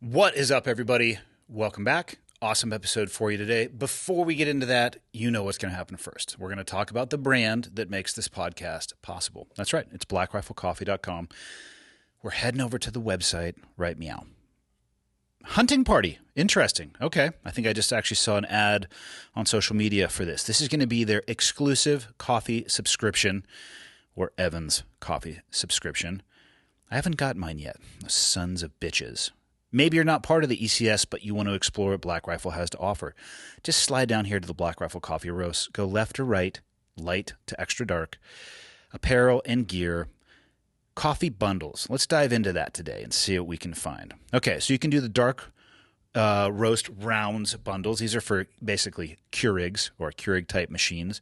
What is up, everybody? Welcome back. Awesome episode for you today. Before we get into that, you know what's going to happen first. We're going to talk about the brand that makes this podcast possible. That's right. It's blackriflecoffee.com. We're heading over to the website right meow. Hunting party. Interesting. Okay. I think I just actually saw an ad on social media for this. This is going to be their exclusive coffee subscription, or Evan's coffee subscription. I haven't got mine yet. Those sons of bitches. Maybe you're not part of the ECS, but you want to explore what Black Rifle has to offer. Just slide down here to the Black Rifle Coffee Roast. Go left or right, light to extra dark, apparel and gear, coffee bundles. Let's dive into that today and see what we can find. Okay, so you can do the dark roast rounds bundles. These are for basically Keurigs or Keurig-type machines.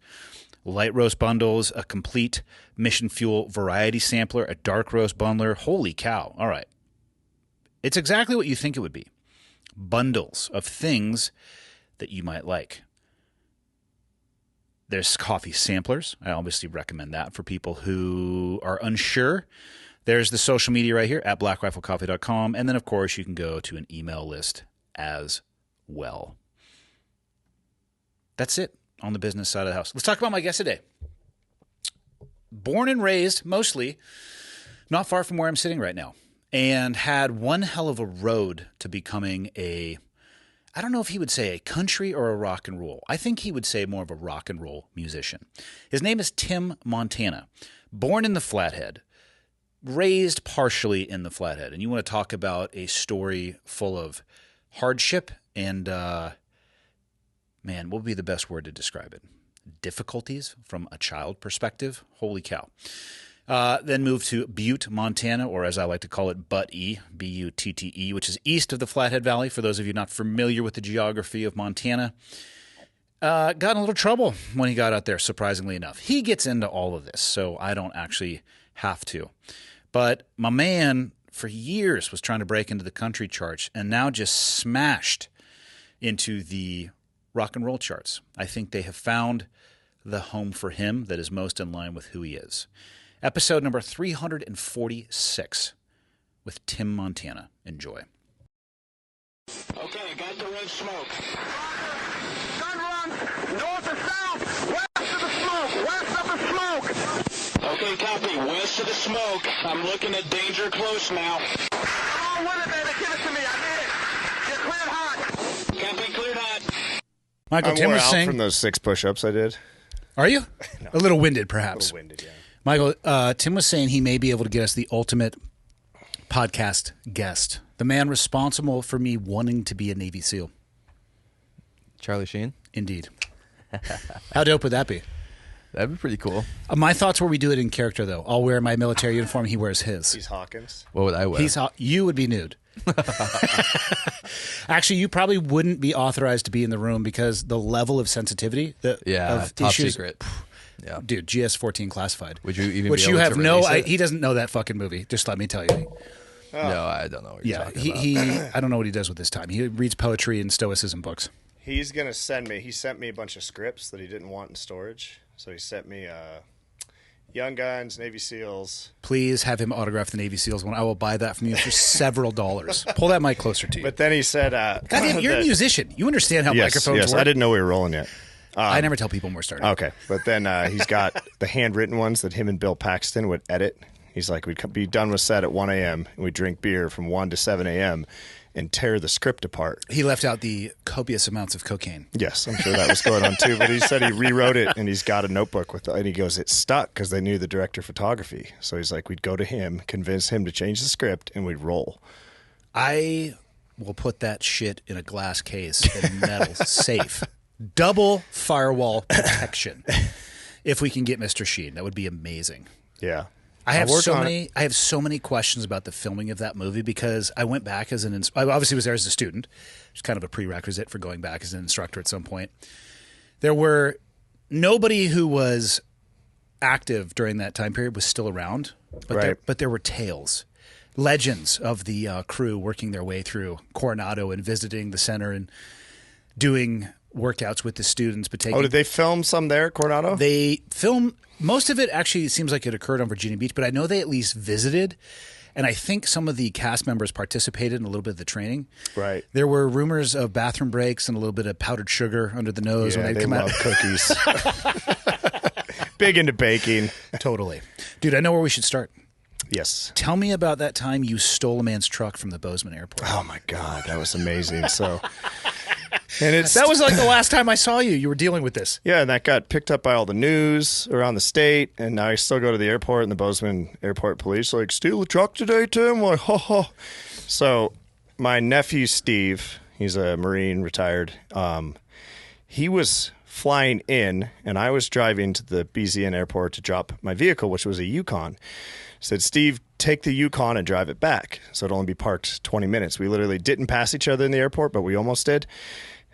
Light roast bundles, a complete Mission Fuel variety sampler, a dark roast bundler. Holy cow. All right. It's exactly what you think it would be. Bundles of things that you might like. There's coffee samplers. I obviously recommend that for people who are unsure. There's the social media right here at blackriflecoffee.com. And then, of course, you can go to an email list as well. That's it on the business side of the house. Let's talk about my guest today. Born and raised, mostly, not far from where I'm sitting right now. And had one hell of a road to becoming I don't know if he would say a country or a rock and roll. I think he would say more of a rock and roll musician. His name is Tim Montana. Born in the Flathead, raised partially in the Flathead. And you want to talk about a story full of hardship and, what would be the best word to describe it? Difficulties from a child perspective. Holy cow. Then moved to Butte, Montana, or as I like to call it, Butte, B-U-T-T-E, which is east of the Flathead Valley, for those of you not familiar with the geography of Montana. Got in a little trouble when he got out there, surprisingly enough. He gets into all of this, so I don't actually have to. But my man, for years, was trying to break into the country charts, and now just smashed into the rock and roll charts. I think they have found the home for him that is most in line with who he is. Episode number 346 with Tim Montana. Enjoy. Okay, got the red smoke. Gun run, north or south, west of the smoke, west of the smoke. Okay, copy, west of the smoke. I'm looking at danger close now. Come on with it, baby, give it to me, I need it. Get cleared hot. Copy, cleared hot. Michael, Tim was saying... from those 6 push-ups I did. Are you? No. A little winded, perhaps. A little winded, yeah. Michael, Tim was saying he may be able to get us the ultimate podcast guest. The man responsible for me wanting to be a Navy SEAL. Charlie Sheen? Indeed. How dope would that be? That'd be pretty cool. My thoughts were we do it in character, though. I'll wear my military uniform. He wears his. He's Hawkins. What would I wear? You would be nude. Actually, you probably wouldn't be authorized to be in the room because the level of sensitivity of top issues, secret. Yeah. Dude, GS-14 classified. Would you even Which be you able have to no... release it? He doesn't know that fucking movie. Just let me tell you. No, I don't know what you're talking about. He I don't know what he does with his time. He reads poetry and stoicism books. He's going to send me... He sent me a bunch of scripts that he didn't want in storage. So he sent me Young Guns, Navy SEALs. Please have him autograph the Navy SEALs one. I will buy that from you for several dollars. Pull that mic closer to you. But then he said... Goddamn, you're a musician. You understand how microphones work. I didn't know we were rolling yet. I never tell people when we're starting. Okay, but then he's got the handwritten ones that him and Bill Paxton would edit. He's like, we'd be done with set at 1 a.m., and we'd drink beer from 1 to 7 a.m., and tear the script apart. He left out the copious amounts of cocaine. Yes, I'm sure that was going on too. But he said he rewrote it, and he's got a notebook with it. And he goes, it stuck because they knew the director of photography. So he's like, we'd go to him, convince him to change the script, and we'd roll. I will put that shit in a glass case and metal safe. Double firewall protection. If we can get Mr. Sheen, that would be amazing. Yeah. I have so many questions about the filming of that movie because I went back as I obviously was there as a student. It's kind of a prerequisite for going back as an instructor at some point. There were nobody who was active during that time period was still around, but there were tales, legends of the crew working their way through Coronado and visiting the center and doing workouts with the students. But did they film some there, Coronado? They film most of it. Actually, it seems like it occurred on Virginia Beach, but I know they at least visited. and I think some of the cast members participated in a little bit of the training. Right. There were rumors of bathroom breaks and a little bit of powdered sugar under the nose Yeah, when they'd they come love out. cookies. Big into baking. Totally. Dude, I know where we should start. Yes. Tell me about that time you stole a man's truck from the Bozeman airport. Oh my God, that was amazing. So, and That was like the last time I saw you. You were dealing with this. Yeah, and that got picked up by all the news around the state. And now I still go to the airport, and the Bozeman Airport Police are like, steal a truck today, Tim? I'm like, ha ha. So my nephew Steve, he's a Marine, retired. He was flying in, and I was driving to the BZN airport to drop my vehicle, which was a Yukon. Said, Steve, take the Yukon and drive it back. So it'd only be parked 20 minutes. We literally didn't pass each other in the airport, but we almost did.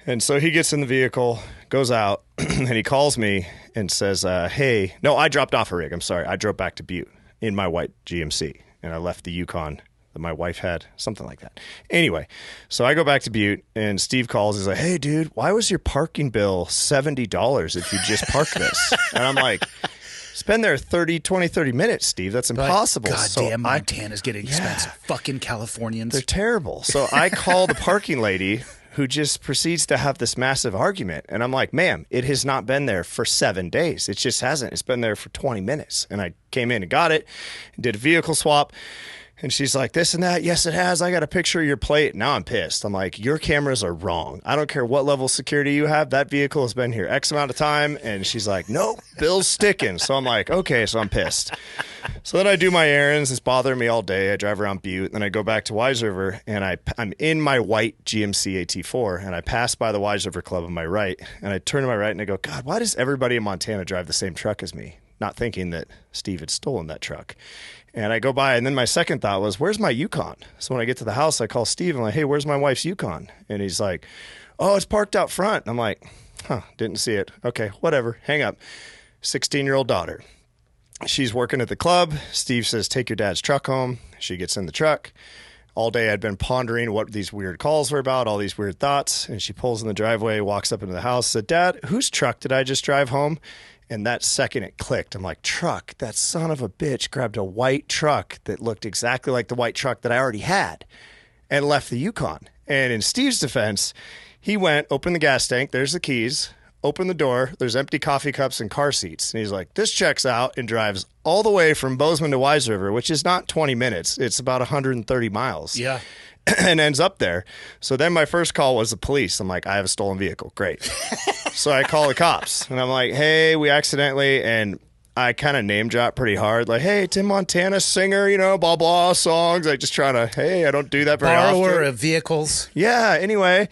And so he gets in the vehicle, goes out, and he calls me and says, hey, no, I dropped off a rig. I'm sorry. I drove back to Butte in my white GMC, and I left the Yukon that my wife had, something like that. Anyway, so I go back to Butte, and Steve calls. He's like, hey, dude, why was your parking bill $70 if you just parked this? And I'm like, it's been there 30 minutes, Steve. That's impossible. Goddamn, Montana's getting expensive. Fucking Californians. They're terrible. So I call the parking lady, who just proceeds to have this massive argument. And I'm like, ma'am, it has not been there for 7 days. It just hasn't. It's been there for 20 minutes. And I came in and got it, and did a vehicle swap. And she's like, this and that. Yes, it has. I got a picture of your plate. Now I'm pissed. I'm like, your cameras are wrong. I don't care what level of security you have. That vehicle has been here X amount of time. And she's like, nope, bill's sticking. So I'm like, okay, so I'm pissed. So then I do my errands. It's bothering me all day. I drive around Butte. Then I go back to Wise River, and I'm in my white GMC AT4, and I pass by the Wise River Club on my right. And I turn to my right, and I go, God, why does everybody in Montana drive the same truck as me? Not thinking that Steve had stolen that truck. And I go by, and then my second thought was, where's my Yukon? So when I get to the house, I call Steve. I'm like, hey, where's my wife's Yukon? And he's like, oh, it's parked out front. I'm like, didn't see it. Okay, whatever. Hang up. 16-year-old daughter. She's working at the club. Steve says, take your dad's truck home. She gets in the truck. All day I'd been pondering what these weird calls were about, all these weird thoughts. And she pulls in the driveway, walks up into the house, said, Dad, whose truck did I just drive home? And that second it clicked. I'm like, truck, that son of a bitch grabbed a white truck that looked exactly like the white truck that I already had and left the Yukon. And in Steve's defense, he went, opened the gas tank, there's the keys, opened the door, there's empty coffee cups and car seats. And he's like, this checks out, and drives all the way from Bozeman to Wise River, which is not 20 minutes. It's about 130 miles. Yeah. And ends up there. So then my first call was the police. I'm like, I have a stolen vehicle. Great. So I call the cops, and I'm like, hey, we accidentally, and I kind of name drop pretty hard. Like, hey, Tim Montana, singer, blah, blah, songs. I just try to, hey, I don't do that very often. Borrower of vehicles. Yeah, anyway.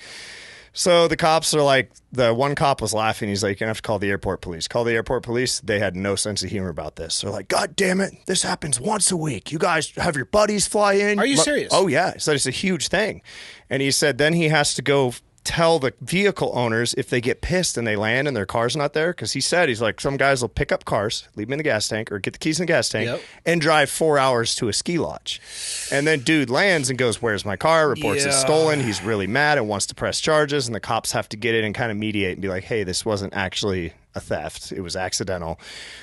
So the cops are like, the one cop was laughing. He's like, you're going to have to call the airport police. Call the airport police. They had no sense of humor about this. They're like, God damn it. This happens once a week. You guys have your buddies fly in. Are you serious? Oh, yeah. He said it's a huge thing. And he said then he has to go tell the vehicle owners if they get pissed and they land and their car's not there. Because he said, he's like, some guys will pick up cars, leave them in the gas tank, or get the keys in the gas tank, and drive 4 hours to a ski lodge. And then dude lands and goes, where's my car? Reports it's stolen. He's really mad and wants to press charges. And the cops have to get in and kind of mediate and be like, hey, this wasn't actually a theft. It was accidental.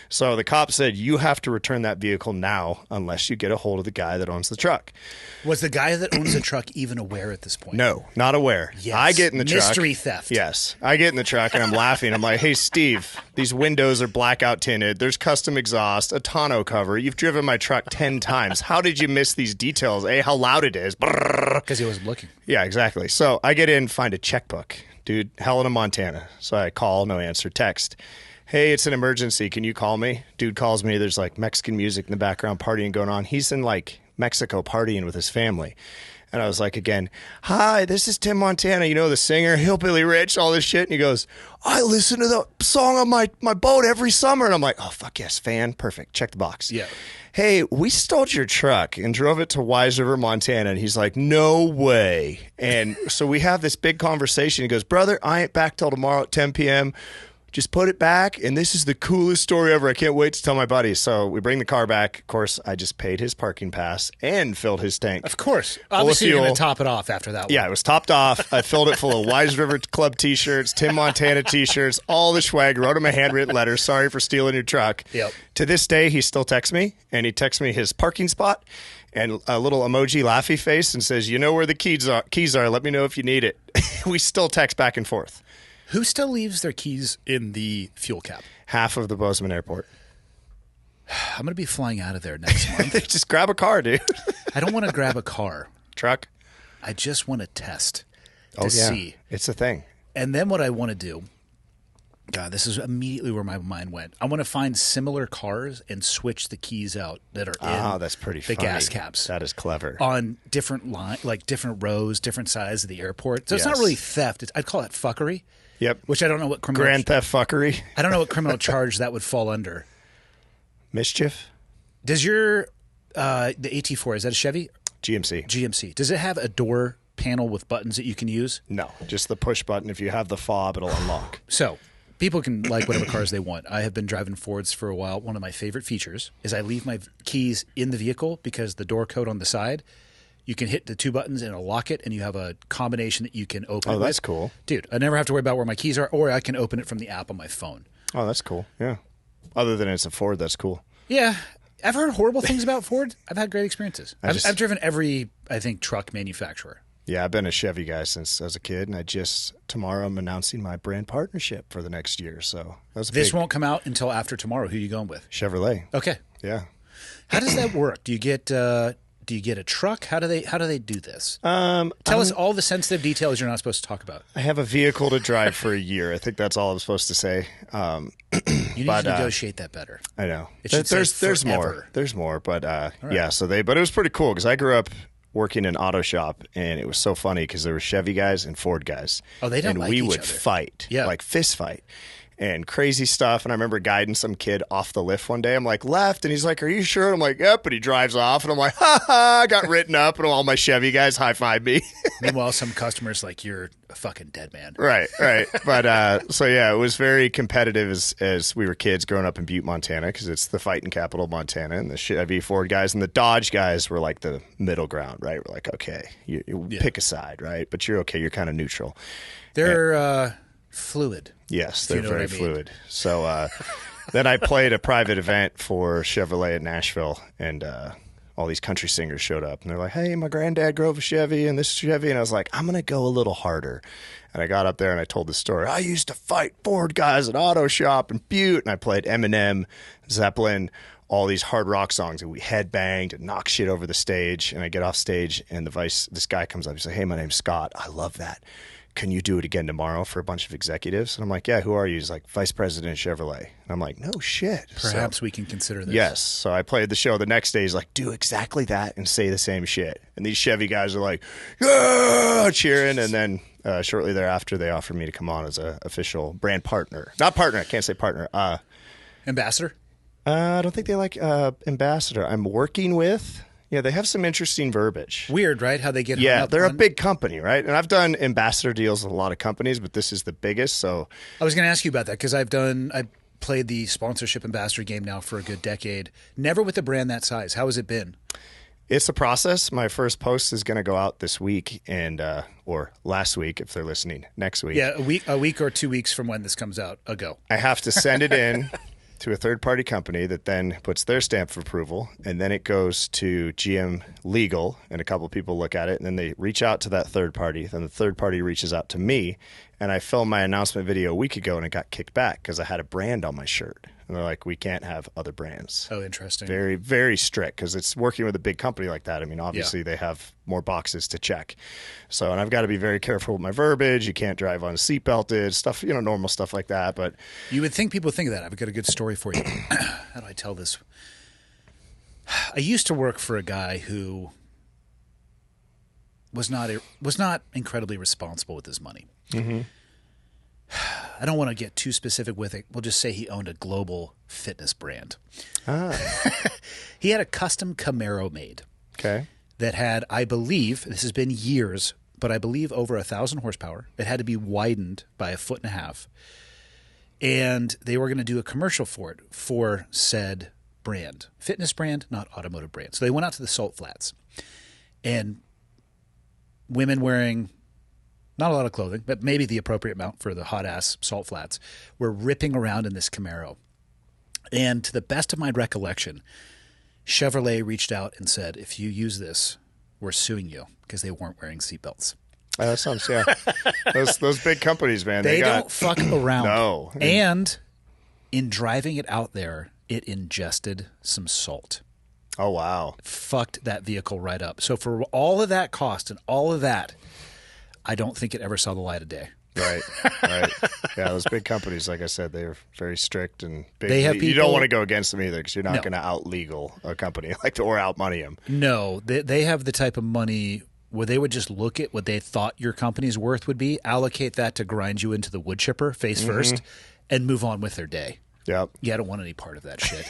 So the cop said, you have to return that vehicle now unless you get a hold of the guy that owns the truck. Was the guy that owns the truck even aware at this point? No, not aware. Yes. I get in the truck. Mystery theft. Yes. I get in the truck and I'm laughing. I'm like, hey, Steve, these windows are blackout tinted. There's custom exhaust, a tonneau cover. You've driven my truck 10 times. How did you miss these details? How loud it is. Because he wasn't looking. Yeah, exactly. So I get in, find a checkbook. Dude, Helena, Montana. So I call, no answer, text. Hey, it's an emergency. Can you call me? Dude calls me. There's like Mexican music in the background, partying going on. He's in like Mexico partying with his family. And I was like, again, hi, this is Tim Montana, the singer, Hillbilly Rich, all this shit. And he goes, I listen to the song on my boat every summer. And I'm like, oh, fuck yes, fan. Perfect. Check the box. Yeah. Hey, we stole your truck and drove it to Wise River, Montana. And he's like, no way. And so we have this big conversation. He goes, brother, I ain't back till tomorrow at 10 p.m. Just put it back, and this is the coolest story ever. I can't wait to tell my buddies. So we bring the car back. Of course, I just paid his parking pass and filled his tank. Of course. Obviously, you're going to top it off after that one. Yeah, it was topped off. I filled it full of Wise River Club T-shirts, Tim Montana T-shirts, all the swag. Wrote him a handwritten letter. Sorry for stealing your truck. Yep. To this day, he still texts me, and he texts me his parking spot and a little emoji laughy face and says, "You know where the keys are. Let me know if you need it." We still text back and forth. Who still leaves their keys in the fuel cap? Half of the Bozeman airport. I'm going to be flying out of there next month. Just grab a car, dude. I don't want to grab a car. Truck. I just want to test to see. It's a thing. And then what I want to do, God, this is immediately where my mind went. I want to find similar cars and switch the keys out that are in that's pretty the funny. gas caps. That is clever. On different different rows, different sides of the airport. So it's not really theft. I'd call it fuckery. Yep. Which I don't know what criminal Grand theft fuckery. I don't know what criminal charge that would fall under. Mischief. Does your the AT4, is that a Chevy? GMC. Does it have a door panel with buttons that you can use? No, just the push button. If you have the fob, it'll unlock. So people can like whatever cars they want. I have been driving Fords for a while. One of my favorite features is I leave my keys in the vehicle because the door code on the side, you can hit the two buttons and it'll lock it, and you have a combination that you can open. Oh, that's cool. Dude, I never have to worry about where my keys are, or I can open it from the app on my phone. Oh, that's cool. Yeah. Other than it's a Ford, that's cool. Yeah. I've heard horrible things about Ford. I've had great experiences. I've driven every, I think, truck manufacturer. Yeah, I've been a Chevy guy since I was a kid, and tomorrow I'm announcing my brand partnership for the next year. So this won't come out until after tomorrow. Who are you going with? Chevrolet. Okay. Yeah. How does that work? Do you get a truck? How do they do this? Tell us all the sensitive details you're not supposed to talk about. I have a vehicle to drive for a year. I think that's all I'm supposed to say. You need to negotiate that better. I know. There's more. There's more, but yeah. But it was pretty cool because I grew up working in an auto shop, and it was so funny because there were Chevy guys and Ford guys. Oh, they don't and like we each would other. fight, Yeah. like fist fight. And crazy stuff. And I remember guiding some kid off the lift one day. I'm like, left. And he's like, are you sure? And I'm like, yep. And he drives off. And I'm like, ha ha. I got written up. And all my Chevy guys high-five me. Meanwhile, some customers like, you're a fucking dead man. Right. But so, yeah, it was very competitive as we were kids growing up in Butte, Montana, because it's the fighting capital of Montana. And the Chevy Ford guys and the Dodge guys were like the middle ground, right? We're like, okay, you pick a side, right? But you're okay. You're kind of neutral. They're fluid. Yes, they're very fluid. So then I played a private event for Chevrolet in Nashville, and all these country singers showed up. And they're like, hey, my granddad drove a Chevy and this Chevy. And I was like, I'm going to go a little harder. And I got up there and I told the story. I used to fight Ford guys at Auto Shop in Butte. And I played Eminem, Zeppelin, all these hard rock songs. And we headbanged and knocked shit over the stage. And I get off stage and this guy comes up. He's like, hey, my name's Scott. I love that. Can you do it again tomorrow for a bunch of executives? And I'm like, yeah, who are you? He's like, Vice President of Chevrolet. And I'm like, no shit. Perhaps we can consider this. Yes. So I played the show the next day. He's like, do exactly that and say the same shit. And these Chevy guys are like, yeah, cheering. And then shortly thereafter, they offered me to come on as an official brand partner. Not partner. I can't say partner. Ambassador? I don't think they like ambassador. I'm working with... Yeah, they have some interesting verbiage. Weird, right? How they get Yeah, they're a big company, right? And I've done ambassador deals with a lot of companies, but this is the biggest. So I was going to ask you about that because I played the sponsorship ambassador game now for a good decade. Never with a brand that size. How has it been? It's a process. My first post is going to go out this week or last week if they're listening, next week. Yeah, a week or 2 weeks from when this comes out ago. I have to send it in to a third-party company that then puts their stamp of approval, and then it goes to GM Legal, and a couple of people look at it, and then they reach out to that third party. Then the third party reaches out to me, and I filmed my announcement video a week ago, and it got kicked back because I had a brand on my shirt. And they're like, we can't have other brands. Oh, interesting. Very, very strict because it's working with a big company like that. I mean, obviously they have more boxes to check. So, and I've got to be very careful with my verbiage. You can't drive on seatbelted stuff, normal stuff like that. But you would think people think of that. I've got a good story for you. How do I tell this? I used to work for a guy who was not incredibly responsible with his money. Mm-hmm. I don't want to get too specific with it. We'll just say he owned a global fitness brand. He had a custom Camaro made. Okay. That had, I believe, this has been years, but I believe over 1,000 horsepower. It had to be widened by 1.5 feet. And they were going to do a commercial for it for said brand. Fitness brand, not automotive brand. So they went out to the salt flats. And women wearing... not a lot of clothing, but maybe the appropriate amount for the hot-ass salt flats, were ripping around in this Camaro. And to the best of my recollection, Chevrolet reached out and said, if you use this, we're suing you because they weren't wearing seatbelts. That sounds, yeah. those big companies, man. They don't fuck around. No. And in driving it out there, it ingested some salt. Oh, wow. Fucked that vehicle right up. So for all of that cost and all of that, I don't think it ever saw the light of day. Right. Yeah, those big companies, like I said, they're very strict and big. They have You people- don't want to go against them either because you're not No. going to out-legal a company or out-money them. No, they have the type of money where they would just look at what they thought your company's worth would be, allocate that to grind you into the wood chipper face first, and move on with their day. Yep. Yeah, I don't want any part of that shit.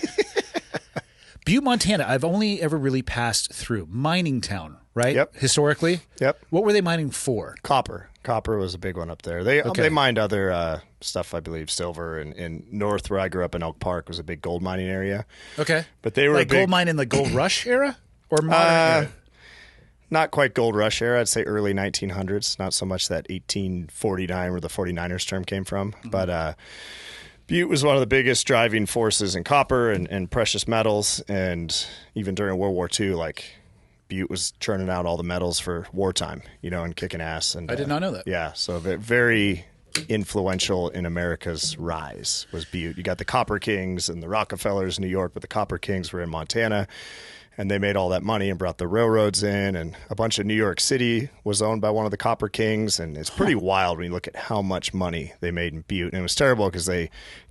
Butte, Montana, I've only ever really passed through. Mining town, right? Yep. Historically? Yep. What were they mining for? Copper was a big one up there. They mined other stuff, I believe, silver. And in north where I grew up in Elk Park was a big gold mining area. Okay. But they were like a big, gold mine in the gold rush era? Or modern era? not quite gold rush era. I'd say early 1900s. Not so much that 1849 where the 49ers term came from. But Butte was one of the biggest driving forces in copper and precious metals. And even during World War II, like Butte was churning out all the metals for wartime, and kicking ass. And I did not know that. Yeah, so very influential in America's rise was Butte. You got the Copper Kings and the Rockefellers in New York, but the Copper Kings were in Montana. And they made all that money and brought the railroads in, and a bunch of New York City was owned by one of the Copper Kings, and it's pretty wild when you look at how much money they made in Butte. And it was terrible because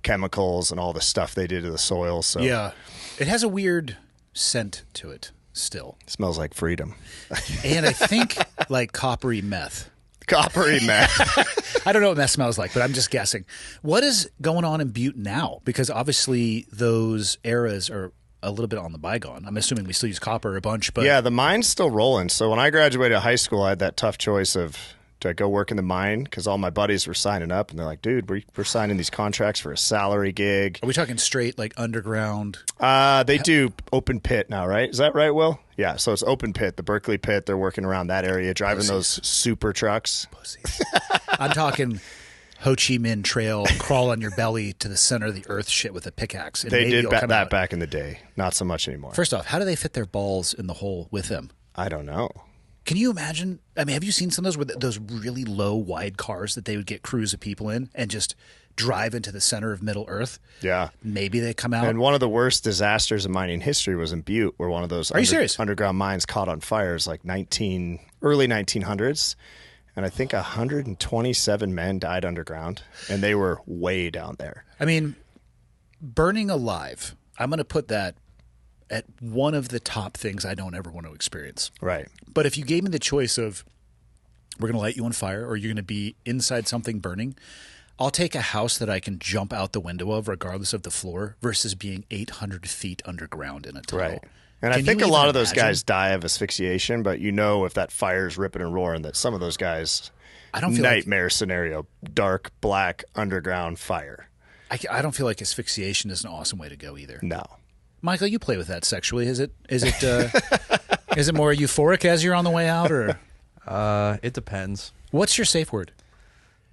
chemicals and all the stuff they did to the soil. So Yeah. It has a weird scent to it still. it smells like freedom. And I think like coppery meth. Coppery meth. I don't know what meth smells like, but I'm just guessing. What is going on in Butte now? Because obviously those eras are a little bit on the bygone. I'm assuming we still use copper a bunch, but Yeah, the mine's still rolling. So when I graduated high school, I had that tough choice of do I go work in the mine? Because all my buddies were signing up, and they're like, dude, we're signing these contracts for a salary gig. are we talking straight like underground? They do open pit now, right? Is that right, Will? Yeah, so it's open pit, the Berkeley pit. They're working around that area, driving those super trucks. Pussies. I'm talking Ho Chi Minh Trail, crawl on your belly to the center of the earth shit with a pickaxe. And They maybe did you'll come that out. back in the day. Not so much anymore. First off, how do they fit their balls in the hole with them? I don't know. Can you imagine? I mean, have you seen some of those those really low, wide cars that they would get crews of people in and just drive into the center of Middle Earth? Yeah. Maybe they come out. And one of the worst disasters in mining history was in Butte, where one of those Are you serious? underground mines caught on fires like early 1900s. And I think 127 men died underground, and they were way down there. I mean, burning alive, I'm going to put that at one of the top things I don't ever want to experience. Right. But if you gave me the choice of we're going to light you on fire or you're going to be inside something burning, I'll take a house that I can jump out the window of regardless of the floor versus being 800 feet underground in a tunnel. Right. And Can I think you a lot even of those imagine? guys die of asphyxiation, but if that fire's ripping and roaring, that some of those guys, I don't feel nightmare scenario, dark, black, underground fire. I don't feel like asphyxiation is an awesome way to go either. No. Michael, you play with that sexually. Is it is it more euphoric as you're on the way out, or It depends. what's your safe word?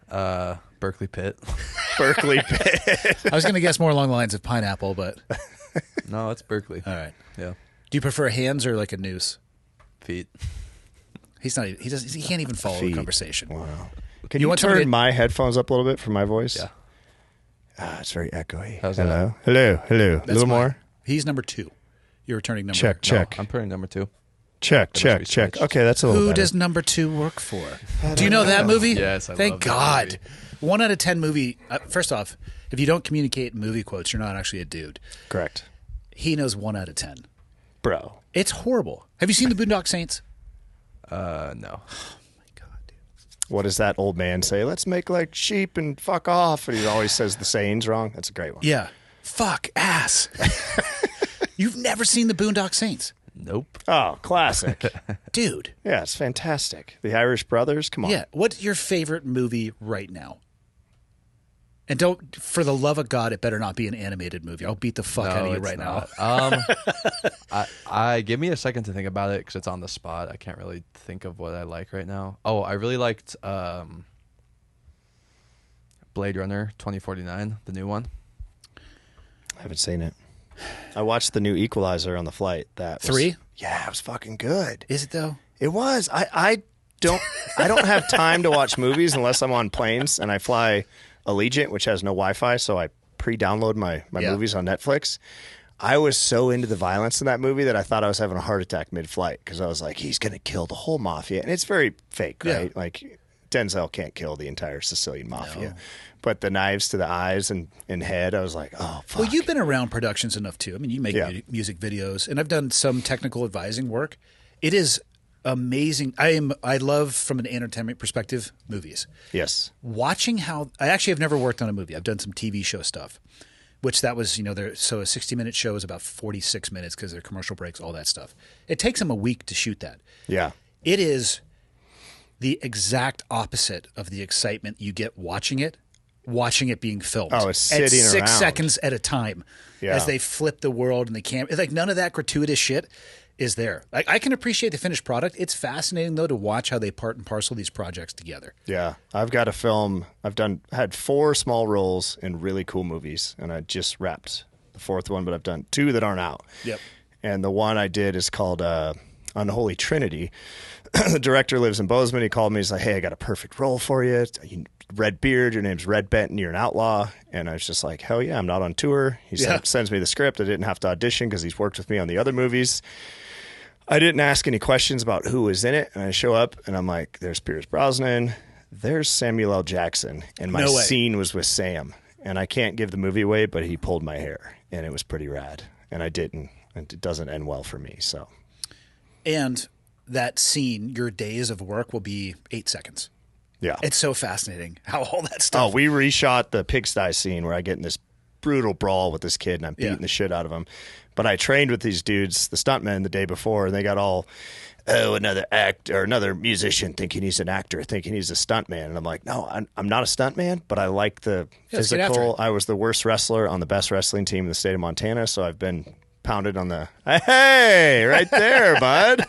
Berkeley Pit. Berkeley pit. I was going to guess more along the lines of pineapple, but No, it's Berkeley. all right. Yeah. Do you prefer hands or like a noose? Feet. He's not. He can't even follow the Feet. conversation. Wow. Can you want turn somebody- my headphones up a little bit for my voice? Yeah. It's very echoey. How's Hello? Hello? Hello? A little more? He's number 2. You're returning number. Check, check. I'm putting number 2. Check, That check, must be check. switched. Okay, that's a little Who better. does number 2 work for? Do you know that movie? Yes, I Thank love that God. movie. 1 out of 10 movie. First off, if you don't communicate in movie quotes, you're not actually a dude. Correct. He knows 1 out of 10. Bro. It's horrible. Have you seen the Boondock Saints? No. God, dude. What does that old man say? Let's make like sheep and fuck off. And he always says the sayings wrong. That's a great one. Yeah. Fuck ass. You've never seen the Boondock Saints, Nope. Oh, classic. dude. Yeah, it's fantastic. The Irish Brothers, come on. Yeah. What's your favorite movie right now? And don't, for the love of God, it better not be an animated movie. I'll beat the fuck out of you it's right now. not. I give me a second to think about it because it's on the spot. I can't really think of what I like right now. Oh, I really liked Blade Runner 2049, the new one. I haven't seen it. I watched the new Equalizer on the flight. That was, 3? Yeah, it was fucking good. Is it though? It was. I don't have time to watch movies unless I'm on planes, and I fly Allegiant, which has no Wi-Fi, so I pre-download my movies on Netflix. I was so into the violence in that movie that I thought I was having a heart attack mid-flight because I was like, he's going to kill the whole mafia. And it's very fake, right? Yeah. Like, Denzel can't kill the entire Sicilian mafia. No. But the knives to the eyes and head, I was like, oh, fuck. Well, you've been around productions enough, too. I mean, you make music videos, and I've done some technical advising work. It is amazing. I love, from an entertainment perspective, movies. Yes. Watching how – I actually have never worked on a movie. I've done some TV show stuff. Which that was, so a 60-minute show is about 46 minutes because there are commercial breaks, all that stuff. It takes them a week to shoot that. Yeah. It is the exact opposite of the excitement you get watching it being filmed. Oh, it's sitting at 6 around. seconds at a time as they flip the world and the camera. It's like none of that gratuitous shit is there. Like, I can appreciate the finished product. It's fascinating, though, to watch how they part and parcel these projects together. Yeah. I've got a film. Had 4 small roles in really cool movies, and I just wrapped the 4th one, but I've done 2 that aren't out. Yep. And the one I did is called Unholy Trinity. The director lives in Bozeman. He called me. He's like, hey, I got a perfect role for you. Red beard. Your name's Red Benton. You're an outlaw. And I was just like, hell yeah, I'm not on tour. He sends me the script. I didn't have to audition because he's worked with me on the other movies. I didn't ask any questions about who was in it, and I show up, and I'm like, there's Pierce Brosnan, there's Samuel L. Jackson, and my scene was with Sam. And I can't give the movie away, but he pulled my hair, and it was pretty rad. And I didn't, and it doesn't end well for me. So, and that scene, your days of work will be 8 seconds. Yeah. It's so fascinating how all that stuff. Oh, we reshot the pigsty scene where I get in this brutal brawl with this kid, and I'm beating the shit out of him. But I trained with these dudes, the stuntmen, the day before, and they got all, another another musician thinking he's an actor, thinking he's a stuntman. And I'm like, no, I'm not a stuntman, but I like the physical. I was the worst wrestler on the best wrestling team in the state of Montana, so I've been pounded on the, hey, right there, bud.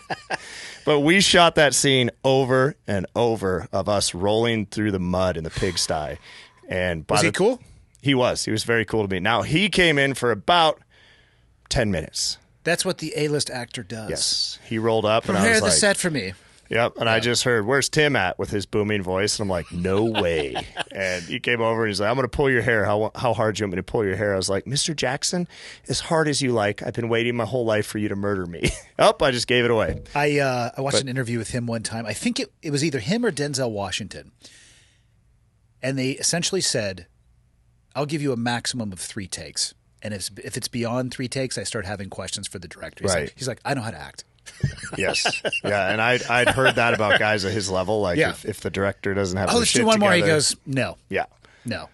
But we shot that scene over and over of us rolling through the mud in the pigsty. And was he cool? He was. He was very cool to me. Now, he came in for about 10 minutes. That's what the A-list actor does. Yes. He rolled up and I Prepare was the like, set for me. Yep. And I just heard, where's Tim at, with his booming voice? And I'm like, no way. And he came over and he's like, I'm going to pull your hair. How hard do you want me to pull your hair? I was like, Mr. Jackson, as hard as you like. I've been waiting my whole life for you to murder me. I just gave it away. I watched an interview with him one time. I think it was either him or Denzel Washington. And they essentially said, I'll give you a maximum of 3 takes. And if it's beyond 3 takes, I start having questions for the director. He's like, I know how to act. Yes. Yeah. And I'd heard that about guys at his level. Like, if the director doesn't have let's do one more. He goes, no. Yeah. No.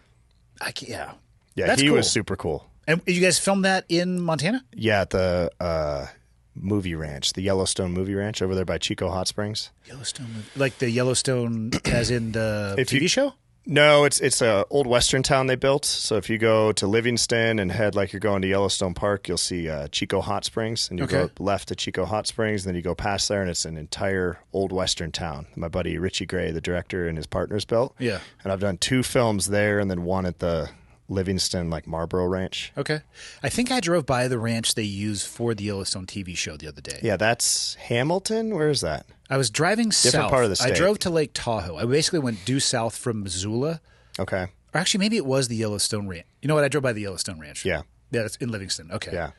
I can't. Yeah. Yeah. That's he cool. was super cool. And you guys filmed that in Montana? Yeah. At the movie ranch, the Yellowstone movie ranch over there by Chico Hot Springs. Yellowstone, like the Yellowstone as in the TV show? No, it's a old western town they built. So if you go to Livingston and head like you're going to Yellowstone Park, you'll see Chico Hot Springs, and you go left to Chico Hot Springs, and then you go past there, and it's an entire old western town. My buddy Richie Gray, the director, and his partners built. Yeah. And I've done 2 films there, and then one at the Livingston, like Marlboro Ranch. Okay. I think I drove by the ranch they use for the Yellowstone TV show the other day. Yeah, that's Hamilton. Where is that? I was driving south. Different part of the state. I drove to Lake Tahoe. I basically went due south from Missoula. Okay. Or actually, maybe it was the Yellowstone Ranch. You know what? I drove by the Yellowstone Ranch. Yeah. Yeah, it's in Livingston. Okay. Yeah.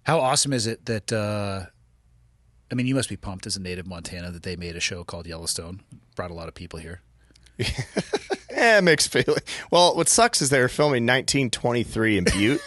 How awesome is it that, I mean, you must be pumped as a native Montana that they made a show called Yellowstone. Brought a lot of people here. Mixed feeling. Well, what sucks is they were filming 1923 in Butte.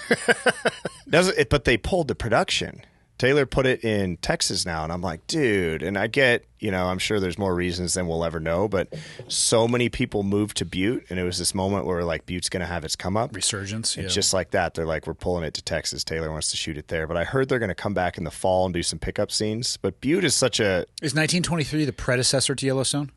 But they pulled the production. Taylor put it in Texas now, and I'm like, dude, and I get, I'm sure there's more reasons than we'll ever know, but so many people moved to Butte, and it was this moment where, like, Butte's going to have its come up. Resurgence, It's just like that. They're like, we're pulling it to Texas. Taylor wants to shoot it there. But I heard they're going to come back in the fall and do some pickup scenes. But Butte is such a... Is 1923 the predecessor to Yellowstone?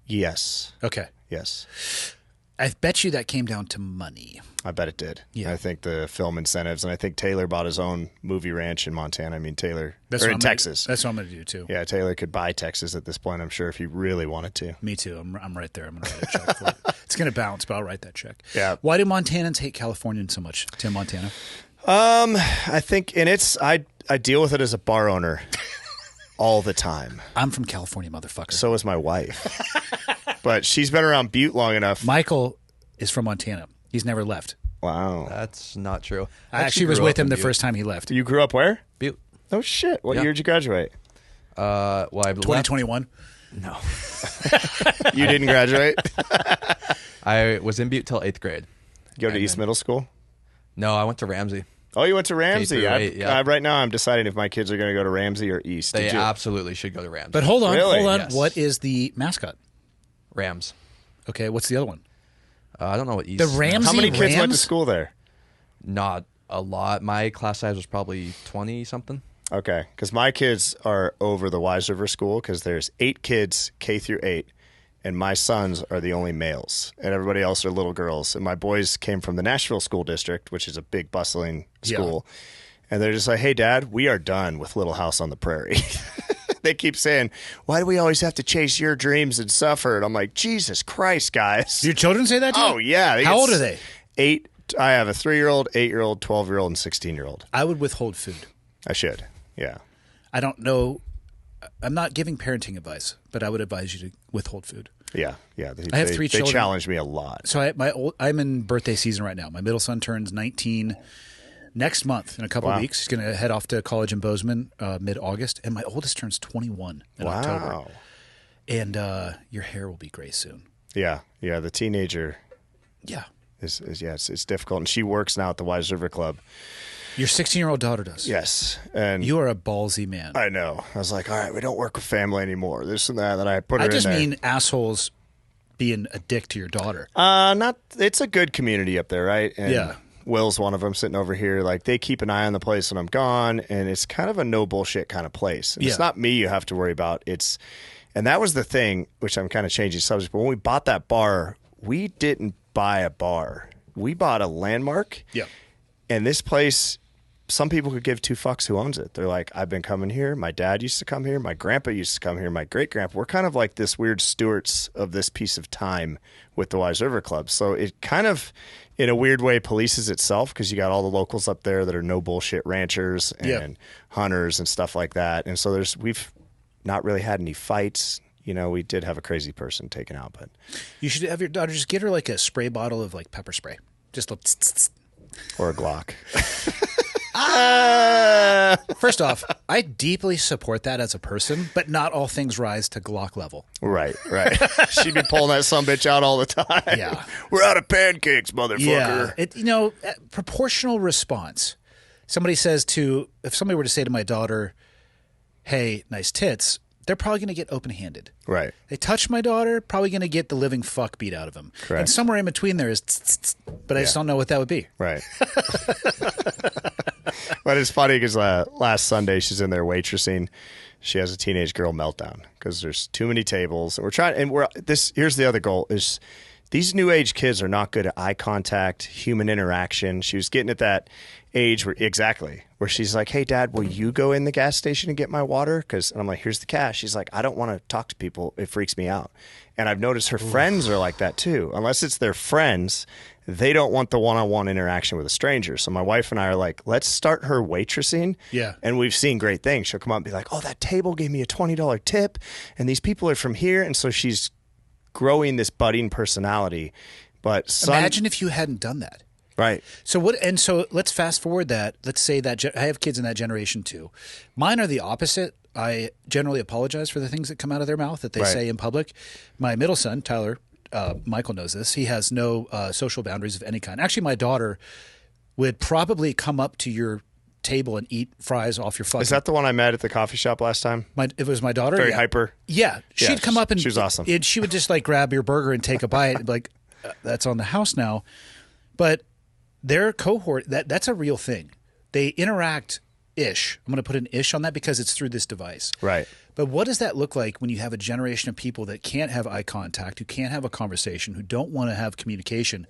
Yes. Okay. Yes. I bet you that came down to money. I bet it did. Yeah. I think the film incentives, and I think Taylor bought his own movie ranch in Montana. I mean, Taylor, Texas. That's what I'm going to do too. Yeah, Taylor could buy Texas at this point, I'm sure, if he really wanted to. Me too. I'm right there. I'm going to write a check for it. It's going to bounce, but I'll write that check. Yeah. Why do Montanans hate Californians so much, Tim Montana? I think, and I deal with it as a bar owner all the time. I'm from California, motherfucker. So is my wife. But she's been around Butte long enough. Michael is from Montana. He's never left. Wow. That's not true. I actually was with him the first time he left. You grew up where? Butte. Oh, shit. What year did you graduate? Well, I 2021. No. You didn't graduate? I was in Butte till 8th grade. Go to East Middle School? No, I went to Ramsey. Oh, you went to Ramsey. K-8, yeah. Right now I'm deciding if my kids are going to go to Ramsey or East. They absolutely should go to Ramsey. But hold on. Really? Hold on. Yes. What is the mascot? Rams. Okay, what's the other one? I don't know what East. The Ramsey How many kids went to Rams? school there? Not a lot. My class size was probably 20 something. Okay, because my kids are over the Wise River School because there's 8 kids K through 8, and my sons are the only males, and everybody else are little girls. And my boys came from the Nashville School District, which is a big bustling school, and they're just like, "Hey, Dad, we are done with Little House on the Prairie." They keep saying, "Why do we always have to chase your dreams and suffer?" And I'm like, "Jesus Christ, guys!" Your children say that to you? Oh yeah. How old are they? 8. I have a 3-year-old, 8-year-old, 12-year-old, and 16-year-old. I would withhold food. I should. Yeah. I don't know. I'm not giving parenting advice, but I would advise you to withhold food. Yeah. I have 3 children. They challenge me a lot. So I'm in birthday season right now. My middle son turns 19 next month in a couple of weeks. He's going to head off to college in Bozeman mid-August. And my oldest turns 21 in October. And your hair will be gray soon. Yeah. Yeah. The teenager. Yeah. It's difficult. And she works now at the Wise River Club. Your 16-year-old daughter does. Yes. And you are a ballsy man. I know. I was like, all right, we don't work with family anymore. This and that. And I put her in there. I just mean assholes being a dick to your daughter. It's a good community up there, right? And yeah. Will's one of them sitting over here. Like, they keep an eye on the place when I'm gone, and it's kind of a no bullshit kind of place. And it's not me you have to worry about. And that was the thing, which I'm kind of changing subject. But when we bought that bar, we didn't buy a bar. We bought a landmark. Yeah. And this place, some people could give 2 fucks who owns it. They're like, I've been coming here. My dad used to come here. My grandpa used to come here. My great-grandpa. We're kind of like this weird stewards of this piece of time with the Wise River Club. So it kind of, in a weird way, polices itself because you got all the locals up there that are no bullshit ranchers and hunters and stuff like that. And so we've not really had any fights. You know, we did have a crazy person taken out, but you should have your daughter just get her like a spray bottle of like pepper spray, just a or a Glock. First off, I deeply support that as a person, but not all things rise to Glock level. Right. She'd be pulling that sumbitch out all the time. Yeah, we're out of pancakes, motherfucker. Yeah, proportional response. If somebody were to say to my daughter, "Hey, nice tits," they're probably going to get open-handed. Right. They touch my daughter, probably going to get the living fuck beat out of them. Correct. And somewhere in between there is, but I just don't know what that would be. Right. But it's funny because last Sunday she's in there waitressing. She has a teenage girl meltdown because there's too many tables. And here's the other goal is these new age kids are not good at eye contact, human interaction. She was getting at that age where she's like, "Hey, Dad, will you go in the gas station and get my water?" And I'm like, "Here's the cash." She's like, "I don't want to talk to people. It freaks me out." And I've noticed her friends are like that too. Unless it's their friends, they don't want the one-on-one interaction with a stranger. So my wife and I are like, let's start her waitressing. Yeah. And we've seen great things. She'll come up and be like, "Oh, that table gave me a $20 tip, and these people are from here." And so she's growing this budding personality. But imagine if you hadn't done that. Right. So let's fast forward that. Let's say that I have kids in that generation too. Mine are the opposite. I generally apologize for the things that come out of their mouth that they say in public. My middle son, Tyler, Michael knows this. He has no social boundaries of any kind. Actually, my daughter would probably come up to your table and eat fries off your fucking... Is that the one I met at the coffee shop last time? It was my daughter. Very hyper. Yeah. She'd come up and... She was awesome. She would just like grab your burger and take a bite and be like, that's on the house now. But their cohort, that's a real thing. They interact-ish. I'm going to put an ish on that because it's through this device. Right. But what does that look like when you have a generation of people that can't have eye contact, who can't have a conversation, who don't want to have communication?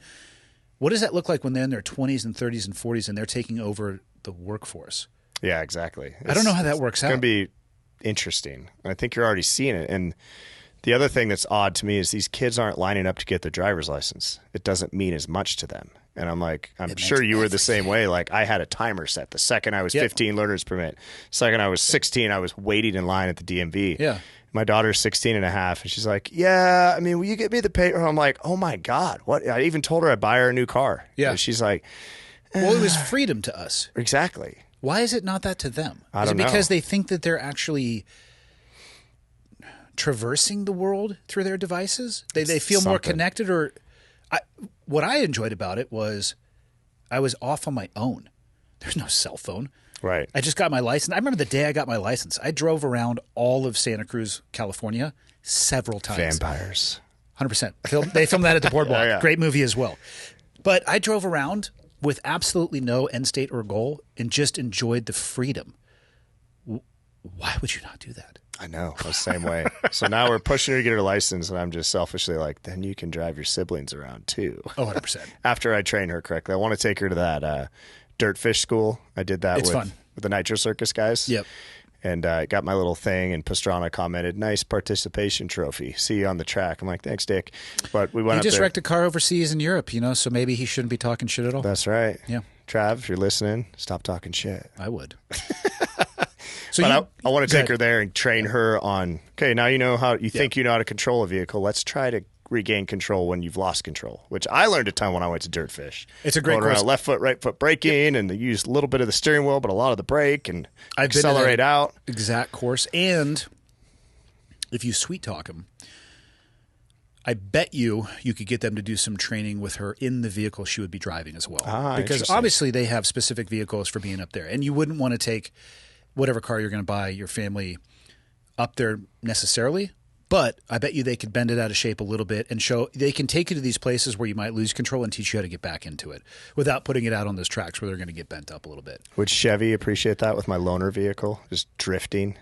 What does that look like when they're in their 20s and 30s and 40s and they're taking over the workforce? Yeah, exactly. I don't know how that works out. It's going to be interesting. I think you're already seeing it. And the other thing that's odd to me is these kids aren't lining up to get their driver's license. It doesn't mean as much to them. And I'm like, I'm sure you were the same way. Like, I had a timer set. The second I was 15 learner's permit. Second I was 16, I was waiting in line at the DMV. Yeah. My daughter's 16 and a half, and she's like, yeah, I mean, will you get me the paper? I'm like, oh, my God. What? I even told her I'd buy her a new car. Yeah. And she's like, well, it was freedom to us. Exactly. Why is it not that to them? I Is don't it because know. they think that they're actually traversing the world through their devices? They feel more something. connected? Or what I enjoyed about it was I was off on my own. There's no cell phone. Right. I just got my license. I remember the day I got my license. I drove around all of Santa Cruz, California, several times. Vampires. 100%. They filmed that at the Boardwalk. Yeah. Great movie as well. But I drove around with absolutely no end state or goal and just enjoyed the freedom. Why would you not do that? I know. I was the same way. So now we're pushing her to get her license, and I'm just selfishly like, then you can drive your siblings around too. Oh, 100%. After I train her correctly. I want to take her to that dirt fish school. I did that It's fun. with the Nitro Circus guys. Yep. And got my little thing, and Pastrana commented, nice participation trophy. See you on the track. I'm like, thanks, Dick. But we went He up just there. wrecked a car overseas in Europe, so maybe he shouldn't be talking shit at all. That's right. Yeah. Trav, if you're listening, stop talking shit. I would. So But I want to take her there and train her on, okay, now you know how you think you know how to control a vehicle. Let's try to regain control when you've lost control, which I learned a ton when I went to Dirtfish. It's a great Going around course. left foot, right foot braking, and they use a little bit of the steering wheel, but a lot of the brake, and I've been to accelerate that out. exact course. And if you sweet talk them, I bet you could get them to do some training with her in the vehicle she would be driving as well. Because interesting. obviously they have specific vehicles for being up there. And you wouldn't want to take whatever car you're going to buy your family up there necessarily. But I bet you they could bend it out of shape a little bit and show they can take you to these places where you might lose control and teach you how to get back into it without putting it out on those tracks where they're going to get bent up a little bit. Would Chevy appreciate that with my loaner vehicle, just drifting?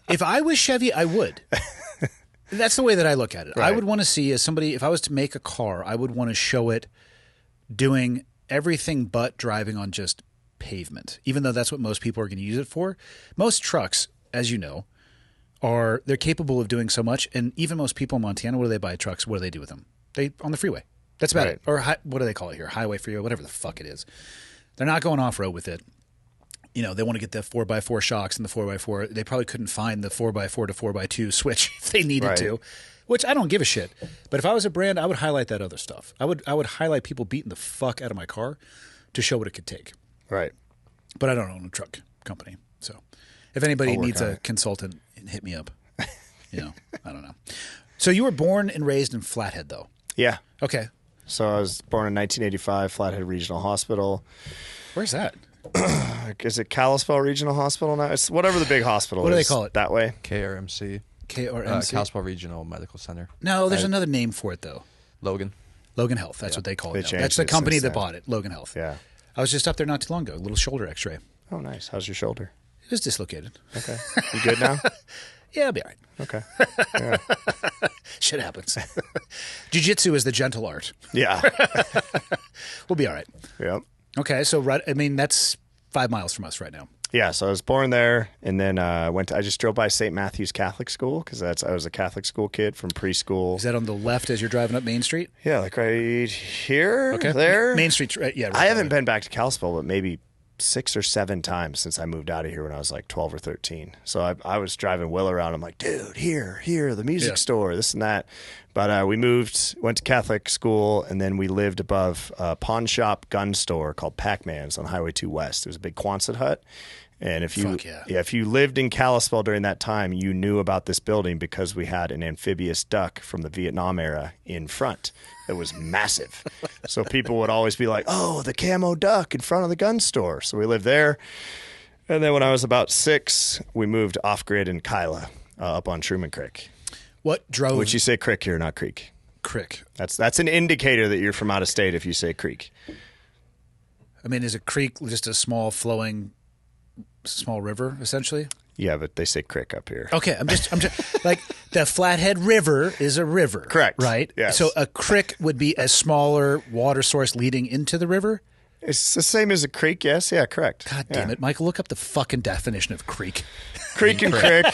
If I was Chevy, I would. That's the way that I look at it. I Right. would want to see as somebody, if I was to make a car, I would want to show it doing everything but driving on just pavement, even though that's what most people are going to use it for. Most trucks, as you know, they're capable of doing so much. And even most people in Montana, what do they buy trucks? What do they do with them? They on the freeway. That's about it. Or what do they call it here? Highway, freeway, whatever the fuck it is. They're not going off road with it. They want to get the 4x4 shocks and the 4x4. They probably couldn't find the 4x4 to 4x2 switch if they needed to, which I don't give a shit. But if I was a brand, I would highlight that other stuff. I would highlight people beating the fuck out of my car to show what it could take. Right. But I don't own a truck company. So if anybody I'll work needs on a it. consultant, hit me up. I don't know. So you were born and raised in Flathead, though. Yeah. Okay. So I was born in 1985, Flathead Regional Hospital. Where's that? Is it Kalispell Regional Hospital now? It's whatever the big hospital is. What do they call it? That way? KRMC. KRMC? Kalispell Regional Medical Center. No, there's another name for it, though. Logan. Logan Health. That's what they call They it now. changed That's the it company since that then. bought it, Logan Health. Yeah. I was just up there not too long ago. A little shoulder x-ray. Oh, nice. How's your shoulder? It was dislocated. Okay. You good now? Yeah, I'll be all right. Okay. Shit happens. Jiu-jitsu is the gentle art. Yeah. We'll be all right. Yep. Okay, so that's 5 miles from us right now. Yeah, so I was born there, and then I just drove by St. Matthew's Catholic School because I was a Catholic school kid from preschool. Is that on the left as you're driving up Main Street? Yeah, like right here, Okay. there. Main Street, right, yeah. Right I haven't there. been back to Kalispell, but maybe 6 or 7 times since I moved out of here when I was like 12 or 13. So I was driving Will around. I'm like, dude, here, the music store, this and that. But we went to Catholic school, and then we lived above a pawn shop gun store called Pac-Man's on Highway 2 West. It was a big Quonset hut. And if you lived in Kalispell during that time, you knew about this building because we had an amphibious duck from the Vietnam era in front that was massive. So people would always be like, oh, the camo duck in front of the gun store. So we lived there. And then when I was about 6, we moved off-grid in Kyla up on Truman Creek. What drove... Would you say crick here, not creek? Crick. That's an indicator that you're from out of state if you say creek. I mean, is a creek just a small flowing... small river, essentially? Yeah, but they say crick up here. Okay, I'm just like the Flathead River is a river. Correct. Right? Yes. So a crick would be a smaller water source leading into the river? It's the same as a creek, yes? Yeah, correct. God damn it, Michael, look up the fucking definition of creek. Creek and crick.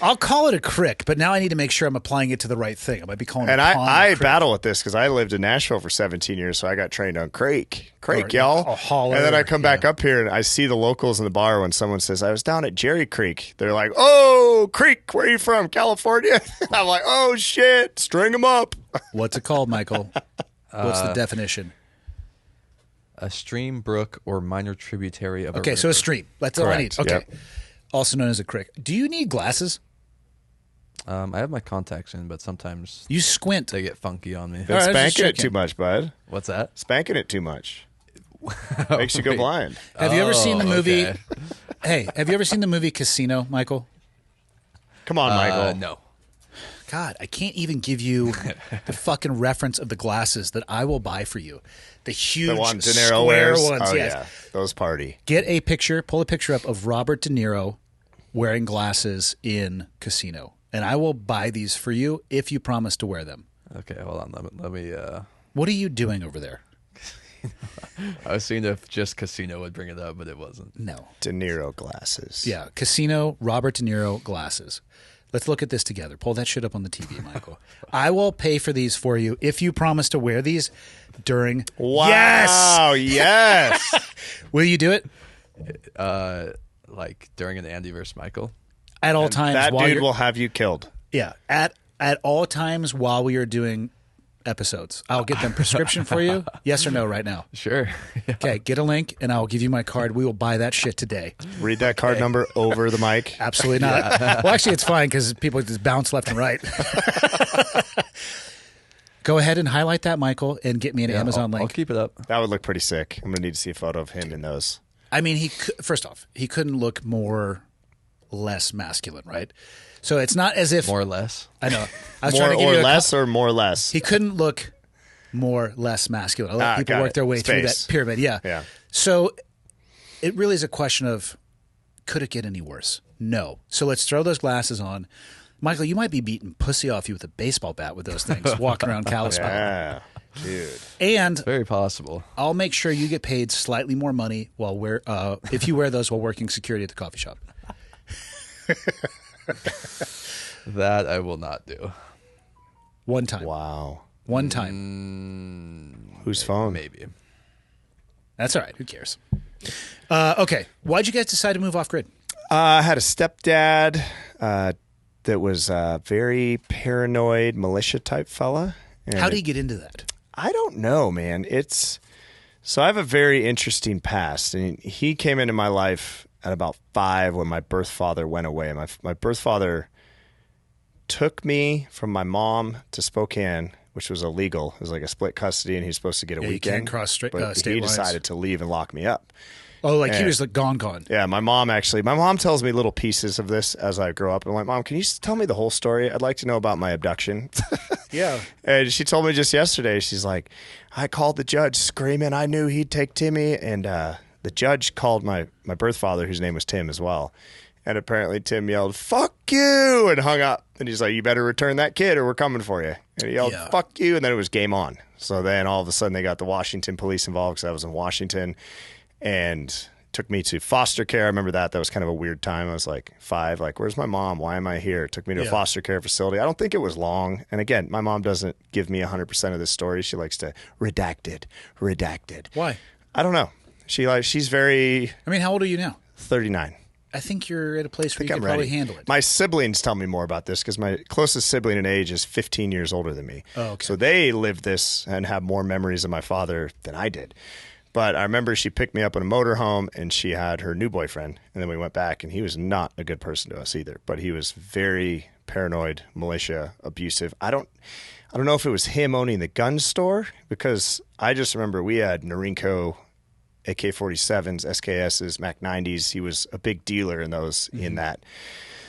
I'll call it a crick, but now I need to make sure I'm applying it to the right thing. I might be calling And it a pond or I crick. battle with this because I lived in Nashville for 17 years, so I got trained on crake, y'all. a holler, and then I come back up here and I see the locals in the bar when someone says, I was down at Jerry Creek. They're like, oh, Creek, where are you from, California? I'm like, oh, shit, string them up. What's it called, Michael? What's the definition? A stream, brook, or minor tributary of a Okay, river. so a stream. That's all I need. Correct, Okay. yep. Also known as a crick. Do you need glasses? I have my contacts in, but sometimes You squint. they get funky on me. All right, I was just Spanking it checking. too much, bud. What's that? Spanking it too much. Makes you go blind. Have you ever seen the movie? okay. Hey, have you ever seen the movie Casino, Michael? Come on, Michael. No. God, I can't even give you the fucking reference of the glasses that I will buy for you. The huge The one De Niro square wears? ones. Oh, yes. yeah. Those party. Get a picture, pull a picture up of Robert De Niro wearing glasses in Casino. And I will buy these for you if you promise to wear them. Okay, hold on. Let me. What are you doing over there? I was seeing if just Casino would bring it up, but it wasn't. No. De Niro glasses. Yeah, Casino, Robert De Niro glasses. Let's look at this together. Pull that shit up on the TV, Michael. I will pay for these for you if you promise to wear these during. Wow. Yes. Will you do it Like during an Andy versus Michael. at all times? That while dude you're- will have you killed. Yeah, at all times while we are doing episodes. I'll get them prescription for you. Yes or no right now. Sure. Yeah. Okay, get a link and I'll give you my card. We will buy that shit today. Read that card number over the mic. Absolutely not. Well, actually, it's fine because people just bounce left and right. Go ahead and highlight that, Michael, and get me an Amazon I'll link. keep it up. That would look pretty sick. I'm going to need to see a photo of him in those. I mean, first off, he couldn't look less masculine, right? So it's not as if More or less. I know. I was More trying to give or you less or more or less? He couldn't look less masculine. I let people got work it. their way through Space. that pyramid. Yeah. Yeah. So it really is a question of could it get any worse? No. So let's throw those glasses on. Michael, you might be beating pussy off you with a baseball bat with those things walking around Kalispell. Yeah. Dude. And Very possible. I'll make sure you get paid slightly more money if you wear those while working security at the coffee shop. That I will not do. One time. Wow. One time. Whose phone? Maybe. That's all right. Who cares? Okay. Why'd you guys decide to move off grid? I had a stepdad that was a very paranoid militia type fella. And How did he get into that? I don't know, man. So I have a very interesting past, and he came into my life at about 5 when my birth father went away. My birth father took me from my mom to Spokane, which was illegal. It was like a split custody, and he was supposed to get a Yeah, you weekend. can't cross state but lines. he decided to leave and lock me up. Oh, like he Yeah. was like gone. Yeah, my mom tells me little pieces of this as I grow up. I'm like, Mom, can you tell me the whole story? I'd like to know about my abduction. Yeah. And she told me just yesterday, she's like, I called the judge screaming I knew he'd take Timmy. And the judge called my birth father, whose name was Tim as well. And apparently Tim yelled, fuck you, and hung up. And he's like, you better return that kid or we're coming for you. And he yelled, Yeah. fuck you. And then it was game on. So then all of a sudden they got the Washington police involved because I was in Washington. And took me to foster care. I remember that. That was kind of a weird time. I was like 5, like, where's my mom? Why am I here? Took me to a foster care facility. I don't think it was long. And again, my mom doesn't give me 100% of this story. She likes to redacted. Why? I don't know. She's very I mean, how old are you now? 39. I think you're at a place where I you think can I'm probably ready. handle it. My siblings tell me more about this because my closest sibling in age is 15 years older than me. Oh, okay. So they lived this and have more memories of my father than I did. But I remember she picked me up in a motorhome and she had her new boyfriend. And then we went back and he was not a good person to us either. But he was very paranoid, militia, abusive. I don't know if it was him owning the gun store because I just remember we had Norinco AK-47s, SKSs, Mac 90s. He was a big dealer in those in that.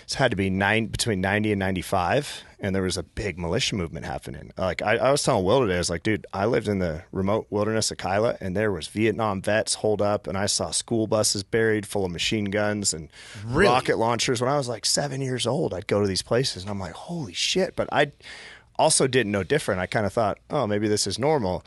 It had to be between 90 and 95, and there was a big militia movement happening. Like I was telling Will today, I was like, dude, I lived in the remote wilderness of Kyla, and there was Vietnam vets holed up, and I saw school buses buried full of machine guns and rocket launchers. When I was like 7 years old, I'd go to these places, and I'm like, holy shit. But I also didn't know different. I kind of thought, oh, maybe this is normal.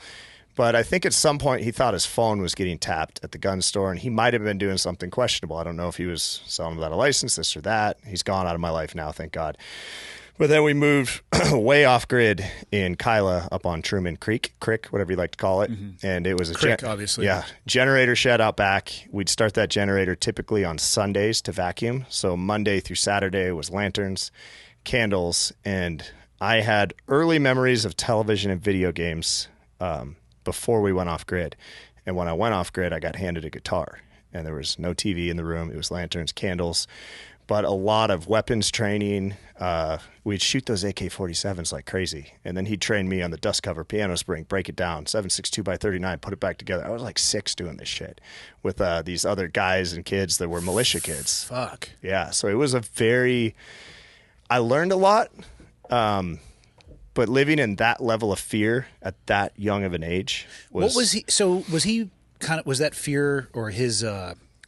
But I think at some point he thought his phone was getting tapped at the gun store, and he might have been doing something questionable. I don't know if he was selling without a license, this or that. He's gone out of my life now, thank God. But then we moved way off grid in Kyla up on Truman Creek, whatever you like to call it. And it was a Creek, obviously. Yeah, generator shed out back. We'd start that generator typically on Sundays to vacuum. So Monday through Saturday was lanterns, candles, and I had early memories of television and video games before we went off grid. And when I went off grid, I got handed a guitar, and there was no TV in the room. It was lanterns, candles, but a lot of weapons training. We'd shoot those AK-47s like crazy. And then he'd train me on the dust cover piano spring, break it down, 7.62x39, put it back together. I was like 6 doing this shit with these other guys and kids that were militia kids. Fuck. Yeah, so it was I learned a lot. But living in that level of fear at that young of an age was... What was he... So was he kind of... Was that fear or his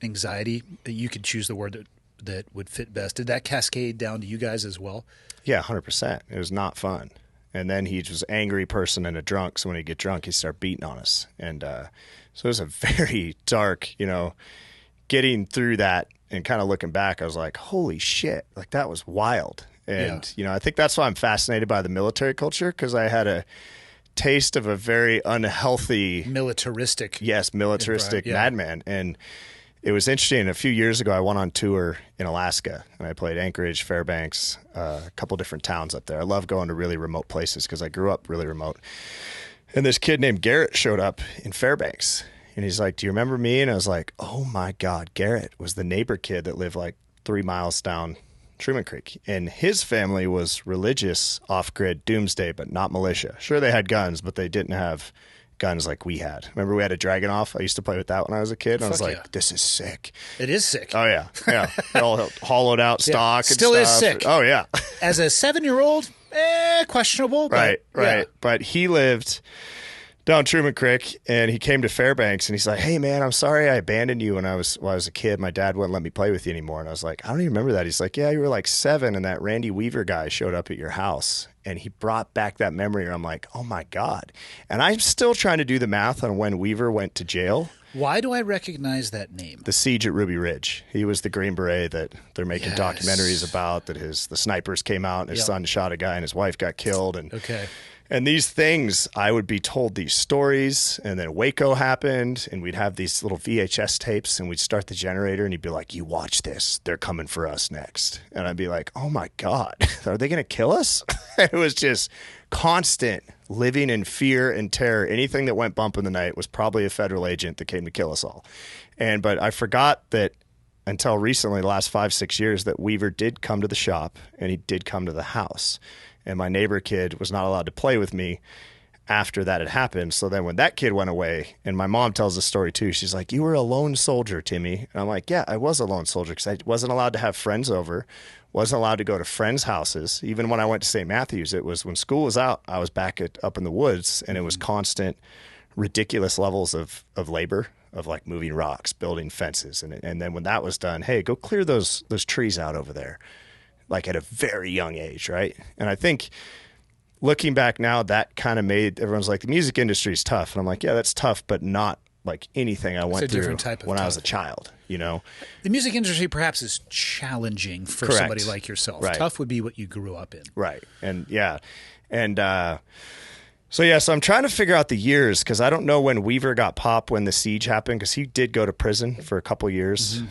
anxiety, you could choose the word that would fit best, did that cascade down to you guys as well? Yeah, 100%. It was not fun. And then he was an angry person and a drunk, so when he'd get drunk, he'd start beating on us. And so it was a very dark, getting through that and kind of looking back, I was like, holy shit, like that was wild. And, I think that's why I'm fascinated by the military culture, because I had a taste of a very unhealthy... Militaristic. Yes, militaristic madman. And it was interesting. A few years ago, I went on tour in Alaska, and I played Anchorage, Fairbanks, a couple different towns up there. I love going to really remote places because I grew up really remote. And this kid named Garrett showed up in Fairbanks, and he's like, do you remember me? And I was like, oh, my God, Garrett was the neighbor kid that lived like 3 miles down Truman Creek, and his family was religious, off-grid, doomsday, but not militia. Sure, they had guns, but they didn't have guns like we had. Remember we had a Dragunov? I used to play with that when I was a kid, and I was like, this is sick. It is sick. Oh, yeah. All hollowed out stock and Still stuff. is sick. Oh, yeah. As a 7-year-old, questionable. But, Right. But he lived down Truman Creek, and he came to Fairbanks, and he's like, hey, man, I'm sorry I abandoned you when I was a kid. My dad wouldn't let me play with you anymore. And I was like, I don't even remember that. He's like, yeah, you were like 7, and that Randy Weaver guy showed up at your house, and he brought back that memory. And I'm like, oh, my God. And I'm still trying to do the math on when Weaver went to jail. Why do I recognize that name? The siege at Ruby Ridge. He was the Green Beret that they're making documentaries about, that the snipers came out, and his son shot a guy, and his wife got killed. And And these things, I would be told these stories, and then Waco happened, and we'd have these little VHS tapes, and we'd start the generator, and he'd be like, you watch this. They're coming for us next. And I'd be like, oh, my God, are they going to kill us? It was just constant living in fear and terror. Anything that went bump in the night was probably a federal agent that came to kill us all. But I forgot that until recently, the last 5-6 years, that Weaver did come to the shop, and he did come to the house. And my neighbor kid was not allowed to play with me after that had happened. So then when that kid went away, and my mom tells the story too, she's like, you were a lone soldier, Timmy. And I'm like, yeah, I was a lone soldier because I wasn't allowed to have friends over, wasn't allowed to go to friends' houses. Even when I went to St. Matthews, it was when school was out, I was back up in the woods, and it was constant, ridiculous levels of labor, of like moving rocks, building fences. And then when that was done, hey, go clear those trees out over there. Like at a very young age, right? And I think looking back now, that kind of made everyone's like, the music industry is tough. And I'm like, yeah, that's tough, but not like anything I went through when I was a child, The music industry perhaps is challenging for somebody like yourself. Right. Tough would be what you grew up in. Right. And so I'm trying to figure out the years, because I don't know when Weaver got popped when the siege happened, because he did go to prison for a couple years.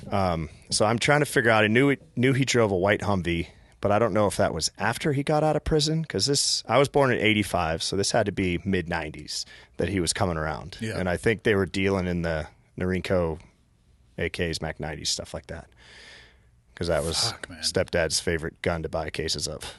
So I'm trying to figure out. I knew he drove a white Humvee, but I don't know if that was after he got out of prison, because I was born in 85, so this had to be mid-90s that he was coming around. Yeah. And I think they were dealing in the Norinco AKs, Mac 90s, stuff like that, because that was stepdad's favorite gun to buy cases of.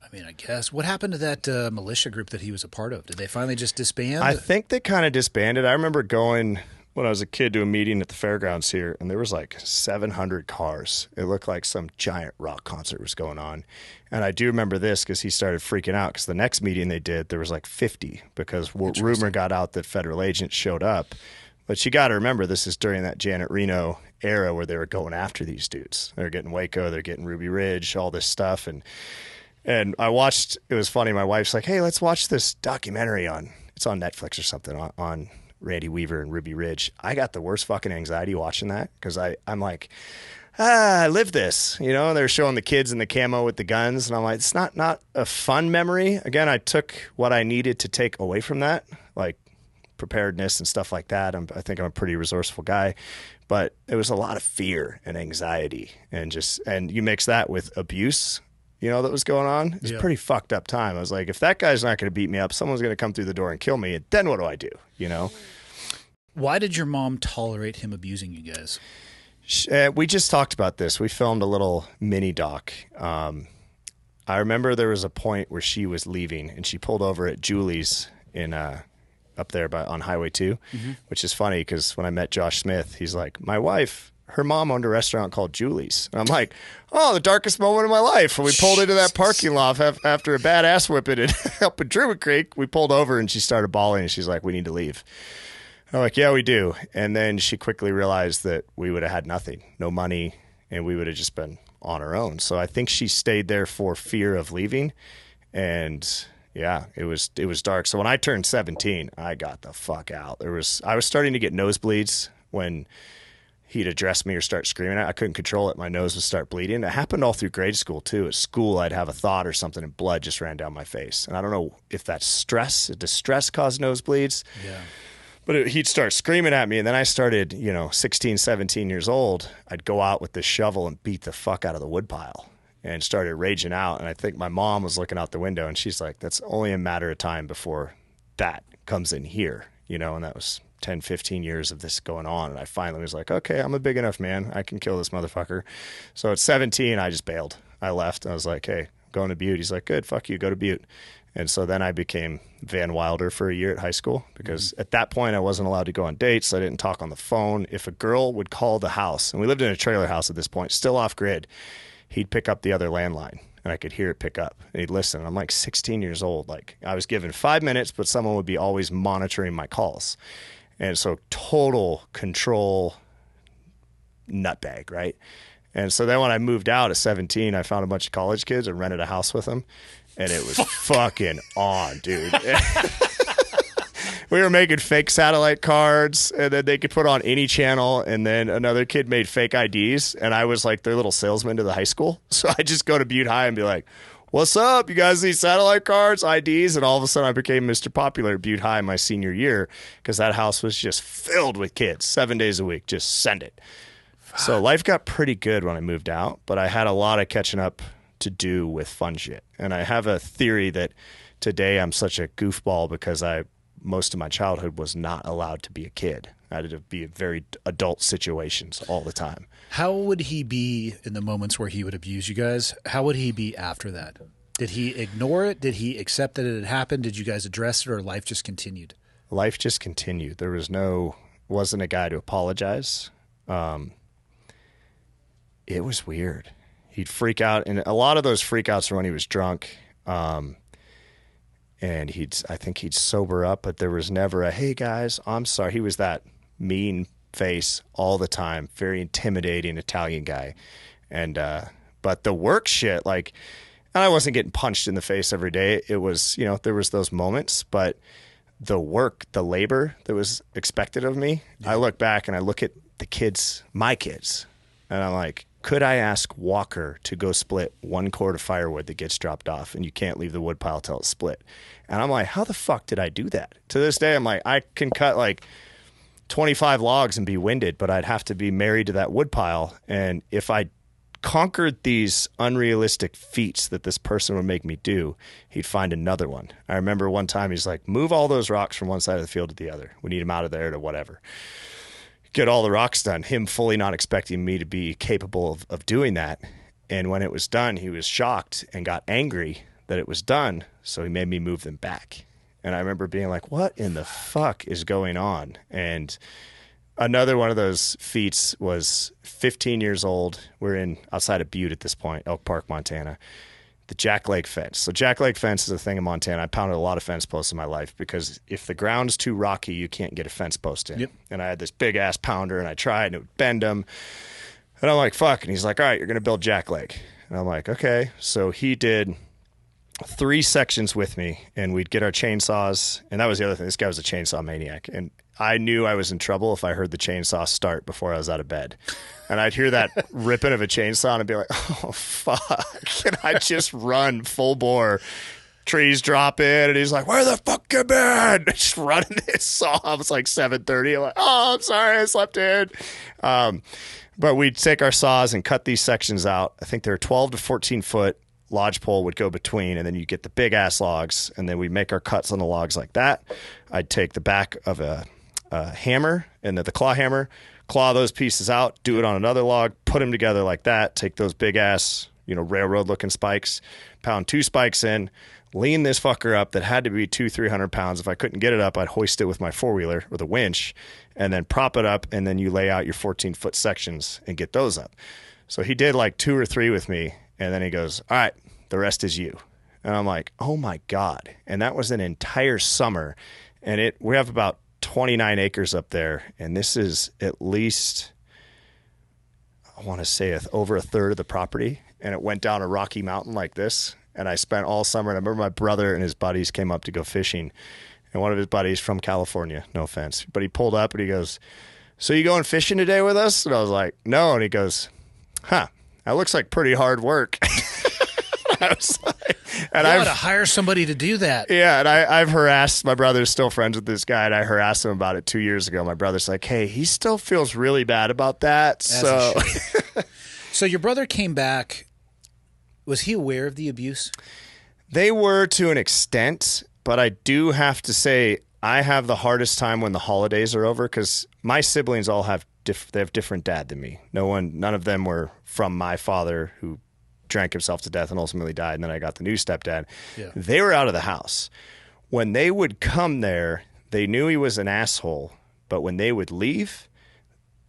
I mean, I guess. What happened to that militia group that he was a part of? Did they finally just disband? I think they kind of disbanded. I remember going, when I was a kid, to a meeting at the fairgrounds here, and there was like 700 cars. It looked like some giant rock concert was going on. And I do remember this because he started freaking out, because the next meeting they did, there was like 50, because rumor got out that federal agents showed up. But you got to remember, this is during that Janet Reno era where they were going after these dudes. They're getting Waco, they're getting Ruby Ridge, all this stuff. And I watched, it was funny, my wife's like, hey, let's watch this documentary on it's on Netflix or something on Randy Weaver and Ruby Ridge. I got the worst fucking anxiety watching that because I'm like, I lived this, you know. They're showing the kids in the camo with the guns, and I'm like, it's not a fun memory. Again, I took what I needed to take away from that, like preparedness and stuff like that. I think I'm a pretty resourceful guy, but it was a lot of fear and anxiety, and you mix that with abuse, you know, that was going on. It was a pretty fucked up time. I was like, if that guy's not going to beat me up, someone's going to come through the door and kill me, and then what do I do, you know? Why did your mom tolerate him abusing you guys? We just talked about this. We filmed a little mini doc. I remember there was a point where she was leaving and she pulled over at Julie's in up there on Highway 2, which is funny because when I met Josh Smith, he's like, my wife, her mom owned a restaurant called Julie's. And I'm like, oh, the darkest moment of my life. When we pulled into that parking lot after a bad ass whipping up in Druid Creek, we pulled over and she started bawling and she's like, we need to leave. I'm like, yeah, we do. And then she quickly realized that we would have had nothing, no money, and we would have just been on our own. So I think she stayed there for fear of leaving. And yeah, it was dark. So when I turned 17, I got the fuck out. I was starting to get nosebleeds when he'd address me or start screaming. I couldn't control it. My nose would start bleeding. It happened all through grade school too. At school, I'd have a thought or something and blood just ran down my face. And I don't know if that's stress, distress caused nosebleeds. Yeah. But he'd start screaming at me, and then I started, 16, 17 years old. I'd go out with this shovel and beat the fuck out of the woodpile and started raging out. And I think my mom was looking out the window, and she's like, that's only a matter of time before that comes in here, and that was 10, 15 years of this going on. And I finally was like, okay, I'm a big enough man. I can kill this motherfucker. So at 17, I just bailed. I left. I was like, hey, I'm going to Butte. He's like, good, fuck you, go to Butte. And so then I became Van Wilder for a year at high school because at that point I wasn't allowed to go on dates. I didn't talk on the phone. If a girl would call the house, and we lived in a trailer house at this point, still off grid, he'd pick up the other landline and I could hear it pick up and he'd listen. And I'm like 16 years old. Like I was given 5 minutes, but someone would be always monitoring my calls. And so total control nutbag, right? And so then when I moved out at 17, I found a bunch of college kids and rented a house with them. And it was fucking on, dude. We were making fake satellite cards, and then they could put on any channel. And then another kid made fake IDs, and I was like their little salesman to the high school. So I just go to Butte High and be like, what's up? You guys need satellite cards, IDs? And all of a sudden I became Mr. Popular at Butte High my senior year because that house was just filled with kids 7 days a week. Just send it. So life got pretty good when I moved out, but I had a lot of catching up to do with fun shit. And I have a theory that today I'm such a goofball because most of my childhood was not allowed to be a kid. I had to be in very adult situations all the time. How would he be in the moments where he would abuse you guys? How would he be after that? Did he ignore it? Did he accept that it had happened? Did you guys address it, or life just continued? Life just continued. There wasn't a guy to apologize. It was weird. He'd freak out, and a lot of those freakouts were when he was drunk. And I think he'd sober up, but there was never a, hey guys, I'm sorry. He was that mean face all the time, very intimidating Italian guy. And, but the work shit, and I wasn't getting punched in the face every day. It was, there was those moments, but the work, the labor that was expected of me, I look back and I look at my kids, and I'm like, could I ask Walker to go split 1 cord of firewood that gets dropped off and you can't leave the wood pile till it's split? And I'm like, how the fuck did I do that? To this day, I'm like, I can cut 25 logs and be winded, but I'd have to be married to that wood pile. And if I conquered these unrealistic feats that this person would make me do, he'd find another one. I remember one time he's like, move all those rocks from one side of the field to the other. We need them out of there to whatever. Get all the rocks done, him fully not expecting me to be capable of doing that. And when it was done, he was shocked and got angry that it was done, so he made me move them back. And I remember being like, what in the fuck is going on? And another one of those feats was 15 years old. We're outside of Butte at this point, Elk Park, Montana. The Jack Lake fence. So Jack Lake fence is a thing in Montana. I pounded a lot of fence posts in my life because if the ground's too rocky, you can't get a fence post in. Yep. And I had this big ass pounder and I tried and it would bend them. And I'm like, fuck. And he's like, all right, you're going to build Jack Lake. And I'm like, okay. So he did 3 sections with me, and we'd get our chainsaws. And that was the other thing. This guy was a chainsaw maniac. And I knew I was in trouble if I heard the chainsaw start before I was out of bed. And I'd hear that ripping of a chainsaw and I'd be like, oh, fuck. And I'd just run full bore. Trees drop in, and he's like, where the fuck you been? Just running this saw. It was like 7:30. I'm like, oh, I'm sorry, I slept in. But we'd take our saws and cut these sections out. I think they're 12 to 14 foot. Lodge pole would go between, and then you get the big ass logs, and then we make our cuts on the logs like that. I'd take the back of a hammer and the claw hammer, claw those pieces out, do it on another log, put them together like that, take those big ass, railroad looking spikes, pound 2 spikes in, lean this fucker up that had to be 200-300 pounds. If I couldn't get it up, I'd hoist it with my 4-wheeler with a winch and then prop it up, and then you lay out your 14-foot sections and get those up. So he did like 2 or 3 with me, and then he goes, all right, the rest is you. And I'm like, oh my God. And that was an entire summer. And we have about 29 acres up there, and this is at least, I want to say over a third of the property, and it went down a rocky mountain like this. And I spent all summer, and I remember my brother and his buddies came up to go fishing, and one of his buddies from California, no offense, but he pulled up and he goes, so you going fishing today with us? And I was like, no. And he goes, huh, that looks like pretty hard work. I was like, and I ought to hire somebody to do that. Yeah, and I've harassed, my brother's still friends with this guy, and I harassed him about it 2 years ago. My brother's like, hey, he still feels really bad about that. So your brother came back. Was he aware of the abuse? They were to an extent, but I do have to say I have the hardest time when the holidays are over, because my siblings all have different dad than me. None of them were from my father, who drank himself to death and ultimately died, and then I got the new stepdad. Yeah. They were out of the house. When they would come there, they knew he was an asshole, but when they would leave,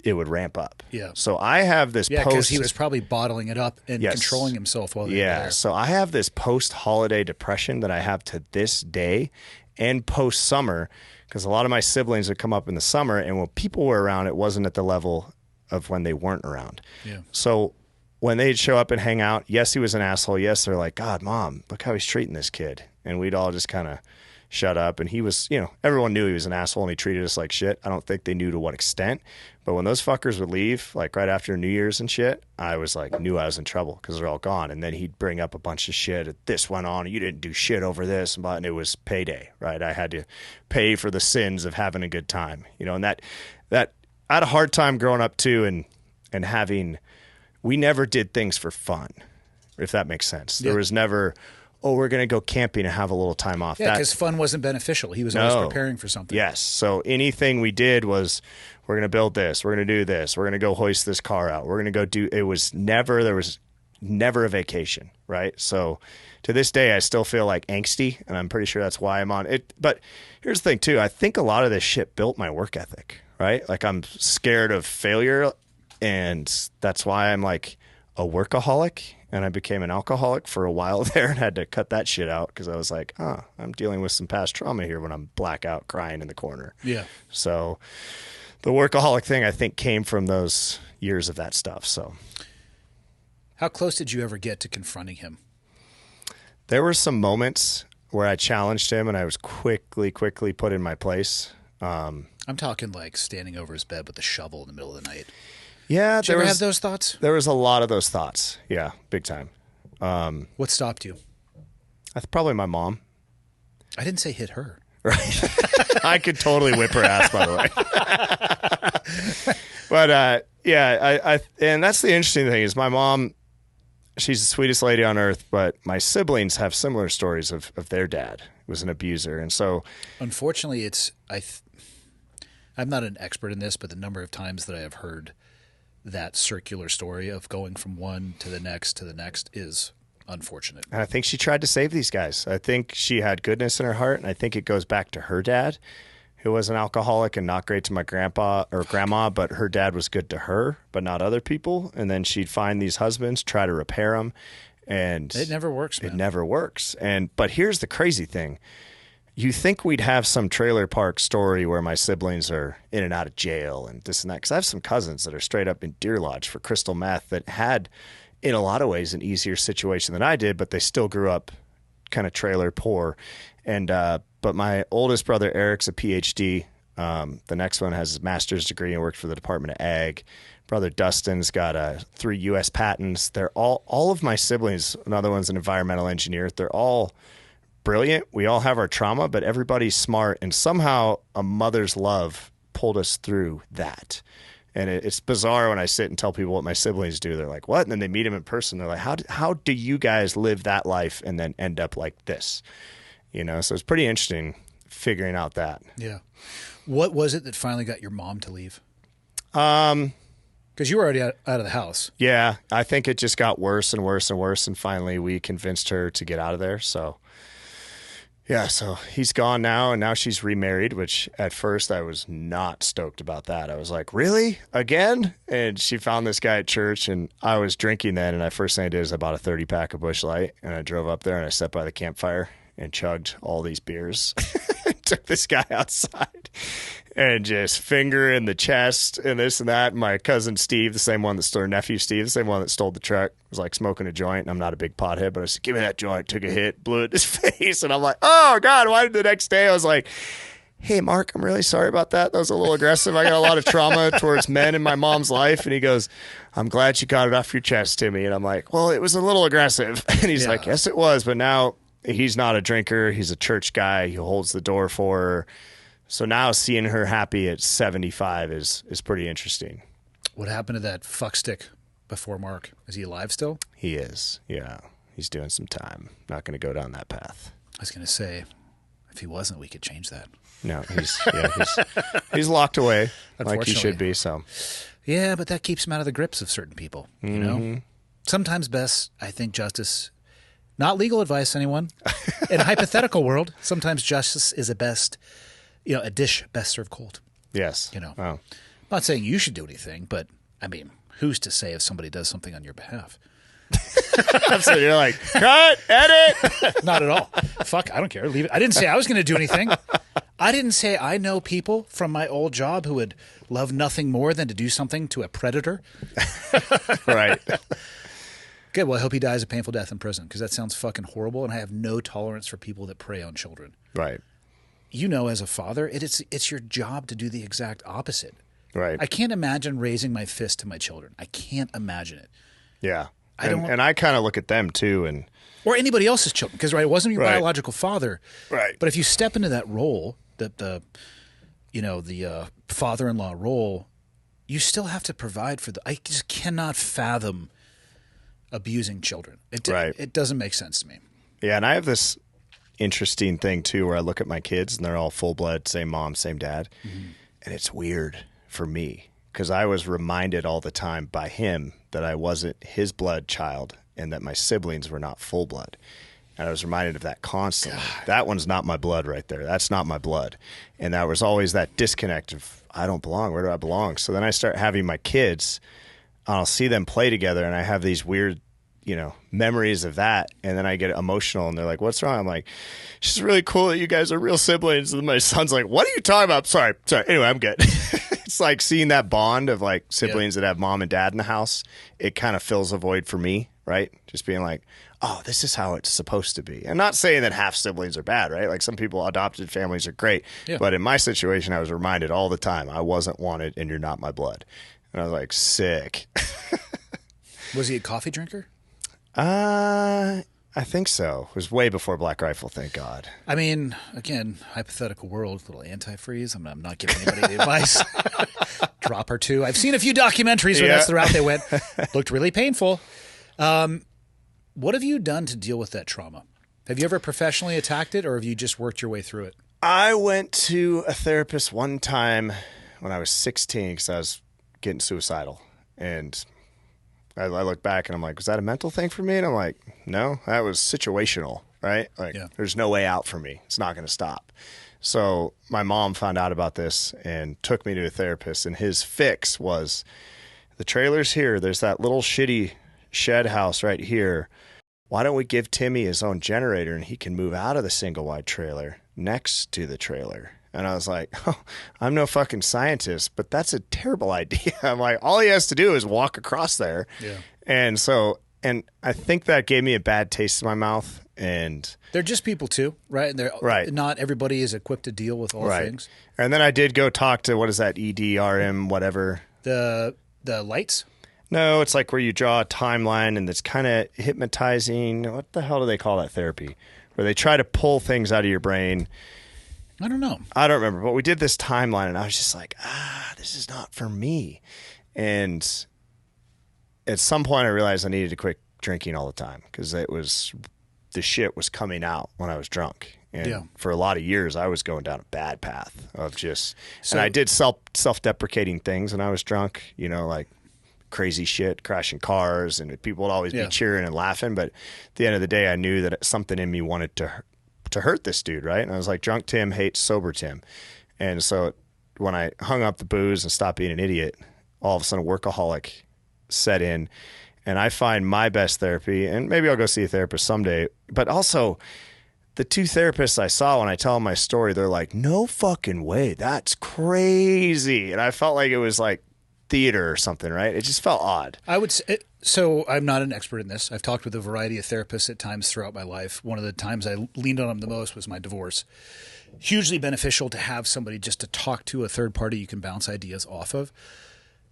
it would ramp up. Yeah. So I have this because he was probably bottling it up and controlling himself while they were there. So I have this post-holiday depression that I have to this day, and post-summer, because a lot of my siblings would come up in the summer, and when people were around, it wasn't at the level of when they weren't around. Yeah. So when they'd show up and hang out, yes, he was an asshole. Yes, they're like, God, Mom, look how he's treating this kid. And we'd all just kind of shut up. And he was, everyone knew he was an asshole and he treated us like shit. I don't think they knew to what extent. But when those fuckers would leave, like right after New Year's and shit, I was like, knew I was in trouble because they're all gone. And then he'd bring up a bunch of shit. This went on. You didn't do shit over this. And it was payday, right? I had to pay for the sins of having a good time, and that I had a hard time growing up too. And having, we never did things for fun, if that makes sense. Yeah. There was never, we're going to go camping and have a little time off. Yeah, because fun wasn't beneficial. He was always preparing for something. Yes. So anything we did was, we're going to build this. We're going to do this. We're going to go hoist this car out. We're going to go do, there was never a vacation, right? So to this day, I still feel like angsty, and I'm pretty sure that's why I'm on it. But here's the thing too. I think a lot of this shit built my work ethic, right? Like I'm scared of failure, and that's why I'm like a workaholic. And I became an alcoholic for a while there and had to cut that shit out because I was like, I'm dealing with some past trauma here when I'm blackout crying in the corner. Yeah. So the workaholic thing, I think, came from those years of that stuff. So how close did you ever get to confronting him? There were some moments where I challenged him and I was quickly put in my place. I'm talking like standing over his bed with a shovel in the middle of the night. Yeah. Did you ever have those thoughts? There was a lot of those thoughts. Yeah, big time. What stopped you? Probably my mom. I didn't say hit her. Right. I could totally whip her ass, by the way. But yeah, and that's the interesting thing is my mom, she's the sweetest lady on earth, but my siblings have similar stories of their dad who was an abuser. And so unfortunately, I'm not an expert in this, but the number of times that I have heard that circular story of going from one to the next is unfortunate. And I think she tried to save these guys. I think she had goodness in her heart, and I think it goes back to her dad, who was an alcoholic and not great to my grandpa or grandma, but her dad was good to her, but not other people. And then she'd find these husbands, try to repair them, and it never works, man. It never works. But here's the crazy thing. You think we'd have some trailer park story where my siblings are in and out of jail and this and that. Because I have some cousins that are straight up in Deer Lodge for crystal meth that had, in a lot of ways, an easier situation than I did, but they still grew up kind of trailer poor. And but my oldest brother Eric's a PhD. The next one has his master's degree and worked for the Department of Ag. Brother Dustin's got 3 U.S. patents. They're all of my siblings. Another one's an environmental engineer. They're all brilliant. We all have our trauma, but everybody's smart. And somehow a mother's love pulled us through that. And it's bizarre when I sit and tell people what my siblings do. They're like, what? And then they meet them in person. They're like, how do you guys live that life and then end up like this? You know, so it's pretty interesting figuring out that. Yeah. What was it that finally got your mom to leave? Because you were already out of the house. Yeah. I think it just got worse and worse and worse. And finally we convinced her to get out of there. So yeah, so he's gone now, and now she's remarried, which at first I was not stoked about that. I was like, really? Again? And she found this guy at church, and I was drinking then, and the first thing I did is I bought a 30-pack of Busch Light, and I drove up there, and I sat by the campfire and chugged all these beers. Took this guy outside and just finger in the chest and this and that. And my cousin Steve, the same one that stole, nephew Steve, the same one that stole the truck, was like smoking a joint. And I'm not a big pothead, but I said, give me that joint. Took a hit, blew it in his face. And I'm like, oh God, why did the next day I was like, hey, Mark, I'm really sorry about that. That was a little aggressive. I got a lot of trauma towards men in my mom's life. And he goes, I'm glad you got it off your chest, Timmy. And I'm like, well, it was a little aggressive. And he's like, yes, it was. But now he's not a drinker. He's a church guy. He holds the door for her. So now seeing her happy at 75 is pretty interesting. What happened to that fuckstick before Mark? Is he alive still? He is. Yeah. He's doing some time. Not going to go down that path. I was going to say, if he wasn't, we could change that. No, he's locked away like he should be. So yeah, but that keeps him out of the grips of certain people. You know, sometimes best, I think, justice. Not legal advice, anyone. In a hypothetical world, sometimes justice is a dish best served cold. Yes. You know, Oh. I'm not saying you should do anything, but I mean, who's to say if somebody does something on your behalf? So you're like, cut, edit. Not at all. Fuck, I don't care. Leave it. I didn't say I was going to do anything. I didn't say I know people from my old job who would love nothing more than to do something to a predator. Right. Good. Well, I hope he dies a painful death in prison because that sounds fucking horrible, and I have no tolerance for people that prey on children. Right. You know, as a father, it's your job to do the exact opposite. Right. I can't imagine raising my fist to my children. I can't imagine it. Yeah. And I kind of look at them too, or anybody else's children, because it wasn't your biological father. Right. But if you step into that role, the father-in-law role, you still have to provide for I just cannot fathom abusing children. It doesn't make sense to me. Yeah, and I have this interesting thing too where I look at my kids and they're all full-blood, same mom, same dad. Mm-hmm. And it's weird for me because I was reminded all the time by him that I wasn't his blood child and that my siblings were not full blood. And I was reminded of that constantly. God. That one's not my blood right there. That's not my blood. And that was always that disconnect of, I don't belong. Where do I belong? So then I start having my kids, and I'll see them play together, and I have these weird, memories of that. And then I get emotional, and they're like, what's wrong? I'm like, it's just really cool that you guys are real siblings. And my son's like, what are you talking about? Sorry. Anyway, I'm good. It's like seeing that bond of like siblings that have mom and dad in the house. It kind of fills a void for me, right? Just being like, oh, this is how it's supposed to be. And not saying that half siblings are bad, right? Like some people, adopted families are great. Yeah. But in my situation, I was reminded all the time, I wasn't wanted and you're not my blood. And I was like, sick. Was he a coffee drinker? I think so. It was way before Black Rifle, thank God. I mean, again, hypothetical world, little antifreeze. I'm not giving anybody the advice. Drop or two. I've seen a few documentaries where that's the route they went. Looked really painful. What have you done to deal with that trauma? Have you ever professionally attacked it, or have you just worked your way through it? I went to a therapist one time when I was 16 because I was getting suicidal. And I look back and I'm like, was that a mental thing for me? And I'm like, no, that was situational, right? Like, there's no way out for me. It's not going to stop. So my mom found out about this and took me to a therapist. And his fix was, the trailer's here. There's that little shitty shed house right here. Why don't we give Timmy his own generator and he can move out of the single wide trailer next to the trailer? And I was like, oh, I'm no fucking scientist, but that's a terrible idea. I'm like, all he has to do is walk across there. Yeah. And I think that gave me a bad taste in my mouth. And they're just people too, right? And they're right. Not everybody is equipped to deal with all things. And then I did go talk to, what is that, EDRM, whatever. The lights? No, it's like where you draw a timeline and it's kind of hypnotizing. What the hell do they call that therapy? Where they try to pull things out of your brain. I don't know. I don't remember. But we did this timeline and I was just like, this is not for me. And at some point I realized I needed to quit drinking all the time because the shit was coming out when I was drunk. And for a lot of years, I was going down a bad path of just, and I did self-deprecating things when I was drunk, you know, like crazy shit, crashing cars, and people would always be cheering and laughing. But at the end of the day, I knew that something in me wanted to hurt this dude, right? And I was like, drunk Tim hates sober Tim. And so when I hung up the booze and stopped being an idiot, all of a sudden a workaholic set in. And I find my best therapy, and maybe I'll go see a therapist someday, but also the two therapists I saw, when I tell them my story, they're like, no fucking way, that's crazy. And I felt like it was like theater or something, right? It just felt odd. I would say, so I'm not an expert in this. I've talked with a variety of therapists at times throughout my life. One of the times I leaned on them the most was my divorce. Hugely beneficial to have somebody just to talk to, a third party you can bounce ideas off of.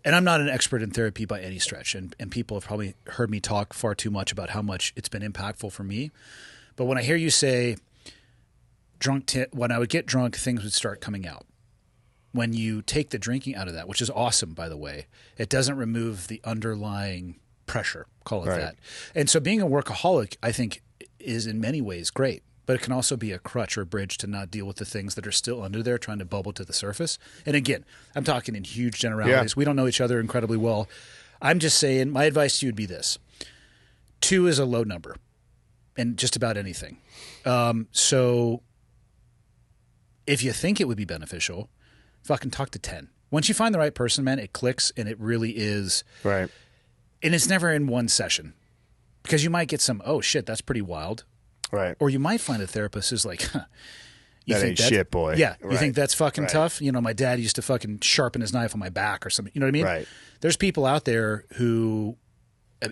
And I'm not an expert in therapy by any stretch, and people have probably heard me talk far too much about how much it's been impactful for me. But when I hear you say, when I would get drunk, things would start coming out. When you take the drinking out of that, which is awesome, by the way, it doesn't remove the underlying pressure, call it that. And so being a workaholic, I think, is in many ways great. But it can also be a crutch or a bridge to not deal with the things that are still under there trying to bubble to the surface. And again, I'm talking in huge generalities. Yeah. We don't know each other incredibly well. I'm just saying my advice to you would be this. 2 is a low number in just about anything. So if you think it would be beneficial, fucking talk to 10. Once you find the right person, man, it clicks and it really is. Right. And it's never in one session because you might get some, oh shit, that's pretty wild. Right. Or you might find a therapist who's like, you that think ain't shit, boy. Yeah. You think that's fucking tough? You know, my dad used to fucking sharpen his knife on my back or something. You know what I mean? Right. There's people out there who,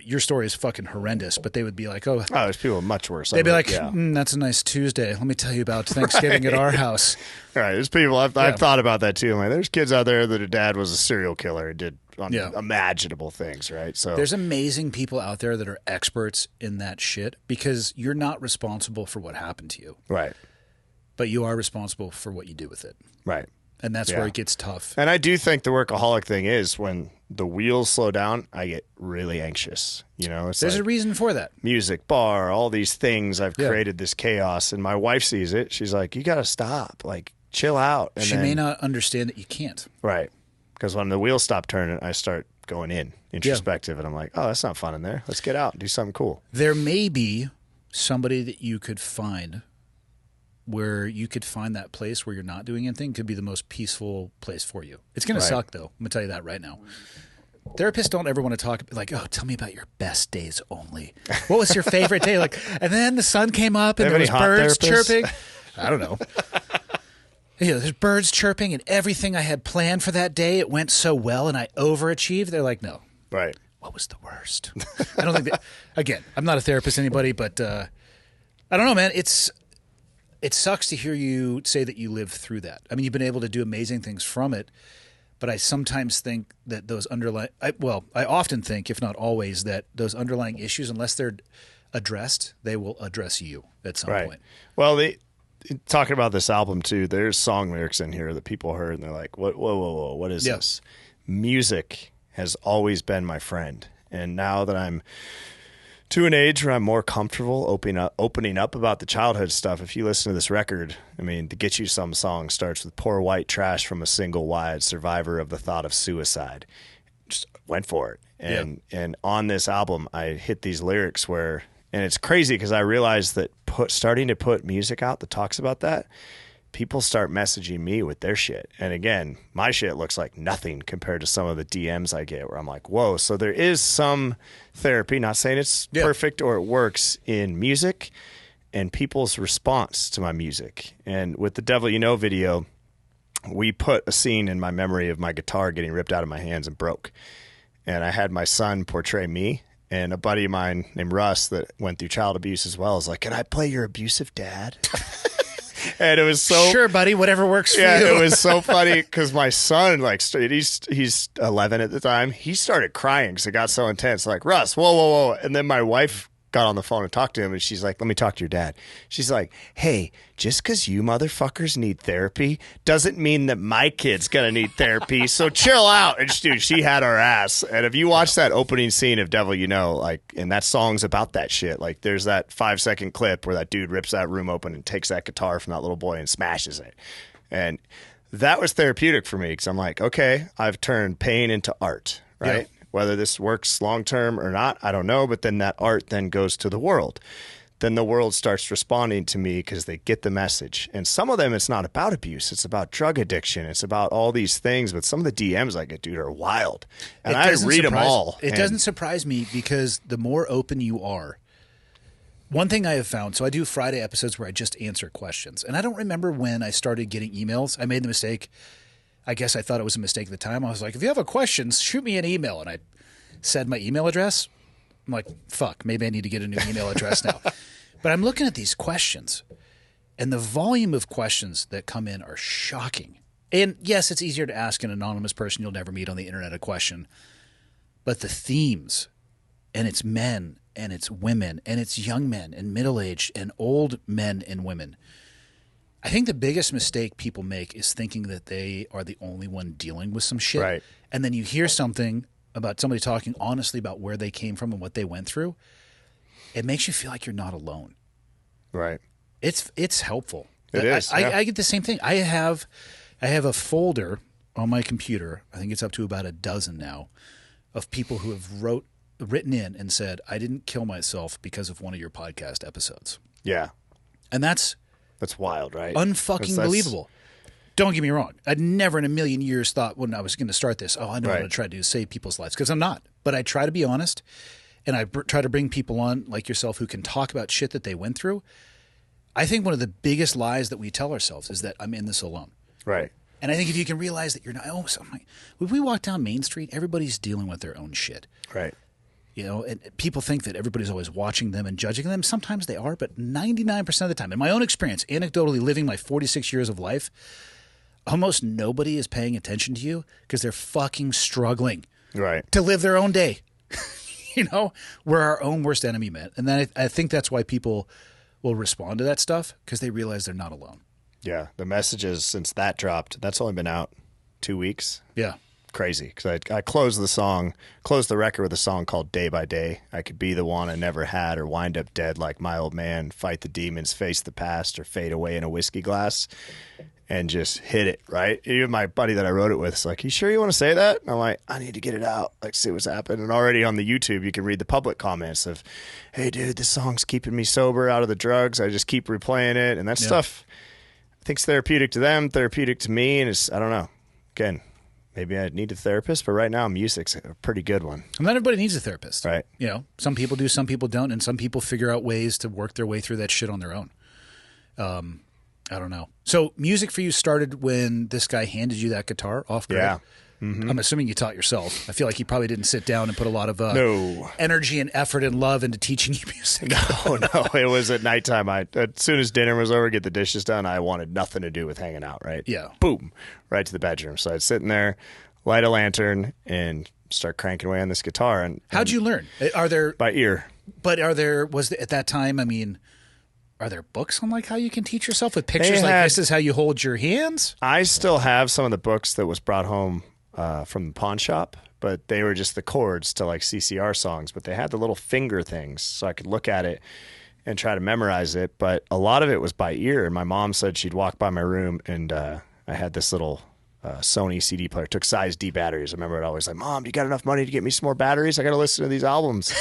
your story is fucking horrendous, but they would be like, oh, there's people much worse. They'd be like, that's a nice Tuesday. Let me tell you about Thanksgiving at our house. Right. There's people, I've thought about that too. I'm like, there's kids out there that a dad was a serial killer and did unimaginable things, right? So there's amazing people out there that are experts in that shit because you're not responsible for what happened to you. Right. But you are responsible for what you do with it. Right. And that's where it gets tough. And I do think the workaholic thing is when the wheels slow down, I get really anxious. You know, there's a reason for that. Music, bar, all these things. I've created this chaos, and my wife sees it. She's like, "You got to stop. Like, chill out." And she may not understand that you can't. Right. Because when the wheels stop turning, I start going introspective, and I'm like, "Oh, that's not fun in there. Let's get out and do something cool." There may be somebody that you could find where you could find that place where you're not doing anything could be the most peaceful place for you. It's going to suck, though. I'm going to tell you that right now. Therapists don't ever want to talk like, oh, tell me about your best days only. What was your favorite day? Like, and then the sun came up and there was birds chirping. I don't know. There's birds chirping and everything I had planned for that day, it went so well and I overachieved. They're like, no. Right. What was the worst? I don't think that, again, I'm not a therapist, anybody, but I don't know, man. It sucks to hear you say that you lived through that. I mean, you've been able to do amazing things from it, but I sometimes think that those I often think, if not always, that those underlying issues, unless they're addressed, they will address you at some point. Well, talking about this album too, there's song lyrics in here that people heard and they're like, whoa, what is this? Music has always been my friend. And now that I'm to an age where I'm more comfortable opening up about the childhood stuff. If you listen to this record, I mean, the Get You Some song starts with "Pour white trash from a single wide, survivor of the thought of suicide." Just went for it. And on this album, I hit these lyrics where, and it's crazy because I realized that starting to put music out that talks about that, people start messaging me with their shit. And again, my shit looks like nothing compared to some of the DMs I get where I'm like, whoa. So there is some therapy, not saying it's perfect or it works, in music and people's response to my music. And with the Devil You Know video, we put a scene in my memory of my guitar getting ripped out of my hands and broke. And I had my son portray me. And a buddy of mine named Russ that went through child abuse as well is like, can I play your abusive dad? And it was so sure, buddy, whatever works for you. it was so funny because my son, like, he's 11 at the time. He started crying because it got so intense. Like, Russ, whoa, whoa, whoa. And then my wife got on the phone and talked to him, and she's like, let me talk to your dad. She's like, hey, just because you motherfuckers need therapy doesn't mean that my kid's going to need therapy, so chill out. And dude, she had our ass. And if you watch that opening scene of Devil You Know, like, and that song's about that shit, like, there's that 5-second clip where that dude rips that room open and takes that guitar from that little boy and smashes it. And that was therapeutic for me because I'm like, okay, I've turned pain into art, right? Yeah. Whether this works long-term or not, I don't know. But then that art then goes to the world. Then the world starts responding to me because they get the message. And some of them, it's not about abuse. It's about drug addiction. It's about all these things. But some of the DMs I get, dude, are wild. And I read them all. It doesn't surprise me because the more open you are, one thing I have found, so I do Friday episodes where I just answer questions. And I don't remember when I started getting emails. I made the mistake. I guess I thought it was a mistake at the time. I was like, if you have a question, shoot me an email. And I said my email address. I'm like, fuck, maybe I need to get a new email address now. But I'm looking at these questions, and the volume of questions that come in are shocking. And yes, it's easier to ask an anonymous person you'll never meet on the internet a question. But the themes, and it's men, and it's women, and it's young men, and middle-aged, and old men and women. I think the biggest mistake people make is thinking that they are the only one dealing with some shit. Right. And then you hear something about somebody talking honestly about where they came from and what they went through. It makes you feel like you're not alone. Right. It's helpful. It is. I get the same thing. I have a folder on my computer. I think it's up to about a dozen now of people who have written in and said, I didn't kill myself because of one of your podcast episodes. Yeah. And that's wild, right? Unfucking believable. Don't get me wrong. I'd never in a million years thought when I was going to start this, I know what I'm going to try to do is save people's lives. Because I'm not. But I try to be honest, and I try to bring people on like yourself who can talk about shit that they went through. I think one of the biggest lies that we tell ourselves is that I'm in this alone. Right. And I think if you can realize that you're not, when we walk down Main Street, everybody's dealing with their own shit. Right. You know, and people think that everybody's always watching them and judging them. Sometimes they are, but 99% of the time, in my own experience, anecdotally living my 46 years of life, almost nobody is paying attention to you because they're fucking struggling to live their own day. You know, we're our own worst enemy, man. And then I think that's why people will respond to that stuff because they realize they're not alone. Yeah. The messages since that dropped, that's only been out 2 weeks. Yeah. Crazy because I closed the record with a song called Day by Day. I could be the one I never had or wind up dead like my old man, fight the demons, face the past, or fade away in a whiskey glass, and just hit it, right? Even my buddy that I wrote it with is like, you sure you want to say that? And I'm like, I need to get it out, like see what's happening. And already on the YouTube, you can read the public comments of, hey, dude, this song's keeping me sober out of the drugs. I just keep replaying it. And that stuff, I think, is therapeutic to them, therapeutic to me. And it's, I don't know, again, maybe I need a therapist, but right now music's a pretty good one. And not everybody needs a therapist. Right. You know, some people do, some people don't, and some people figure out ways to work their way through that shit on their own. I don't know. So music for you started when this guy handed you that guitar off grid? Yeah. Mm-hmm. I'm assuming you taught yourself. I feel like you probably didn't sit down and put a lot of energy and effort and love into teaching you music. No. It was at nighttime. As soon as dinner was over, get the dishes done, I wanted nothing to do with hanging out, right? Yeah. Boom. Right to the bedroom. So I'd sit in there, light a lantern, and start cranking away on this guitar. And how'd you learn? By ear. But at that time, I mean, are there books on like how you can teach yourself with pictures like this is how you hold your hands? I still have some of the books that was brought home from the pawn shop, but they were just the chords to like CCR songs, but they had the little finger things so I could look at it and try to memorize it. But a lot of it was by ear. And my mom said she'd walk by my room and I had this little Sony CD player, took size D batteries. I remember it always like, Mom, do you got enough money to get me some more batteries? I got to listen to these albums.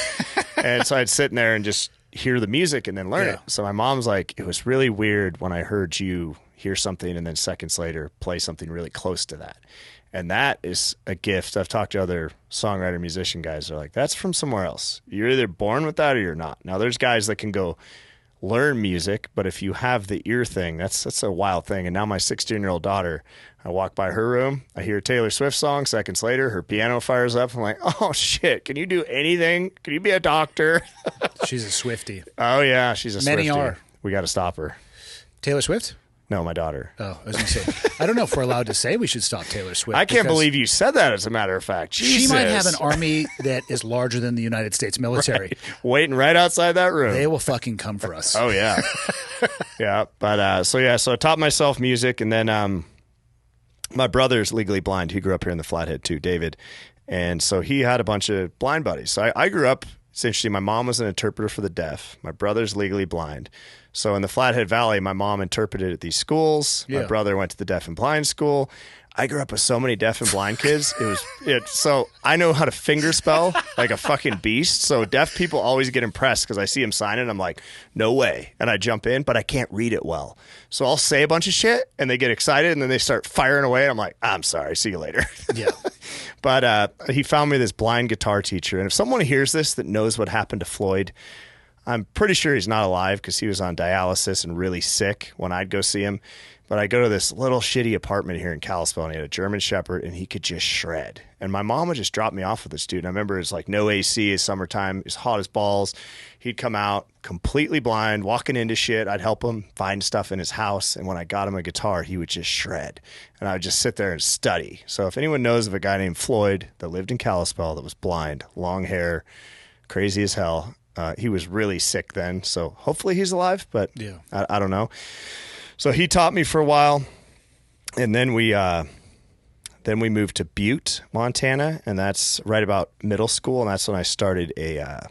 And so I'd sit in there and just hear the music and then learn it. So my mom's like, it was really weird when I heard you hear something and then seconds later play something really close to that. And that is a gift. I've talked to other songwriter, musician guys. They're like, that's from somewhere else. You're either born with that or you're not. Now, there's guys that can go learn music, but if you have the ear thing, that's a wild thing. And now my 16-year-old daughter, I walk by her room, I hear a Taylor Swift song, seconds later, her piano fires up. I'm like, oh, shit, can you do anything? Can you be a doctor? She's a Swiftie. Oh, yeah, she's a Swiftie. Many are. We got to stop her. Taylor Swift? No, my daughter. Oh, I was going to say, I don't know if we're allowed to say we should stop Taylor Swift. I can't believe you said that, as a matter of fact. Jesus. She might have an army that is larger than the United States military. Right. Waiting right outside that room. They will fucking come for us. Oh, yeah. Yeah, but so I taught myself music, and then my brother's legally blind. He grew up here in the Flathead, too, David. And so he had a bunch of blind buddies. So I grew up, it's interesting, my mom was an interpreter for the deaf. My brother's legally blind. So in the Flathead Valley, my mom interpreted at these schools. Yeah. My brother went to the deaf and blind school. I grew up with so many deaf and blind kids. So I know how to finger spell like a fucking beast. So deaf people always get impressed because I see them sign it. I'm like, no way. And I jump in, but I can't read it well. So I'll say a bunch of shit and they get excited and then they start firing away. And I'm like, I'm sorry. See you later. Yeah. But he found me this blind guitar teacher. And if someone hears this that knows what happened to Floyd, I'm pretty sure he's not alive because he was on dialysis and really sick when I'd go see him. But I go to this little shitty apartment here in Kalispell, and he had a German Shepherd, and he could just shred. And my mom would just drop me off with this dude. And I remember it's like no AC, it's summertime, it's hot as balls. He'd come out completely blind, walking into shit. I'd help him find stuff in his house. And when I got him a guitar, he would just shred. And I would just sit there and study. So if anyone knows of a guy named Floyd that lived in Kalispell that was blind, long hair, crazy as hell, he was really sick then. So hopefully he's alive, but yeah. I don't know. So he taught me for a while, and then we moved to Butte, Montana, and that's right about middle school, and that's when I started a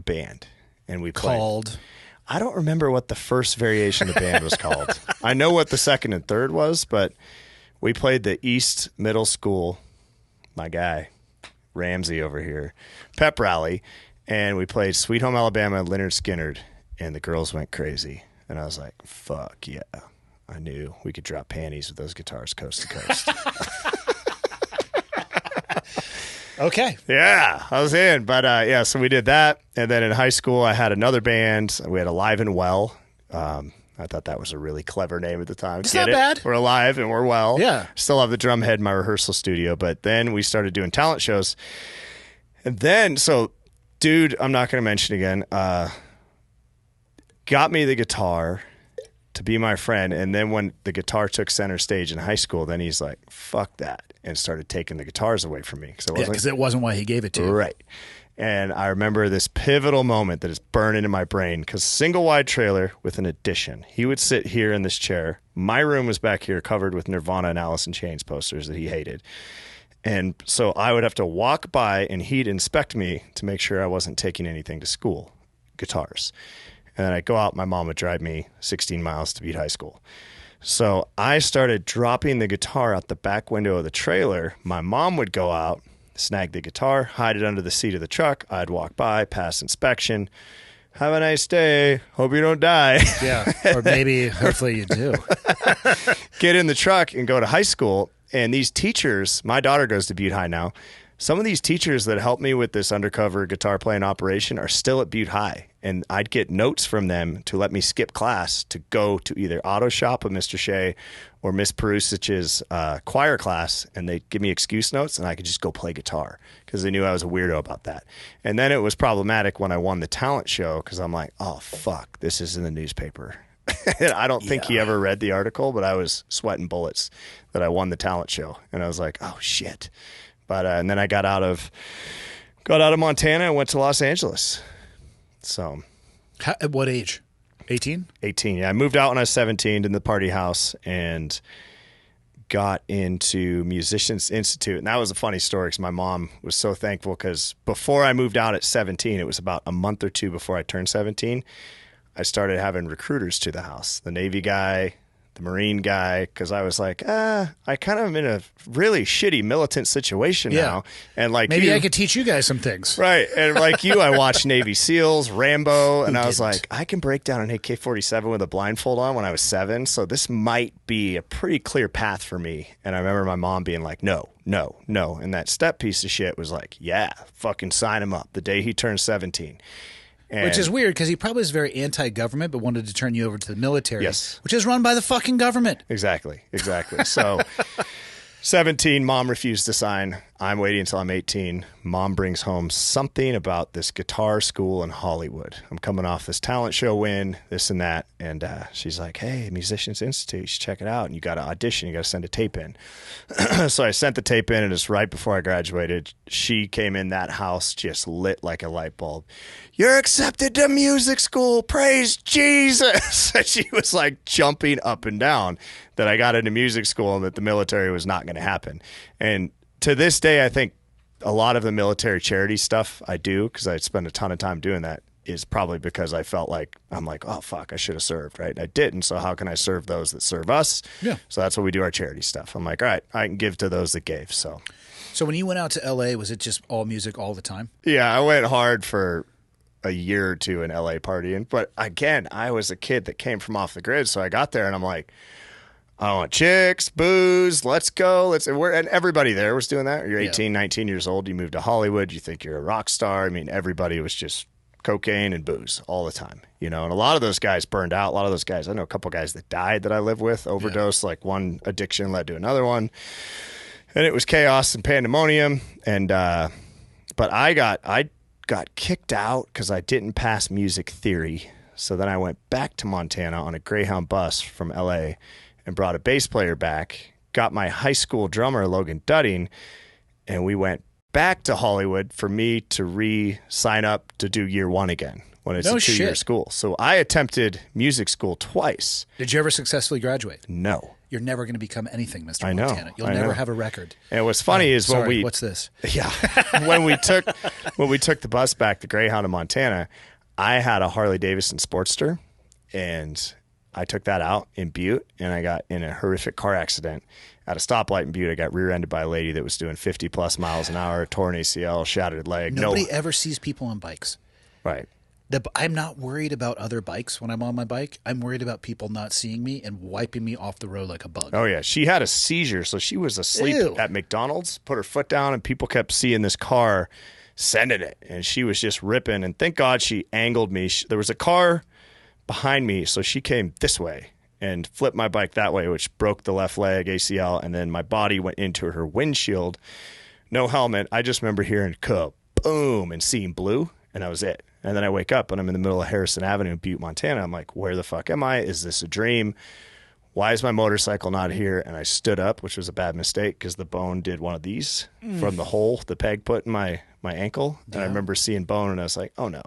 band, and we played. Called? I don't remember what the first variation of the band was called. I know what the second and third was, but we played the East Middle School, my guy, Ramsey over here, pep rally, and we played Sweet Home Alabama, Lynyrd Skynyrd, and the girls went crazy. And I was like, fuck yeah. I knew we could drop panties with those guitars coast to coast. Okay. Yeah, I was in. But so we did that. And then in high school, I had another band. We had Alive and Well. I thought that was a really clever name at the time. It's not bad. We're alive and we're well. Yeah. Still have the drum head in my rehearsal studio. But then we started doing talent shows. And then, so, dude, I'm not going to mention again, got me the guitar to be my friend. And then when the guitar took center stage in high school, then he's like, fuck that. And started taking the guitars away from me. Because it wasn't why he gave it to you. Right. And I remember this pivotal moment that is burned into my brain because single wide trailer with an addition. He would sit here in this chair. My room was back here covered with Nirvana and Alice in Chains posters that he hated. And so I would have to walk by and he'd inspect me to make sure I wasn't taking anything to school, guitars. And then I'd go out, my mom would drive me 16 miles to Butte High School. So I started dropping the guitar out the back window of the trailer. My mom would go out, snag the guitar, hide it under the seat of the truck. I'd walk by, pass inspection. Have a nice day. Hope you don't die. Yeah. Or maybe, hopefully you do. Get in the truck and go to high school. And these teachers, my daughter goes to Butte High now. Some of these teachers that helped me with this undercover guitar playing operation are still at Butte High. And I'd get notes from them to let me skip class to go to either auto shop with Mr. Shea or Miss Perusich's choir class. And they'd give me excuse notes and I could just go play guitar because they knew I was a weirdo about that. And then it was problematic when I won the talent show because I'm like, oh, fuck, this is in the newspaper. I don't think he ever read the article, but I was sweating bullets that I won the talent show. And I was like, oh, shit. But and then I got out of Montana and went to Los Angeles. So, At what age? 18? 18. Yeah, I moved out when I was 17 in the party house and got into Musicians Institute. And that was a funny story because my mom was so thankful because before I moved out at 17, it was about a month or two before I turned 17, I started having recruiters to the house. The Navy guy, the Marine guy, because I was like, I kind of am in a really shitty militant situation now. And like maybe I could teach you guys some things. Right. And like you, I watched Navy SEALs, Rambo, and I was like, I can break down an AK-47 with a blindfold on when I was 7. So this might be a pretty clear path for me. And I remember my mom being like, no. And that step piece of shit was like, yeah, fucking sign him up the day he turned 17. Which is weird because he probably is very anti-government, but wanted to turn you over to the military, Yes. which is run by the fucking government. Exactly. So 17, mom refused to sign. I'm waiting until I'm 18. Mom brings home something about this guitar school in Hollywood. I'm coming off this talent show win, this and that. And she's like, hey, Musicians Institute, you should check it out. And you got to audition. You got to send a tape in. So I sent the tape in, and it's right before I graduated. She came in that house just lit like a light bulb. You're accepted to music school. Praise Jesus. And she was like jumping up and down that I got into music school and that the military was not going to happen. And to this day, I think a lot of the military charity stuff I do, because I spend a ton of time doing that, is probably because I felt like, I'm like, oh, fuck, I should have served, right? And I didn't, so how can I serve those that serve us? Yeah. So that's what we do our charity stuff. I'm like, all right, I can give to those that gave. So when you went out to L.A., was it just all music all the time? yeah, I went hard for a year or two in L.A. partying. But again, I was a kid that came from off the grid, so I got there and I'm like, I want chicks, booze, let's go. And everybody there was doing that. You're 18, 19 years old. You move to Hollywood. You think you're a rock star. I mean, everybody was just cocaine and booze all the time, you know. And a lot of those guys burned out. A lot of those guys, I know a couple guys that died that I live with, overdose. Like one addiction led to another one. And it was chaos and pandemonium. And but I got kicked out because I didn't pass music theory. So then I went back to Montana on a Greyhound bus from LA and brought a bass player back, got my high school drummer, Logan Dudding, and we went back to Hollywood for me to re-sign up to do year one again when it's a 2-year school. So I attempted music school twice. Did you ever successfully graduate? No. You're never going to become anything, Mr. I know. Montana. You'll never have a record. And what's funny is when we... What's this? Yeah. when we took the bus back to Greyhound in Montana, I had a Harley Davidson Sportster, and I took that out in Butte, and I got in a horrific car accident at a stoplight in Butte. I got rear-ended by a lady that was doing 50-plus miles an hour, tore an ACL, shattered leg. Nobody ever sees people on bikes. Right. I'm not worried about other bikes when I'm on my bike. I'm worried about people not seeing me and wiping me off the road like a bug. Oh, yeah. She had a seizure, so she was asleep at McDonald's, put her foot down, and people kept seeing this car sending it, and she was just ripping. And thank God she angled me. There was a car behind me, so she came this way and flipped my bike that way, which broke the left leg, ACL, and then my body went into her windshield. No helmet. I just remember hearing kaboom and seeing blue, and that was it. And then I wake up and I'm in the middle of Harrison Avenue in Butte, Montana. I'm like, where the fuck am I? Is this a dream? Why is my motorcycle not here? And I stood up, which was a bad mistake because the bone did one of these from the hole the peg put in my ankle. And I remember seeing bone and I was like, oh no.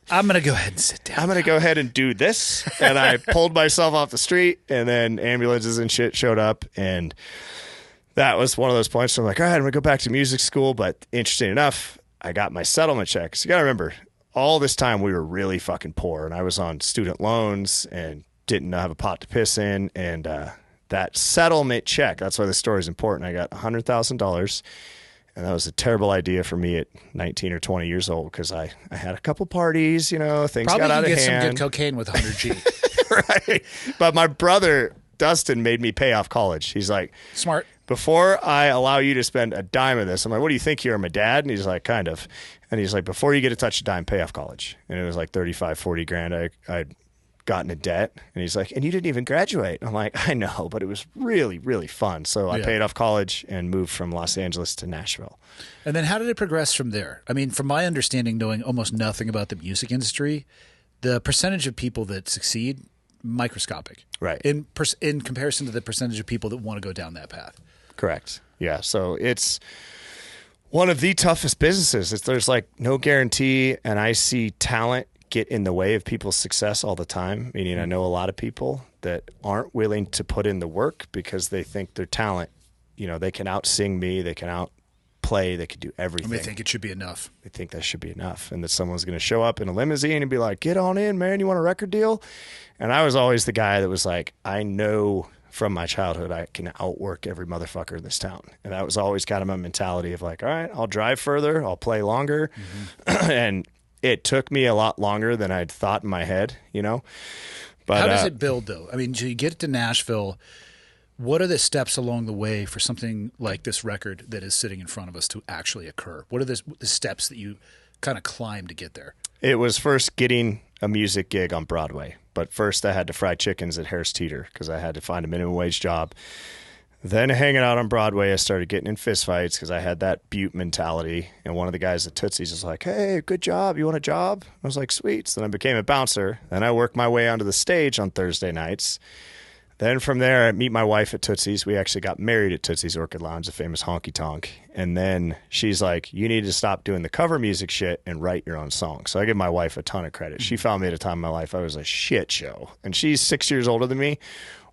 I'm going to go ahead and sit down. I'm going to go ahead and do this. And I pulled myself off the street, and then ambulances and shit showed up. And that was one of those points where I'm like, all right, I'm going to go back to music school. But interesting enough, I got my settlement check. So you got to remember, all this time we were really fucking poor, and I was on student loans and didn't have a pot to piss in. And that settlement check, that's why this story is important. I got $100,000. And that was a terrible idea for me at 19 or 20 years old because I had a couple parties, you know, things got out of hand. Probably get some good cocaine with 100G. Right. But my brother, Dustin, made me pay off college. He's like, smart. Before I allow you to spend a dime of this, I'm like, what do you think you're my dad? And he's like, kind of. And he's like, before you get to touch a dime, pay off college. And it was like 35, 40 grand. I'd gotten in debt. And he's like, and you didn't even graduate. I'm like, I know, but it was really, really fun. So I paid off college and moved from Los Angeles to Nashville. And then how did it progress from there? I mean, from my understanding, knowing almost nothing about the music industry, the percentage of people that succeed, microscopic. Right. In comparison to the percentage of people that want to go down that path. Correct. Yeah. So it's one of the toughest businesses. There's like no guarantee, and I see talent get in the way of people's success all the time. Meaning I know a lot of people that aren't willing to put in the work because they think their talent, you know, they can out-sing me, they can out-play, they can do everything. And they think it should be enough. They think that should be enough, and that someone's going to show up in a limousine and be like, get on in, man, you want a record deal? And I was always the guy that was like, I know from my childhood I can outwork every motherfucker in this town. And that was always kind of my mentality of like, all right, I'll drive further, I'll play longer. And it took me a lot longer than I'd thought in my head, you know. But how does it build, though? I mean, you get to Nashville. What are the steps along the way for something like this record that is sitting in front of us to actually occur? What are the steps that you kind of climb to get there? It was first getting a music gig on Broadway. But first I had to fry chickens at Harris Teeter because I had to find a minimum wage job. Then hanging out on Broadway, I started getting in fistfights because I had that Butte mentality. And one of the guys at Tootsie's was like, hey, good job. You want a job? I was like, sweet. So then I became a bouncer. Then I worked my way onto the stage on Thursday nights. Then from there, I meet my wife at Tootsie's. We actually got married at Tootsie's Orchid Lounge, a famous honky-tonk. And then she's like, you need to stop doing the cover music shit and write your own song. So I give my wife a ton of credit. She found me at a time in my life I was a shit show. And she's 6 years older than me.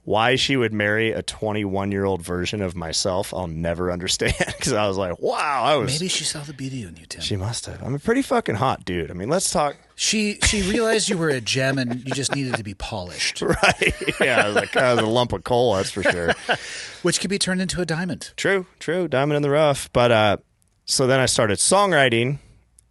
Why she would marry a 21-year-old version of myself, I'll never understand. Because I was like, wow. Maybe she saw the beauty in you, Tim. She must have. I'm a pretty fucking hot dude. I mean, let's talk. She realized you were a gem and you just needed to be polished. Right. Yeah, I was like, I was a lump of coal, that's for sure. Which could be turned into a diamond. True. Diamond in the rough. But so then I started songwriting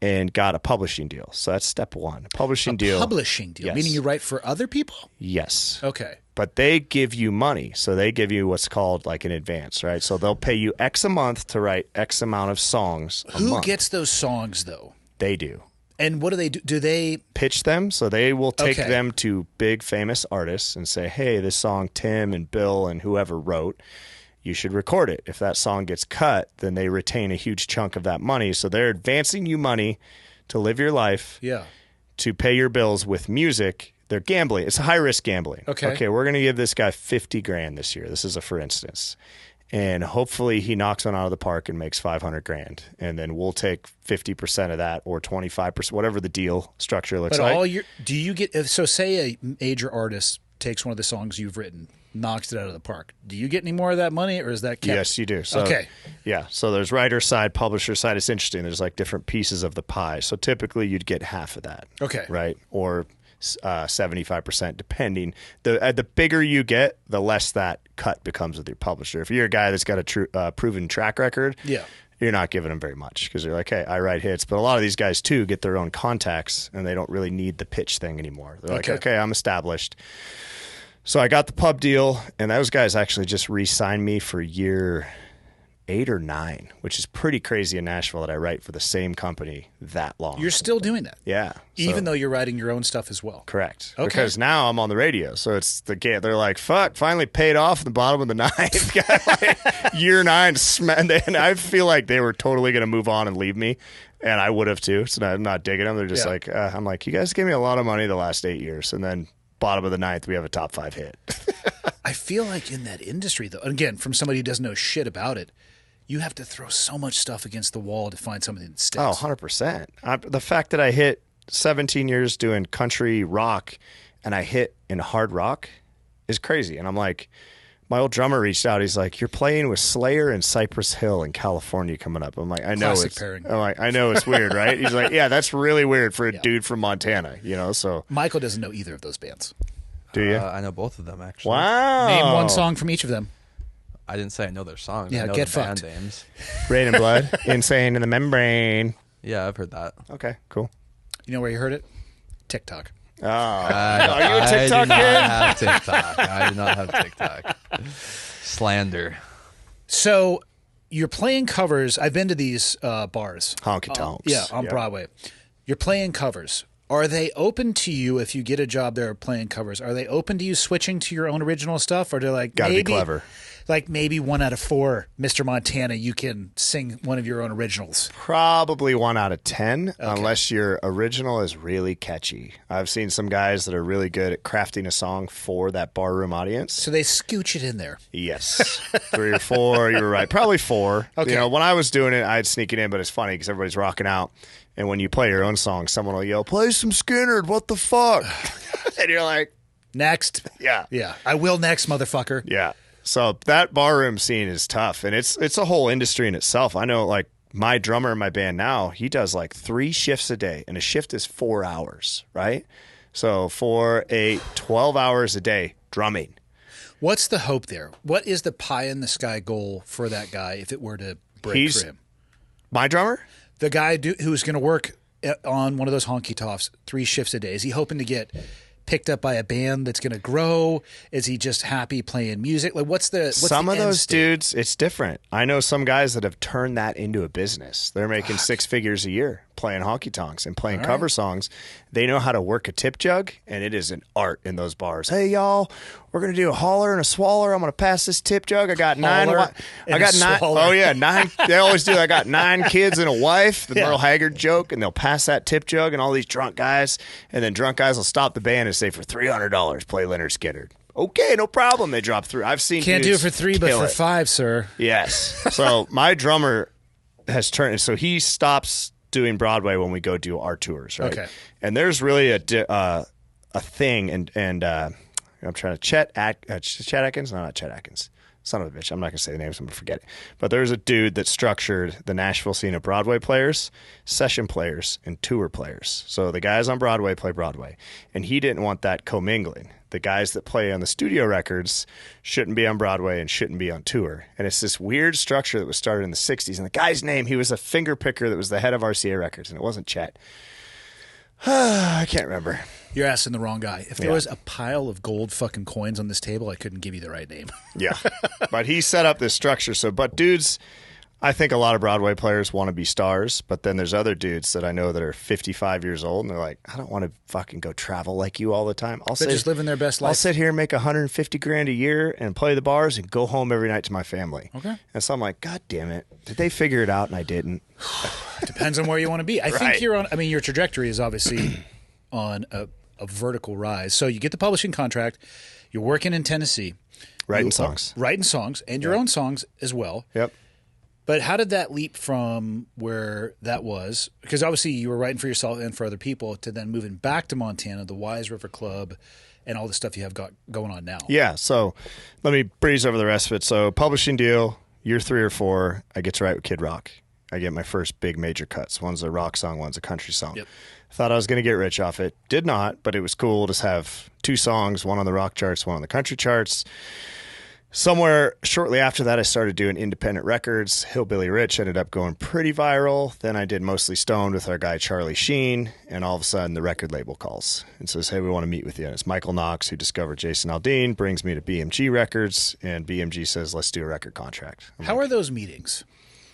and got a publishing deal. So that's step one. Publishing deal. Publishing deal, yes. Meaning you write for other people? Yes. Okay. But they give you money. So they give you what's called like an advance, right? So they'll pay you X a month to write X amount of songs a Who month. gets those songs, though? They do. And what do they do? Do they pitch them? So they will take Okay. them to big famous artists and say, hey, this song Tim and Bill and whoever wrote, you should record it. If that song gets cut, then they retain a huge chunk of that money. So they're advancing you money to live your life, to pay your bills with music. They're gambling. It's high-risk gambling. Okay, we're going to give this guy $50,000 this year. This is a for instance. And hopefully he knocks one out of the park and makes $500,000. And then we'll take 50% of that or 25%, whatever the deal structure looks like. Do you get, so say a major artist takes one of the songs you've written, knocks it out of the park. Do you get any more of that money or is that kept? Yes, you do. So, okay. Yeah. So there's writer side, publisher side. It's interesting. There's like different pieces of the pie. So typically you'd get half of that. Okay. Right. Or 75%, depending. The bigger you get, the less that cut becomes with your publisher. If you're a guy that's got a proven track record, you're not giving them very much because they're like, hey, I write hits. But a lot of these guys, too, get their own contacts, and they don't really need the pitch thing anymore. They're like, okay, I'm established. So I got the pub deal, and those guys actually just re-signed me for year 8 or 9, which is pretty crazy in Nashville that I write for the same company that long. You're still doing that? Yeah. Even though you're writing your own stuff as well? Correct. Okay. Because now I'm on the radio. So it's they're like, fuck, finally paid off in the bottom of the ninth. Like, year 9, and I feel like they were totally going to move on and leave me. And I would have too. So I'm not digging them. They're just like, I'm like, you guys gave me a lot of money the last 8 years. And then bottom of the 9th, we have a top 5 hit. I feel like in that industry, though, again, from somebody who doesn't know shit about it, you have to throw so much stuff against the wall to find something that sticks. Oh, 100%. The fact that I hit 17 years doing country rock and I hit in hard rock is crazy. And I'm like, my old drummer reached out. He's like, you're playing with Slayer and Cypress Hill in California coming up. I'm like, I know. Classic pairing. I'm like, I know it's weird, right? He's like, yeah, that's really weird for a dude from Montana, you know? So Michael doesn't know either of those bands. Do you? I know both of them, actually. Wow. Name one song from each of them. I didn't say I know their songs. Yeah, I know get the band fucked. names. Rain and Blood, Insane in the Membrane. Yeah, I've heard that. Okay, cool. You know where you heard it? TikTok. Oh, are you a TikTok I kid? I do not have TikTok. Slander. So you're playing covers. I've been to these bars. Honky tonks. On Broadway. You're playing covers. Are they open to you if you get a job there playing covers? Are they open to you switching to your own original stuff? Or they're like, Gotta be clever. Like maybe 1 out of 4, Mr. Montana, you can sing one of your own originals. Probably 1 out of 10, unless your original is really catchy. I've seen some guys that are really good at crafting a song for that barroom audience. So they scooch it in there. Yes. 3 or 4, you were right. Probably 4. Okay. You know, when I was doing it, I'd sneak it in, but it's funny because everybody's rocking out. And when you play your own song, someone will yell, play some Skinner, what the fuck? And you're like, next. Yeah. Yeah. I will next, motherfucker. Yeah. So that barroom scene is tough, and it's a whole industry in itself. I know, like, my drummer in my band now, he does like 3 shifts a day, and a shift is 4 hours, right? So 4, 8, 12 hours a day drumming. What's the hope there? What is the pie in the sky goal for that guy if it were to break for him? My drummer? The guy who's going to work on one of those honky toffs 3 shifts a day, is he hoping to get picked up by a band that's going to grow? Is he just happy playing music? Like, what's some the of end those state? dudes? It's different. I know some guys that have turned that into a business. They're making 6 figures a year playing honky tonks and playing cover songs. They know how to work a tip jug, and it is an art in those bars. Hey, y'all, we're going to do a holler and a swaller. I'm going to pass this tip jug. I got nine. Oh, yeah, 9. They always do. I got 9 kids and a wife, the Merle Haggard joke, and they'll pass that tip jug, and all these drunk guys, and then drunk guys will stop the band and say, for $300, play Leonard Skinner. Okay, no problem. They drop through. I've seen Can't do it for 3, but for 5, sir. Yes. So my drummer has turned, so he stops doing Broadway when we go do our tours, right? Okay. And there's really a thing, and I'm trying to Chet Atkins? No, not Chet Atkins. Son of a bitch. I'm not going to say the names. I'm going to forget it. But there's a dude that structured the Nashville scene of Broadway players, session players, and tour players. So the guys on Broadway play Broadway. And he didn't want that commingling. The guys that play on the studio records shouldn't be on Broadway and shouldn't be on tour. And it's this weird structure that was started in the 60s. And the guy's name, he was a finger picker that was the head of RCA Records, and it wasn't Chet. I can't remember. You're asking the wrong guy. If there was a pile of gold fucking coins on this table, I couldn't give you the right name. Yeah. But he set up this structure. So, but dudes, I think a lot of Broadway players want to be stars, but then there's other dudes that I know that are 55 years old, and they're like, I don't want to fucking go travel like you all the time. They're just living their best life. I'll sit here and make $150,000 a year and play the bars and go home every night to my family. Okay. And so I'm like, God damn it. Did they figure it out and I didn't? Depends on where you want to be. I think you're on, I mean, your trajectory is obviously on a vertical rise. So you get the publishing contract, you're working in Tennessee. Writing songs. Writing songs, and your own songs as well. Yep. But how did that leap from where that was? Because obviously you were writing for yourself and for other people to then moving back to Montana, the Wise River Club, and all the stuff you have got going on now. Yeah, so let me breeze over the rest of it. So publishing deal, year 3 or 4, I get to write with Kid Rock. I get my first big major cuts. One's a rock song, one's a country song. Yep. Thought I was going to get rich off it. Did not, but it was cool to have 2 songs, one on the rock charts, one on the country charts. Somewhere shortly after that, I started doing independent records. Hillbilly Rich ended up going pretty viral. Then I did Mostly Stoned with our guy Charlie Sheen, and all of a sudden the record label calls and says, hey, we want to meet with you. And it's Michael Knox, who discovered Jason Aldean, brings me to BMG Records, and BMG says, let's do a record contract. How are those meetings?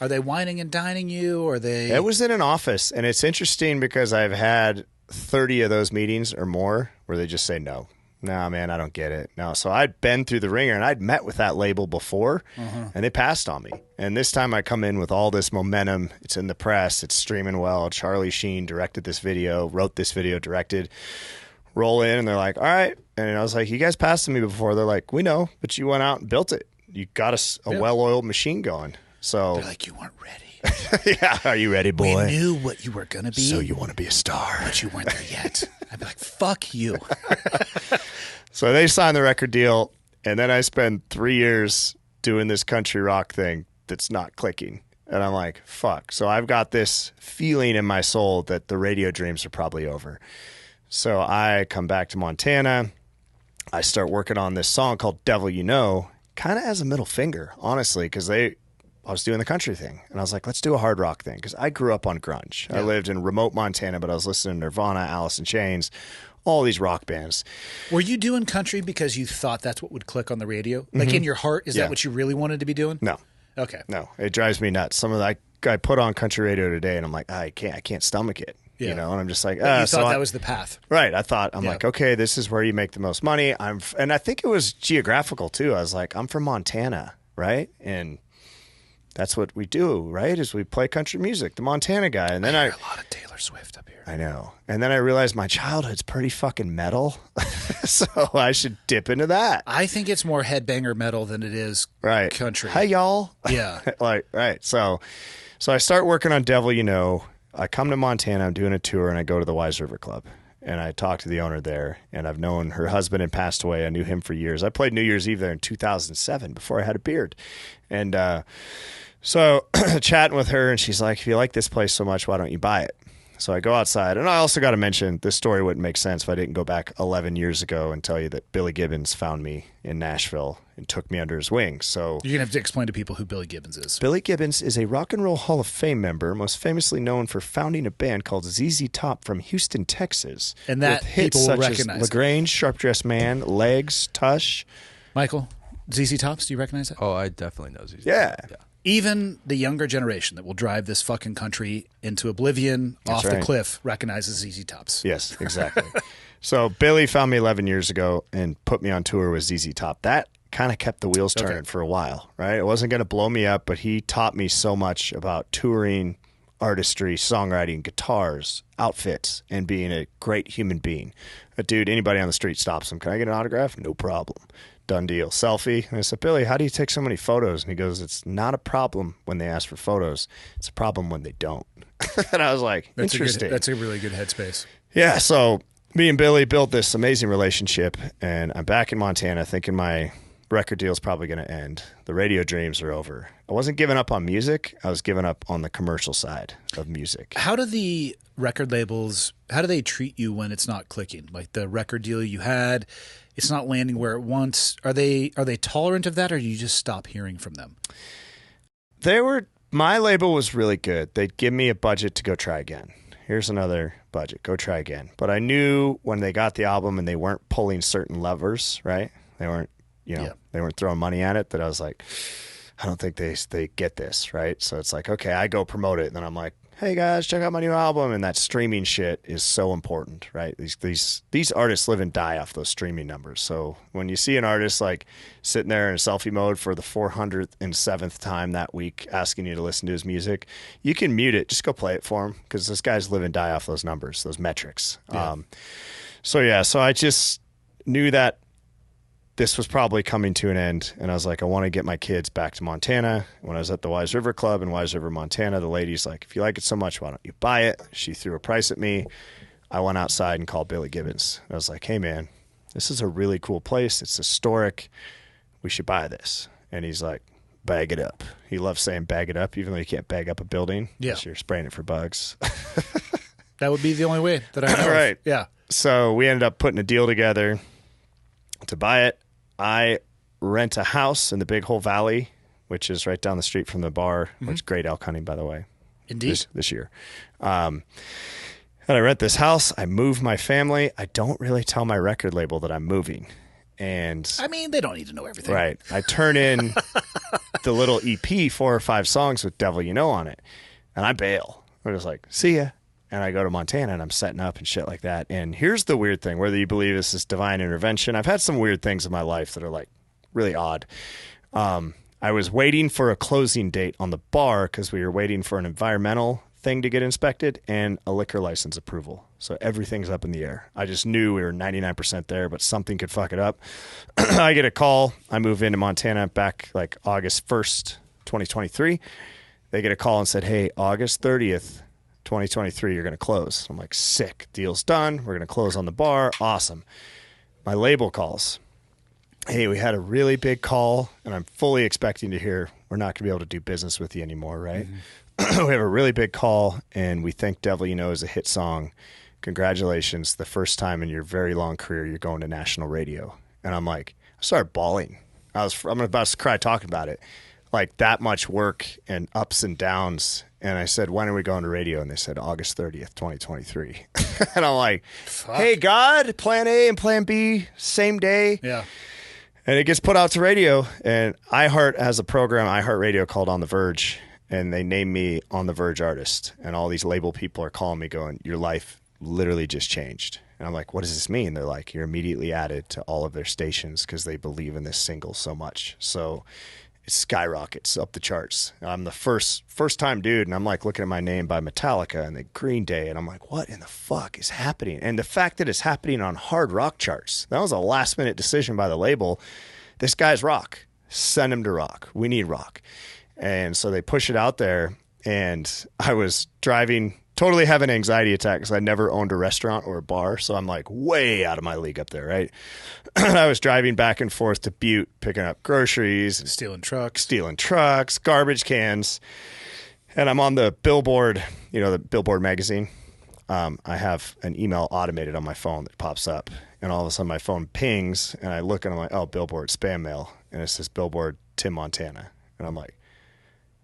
Are they wining and dining you? Or are they? It was in an office, and it's interesting because I've had 30 of those meetings or more where they just say no. No, man, I don't get it. No. So I'd been through the ringer, and I'd met with that label before, and they passed on me. And this time I come in with all this momentum. It's in the press. It's streaming well. Charlie Sheen directed this video, wrote this video, directed. Roll in, and they're like, all right. And I was like, you guys passed on me before. They're like, we know, but you went out and built it. You got a well-oiled machine going. So they're like, you weren't ready. Yeah, are you ready, boy? We knew what you were going to be. So you want to be a star. But you weren't there yet. I'd be like, fuck you. So they signed the record deal, and then I spend 3 years doing this country rock thing that's not clicking. And I'm like, fuck. So I've got this feeling in my soul that the radio dreams are probably over. So I come back to Montana. I start working on this song called Devil You Know, kind of as a middle finger, honestly, because I was doing the country thing. And I was like, let's do a hard rock thing, because I grew up on grunge. Yeah. I lived in remote Montana, but I was listening to Nirvana, Alice in Chains, all these rock bands. Were you doing country because you thought that's what would click on the radio? Like in your heart, is that what you really wanted to be doing? No. Okay. No, it drives me nuts. Some of that I put on country radio today, and I'm like, I can't stomach it. Yeah. You know, and I'm just like, you thought that was the path. Right. I'm like, okay, this is where you make the most money. And I think it was geographical too. I was like, I'm from Montana, right? And that's what we do, right? Is we play country music, the Montana guy. And then I hear a lot of Taylor Swift up here. I know. And then I realized my childhood's pretty fucking metal. So I should dip into that. I think it's more headbanger metal than it is country. Hey, y'all. Yeah. Right. So I start working on Devil You Know. I come to Montana, I'm doing a tour, and I go to the Wise River Club. And I talk to the owner there, and I've known her husband had passed away. I knew him for years. I played New Year's Eve there in 2007 before I had a beard. And so chatting with her, and she's like, if you like this place so much, why don't you buy it? So I go outside, and I also got to mention, this story wouldn't make sense if I didn't go back 11 years ago and tell you that Billy Gibbons found me in Nashville and took me under his wing. So you're going to have to explain to people who Billy Gibbons is. Billy Gibbons is a Rock and Roll Hall of Fame member, most famously known for founding a band called Z.Z Top from Houston, Texas. And that with hits people will such recognize. As LaGrange, Sharp Dressed Man, Legs, Tush. Michael, ZZ Tops, do you recognize that? Oh, I definitely know ZZ. Yeah. Even the younger generation that will drive this fucking country into oblivion off the cliff recognizes ZZ Tops. Yes, exactly. So Billy found me 11 years ago and put me on tour with ZZ Top. That kind of kept the wheels turning for a while, right? It wasn't going to blow me up, but he taught me so much about touring, artistry, songwriting, guitars, outfits, and being a great human being. A dude, anybody on the street stops him. Can I get an autograph? No problem. Done deal. Selfie. And I said, Billy, how do you take so many photos? And he goes, it's not a problem when they ask for photos. It's a problem when they don't. And I was like, interesting. That's a really good headspace. Yeah. So me and Billy built this amazing relationship, and I'm back in Montana thinking my record deal's probably going to end. The radio dreams are over. I wasn't giving up on music. I was giving up on the commercial side of music. How do the record labels, how do they treat you when it's not clicking? Like the record deal you had, it's not landing where it wants. Are they tolerant of that, or do you just stop hearing from them? My label was really good. They'd give me a budget to go try again. Here's another budget. Go try again. But I knew when they got the album and they weren't pulling certain levers, right? They weren't, they weren't throwing money at it, that I was like, I don't think they get this, right? So it's like, okay, I go promote it, and then I'm like, hey guys, check out my new album. And that streaming shit is so important, right? These artists live and die off those streaming numbers. So when you see an artist like sitting there in selfie mode for the 407th time that week asking you to listen to his music, you can mute it. Just go play it for him, because those guys live and die off those numbers, those metrics. Yeah. So I just knew that this was probably coming to an end, and I was like, I want to get my kids back to Montana. When I was at the Wise River Club in Wise River, Montana, the lady's like, if you like it so much, why don't you buy it? She threw a price at me. I went outside and called Billy Gibbons. I was like, hey, man, this is a really cool place. It's historic. We should buy this. And he's like, bag it up. He loves saying bag it up, even though you can't bag up a building. Yeah. You're spraying it for bugs. That would be the only way that I know. Right. Yeah. So we ended up putting a deal together to buy it. I rent a house in the Big Hole Valley, which is right down the street from the bar, which is great elk hunting, by the way. Indeed. This year. And I rent this house. I move my family. I don't really tell my record label that I'm moving. And I mean, they don't need to know everything. Right. I turn in the little EP, 4 or 5 songs with Devil You Know on it, and I bail. I'm just like, see ya. And I go to Montana, and I'm setting up and shit like that. And here's the weird thing, whether you believe this is divine intervention. I've had some weird things in my life that are like really odd. I was waiting for a closing date on the bar because we were waiting for an environmental thing to get inspected and a liquor license approval. So everything's up in the air. I just knew we were 99% there, but something could fuck it up. I get a call. I move into Montana back like August 1st, 2023. They get a call and said, hey, August 30th, 2023, you're going to close. I'm like, sick. Deal's done. We're going to close on the bar. Awesome. My label calls. Hey, we had a really big call, and I'm fully expecting to hear we're not going to be able to do business with you anymore, right? Mm-hmm. We have a really big call, and we think Devil You Know is a hit song. Congratulations. The first time in your very long career you're going to national radio. And I'm like, I started bawling. I'm about to cry talking about it. Like that much work and ups and downs. And I said, when are we going to radio? And they said, August 30th, 2023. And I'm like, fuck. Hey, God, plan A and plan B, same day. Yeah. And it gets put out to radio. And iHeart has a program, iHeartRadio, called On the Verge. And they named me On the Verge Artist. And all these label people are calling me going, your life literally just changed. And I'm like, what does this mean? They're like, you're immediately added to all of their stations because they believe in this single so much. So it skyrockets up the charts. I'm the first time dude, and I'm like looking at my name by Metallica and the Green Day, and I'm like, what in the fuck is happening? And the fact that it's happening on hard rock charts, that was a last minute decision by the label. This guy's rock. Send him to rock. We need rock. And so they push it out there, and I was driving, totally having an anxiety attack because I never owned a restaurant or a bar, so I'm like way out of my league up there, right? I was driving back and forth to Butte, picking up groceries. Stealing trucks, garbage cans. And I'm on the Billboard, the Billboard magazine. I have an email automated on my phone that pops up. And all of a sudden my phone pings, and I look and I'm like, oh, Billboard spam mail. And it says Billboard Tim Montana. And I'm like,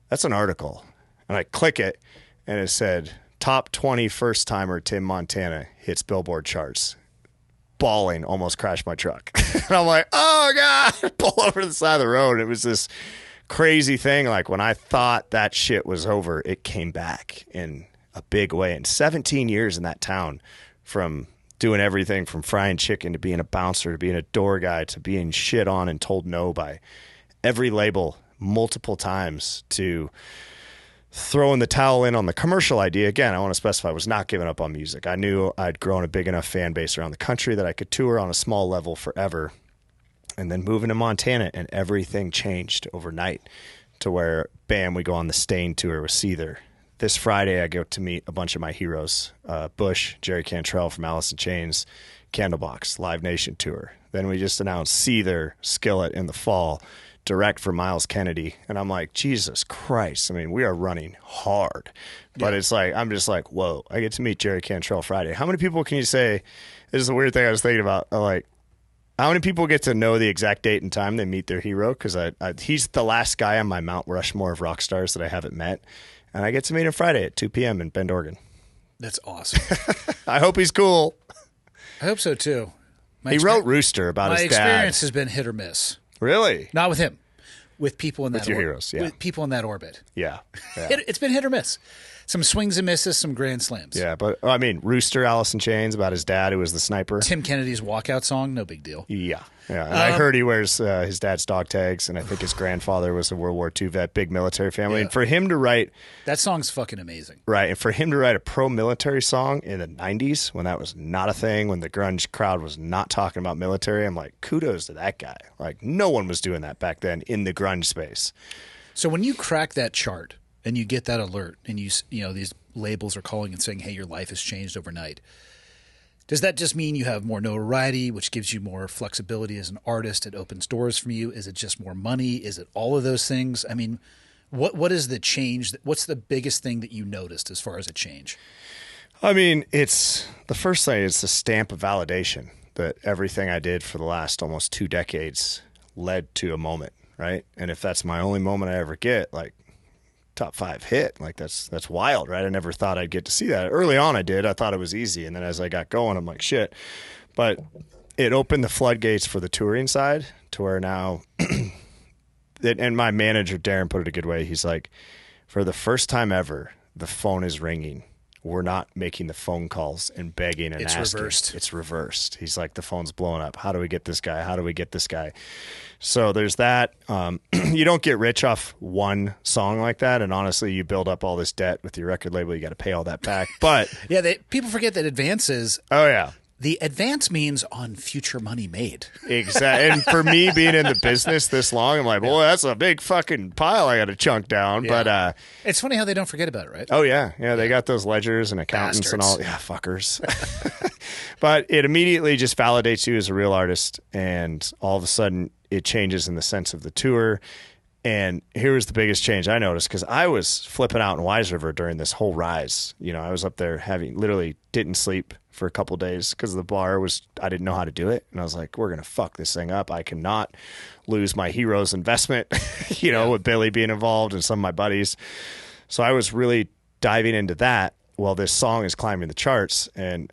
that's an article. And I click it, and it said, top 20 first-timer Tim Montana hits Billboard charts. Bawling, almost crashed my truck. And I'm like, oh, God, pull over to the side of the road. It was this crazy thing, like when I thought that shit was over, it came back in a big way. And 17 years in that town, from doing everything from frying chicken to being a bouncer to being a door guy to being shit on and told no by every label multiple times, to throwing the towel in on the commercial idea. Again, I want to specify, I was not giving up on music. I knew I'd grown a big enough fan base around the country that I could tour on a small level forever. And then moving to Montana, and everything changed overnight to where, bam, we go on the Stain tour with Seether. This Friday, I go to meet a bunch of my heroes, Bush, Jerry Cantrell from Alice in Chains, Candlebox, Live Nation tour. Then we just announced Seether, Skillet in the fall, direct for Miles Kennedy. And I'm like, Jesus Christ. I mean, we are running hard. But it's like, I'm just like, whoa, I get to meet Jerry Cantrell Friday. How many people can you say, this is a weird thing I was thinking about, like, how many people get to know the exact date and time they meet their hero? Because he's the last guy on my Mount Rushmore of rock stars that I haven't met. And I get to meet him Friday at 2 p.m. in Bend, Oregon. That's awesome. I hope he's cool. I hope so, too. He wrote Rooster about his dad. My experience has been hit or miss. Really? Not with him. With people in that With your heroes, yeah. With people in that orbit. Yeah. It's been hit or miss. Some swings and misses, some grand slams. Yeah, but I mean, Rooster, Alice in Chains, about his dad who was the sniper. Tim Kennedy's walkout song, no big deal. Yeah. And I heard he wears his dad's dog tags, and I think his grandfather was a World War II vet, big military family. Yeah. And for him to write... That song's fucking amazing. Right, and for him to write a pro-military song in the 90s, when that was not a thing, when the grunge crowd was not talking about military, I'm like, kudos to that guy. Like, no one was doing that back then in the grunge space. So when you crack that chart and you get that alert, and you know these labels are calling and saying, hey, your life has changed overnight, does that just mean you have more notoriety, which gives you more flexibility as an artist? It opens doors for you. Is it just more money? Is it all of those things? I mean, what is the change? What's the biggest thing that you noticed as far as a change? I mean, it's the first thing is the stamp of validation that everything I did for the last almost 2 decades led to a moment, right? And if that's my only moment I ever get, like, top 5 hit, like that's wild, right? I never thought I'd get to see that. Early on I did. I thought it was easy, and then as I got going, I'm like, shit. But it opened the floodgates for the touring side to where now and my manager Darren put it a good way. He's like, for the first time ever, the phone is ringing. We're not making the phone calls and begging and asking. It's reversed. It's reversed. He's like, the phone's blowing up. How do we get this guy? How do we get this guy? So there's that. You don't get rich off one song like that. And honestly, you build up all this debt with your record label. You got to pay all that back. But yeah, people forget that advances. Oh, yeah. The advance means on future money made. Exactly. And for me being in the business this long, I'm like, boy, that's a big fucking pile I got to chunk down. Yeah. But it's funny how they don't forget about it, right? Oh, yeah. Yeah, they got those ledgers and accountants and all. Yeah, fuckers. But it immediately just validates you as a real artist. And all of a sudden, it changes in the sense of the tour. And here was the biggest change I noticed, because I was flipping out in Wise River during this whole rise. You know, I was up there literally didn't sleep for a couple days because the bar I didn't know how to do it. And I was like, we're going to fuck this thing up. I cannot lose my hero's investment, with Billy being involved and some of my buddies. So I was really diving into that while this song is climbing the charts. And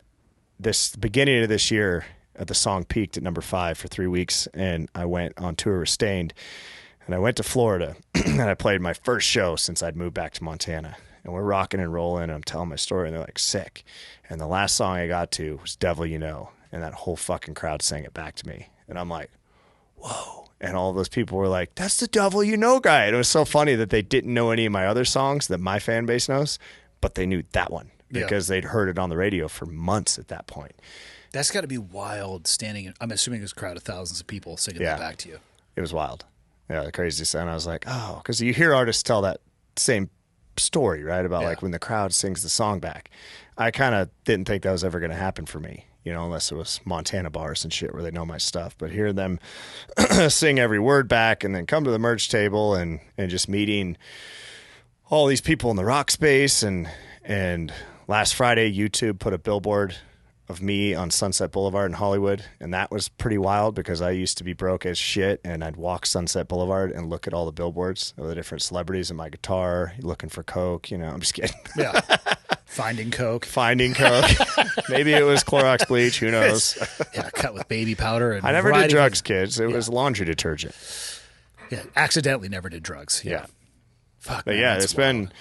this beginning of this year, the song peaked at number 5 for 3 weeks. And I went on tour with Stained. And I went to Florida, and I played my first show since I'd moved back to Montana. And we're rocking and rolling, and I'm telling my story, and they're like, sick. And the last song I got to was Devil You Know, and that whole fucking crowd sang it back to me. And I'm like, whoa. And all those people were like, that's the Devil You Know guy. And it was so funny that they didn't know any of my other songs that my fan base knows, but they knew that one because they'd heard it on the radio for months at that point. That's got to be wild standing. I'm assuming it was a crowd of thousands of people singing that back to you. It was wild. Yeah, the craziest. And I was like, oh, because you hear artists tell that same story, right? About like when the crowd sings the song back. I kind of didn't think that was ever going to happen for me, unless it was Montana bars and shit where they know my stuff. But hearing them sing every word back and then come to the merch table and just meeting all these people in the rock space. And last Friday, YouTube put a billboard of me on Sunset Boulevard in Hollywood, and that was pretty wild because I used to be broke as shit, and I'd walk Sunset Boulevard and look at all the billboards of the different celebrities and my guitar, looking for coke, I'm just kidding. Yeah. Finding coke. Maybe it was Clorox bleach, who knows. Yeah, cut with baby powder. And I never did drugs, kids. It was laundry detergent. Yeah, accidentally never did drugs. Yeah. Fuck. But Man, yeah, that's it's wild. been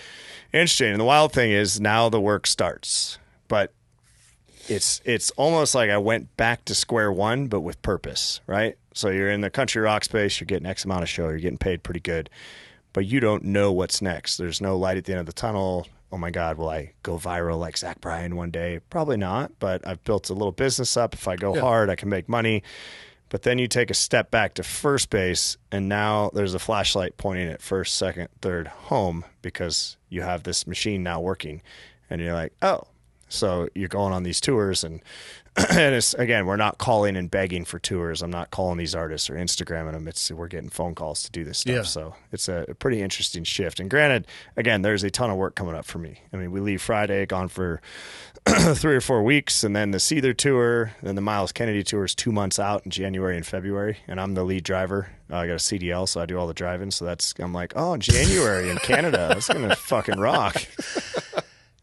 interesting. And the wild thing is now the work starts. But it's almost like I went back to square one, but with purpose, right? So you're in the country rock space, you're getting X amount of show, you're getting paid pretty good, but you don't know what's next. There's no light at the end of the tunnel. Oh my God, will I go viral like Zach Bryan one day? Probably not, but I've built a little business up. If I go hard, I can make money. But then you take a step back to first base, and now there's a flashlight pointing at first, second, third, home, because you have this machine now working. And you're like, oh. So you're going on these tours, and it's, again, we're not calling and begging for tours. I'm not calling these artists or Instagramming them. We're getting phone calls to do this stuff. Yeah. So it's a pretty interesting shift. And granted, again, there's a ton of work coming up for me. I mean, we leave Friday, gone for 3 or 4 weeks, and then the Seether tour, then the Miles Kennedy tour is 2 months out in January and February, and I'm the lead driver. I got a CDL, so I do all the driving. So I'm like, oh, in January in Canada, that's gonna fucking rock.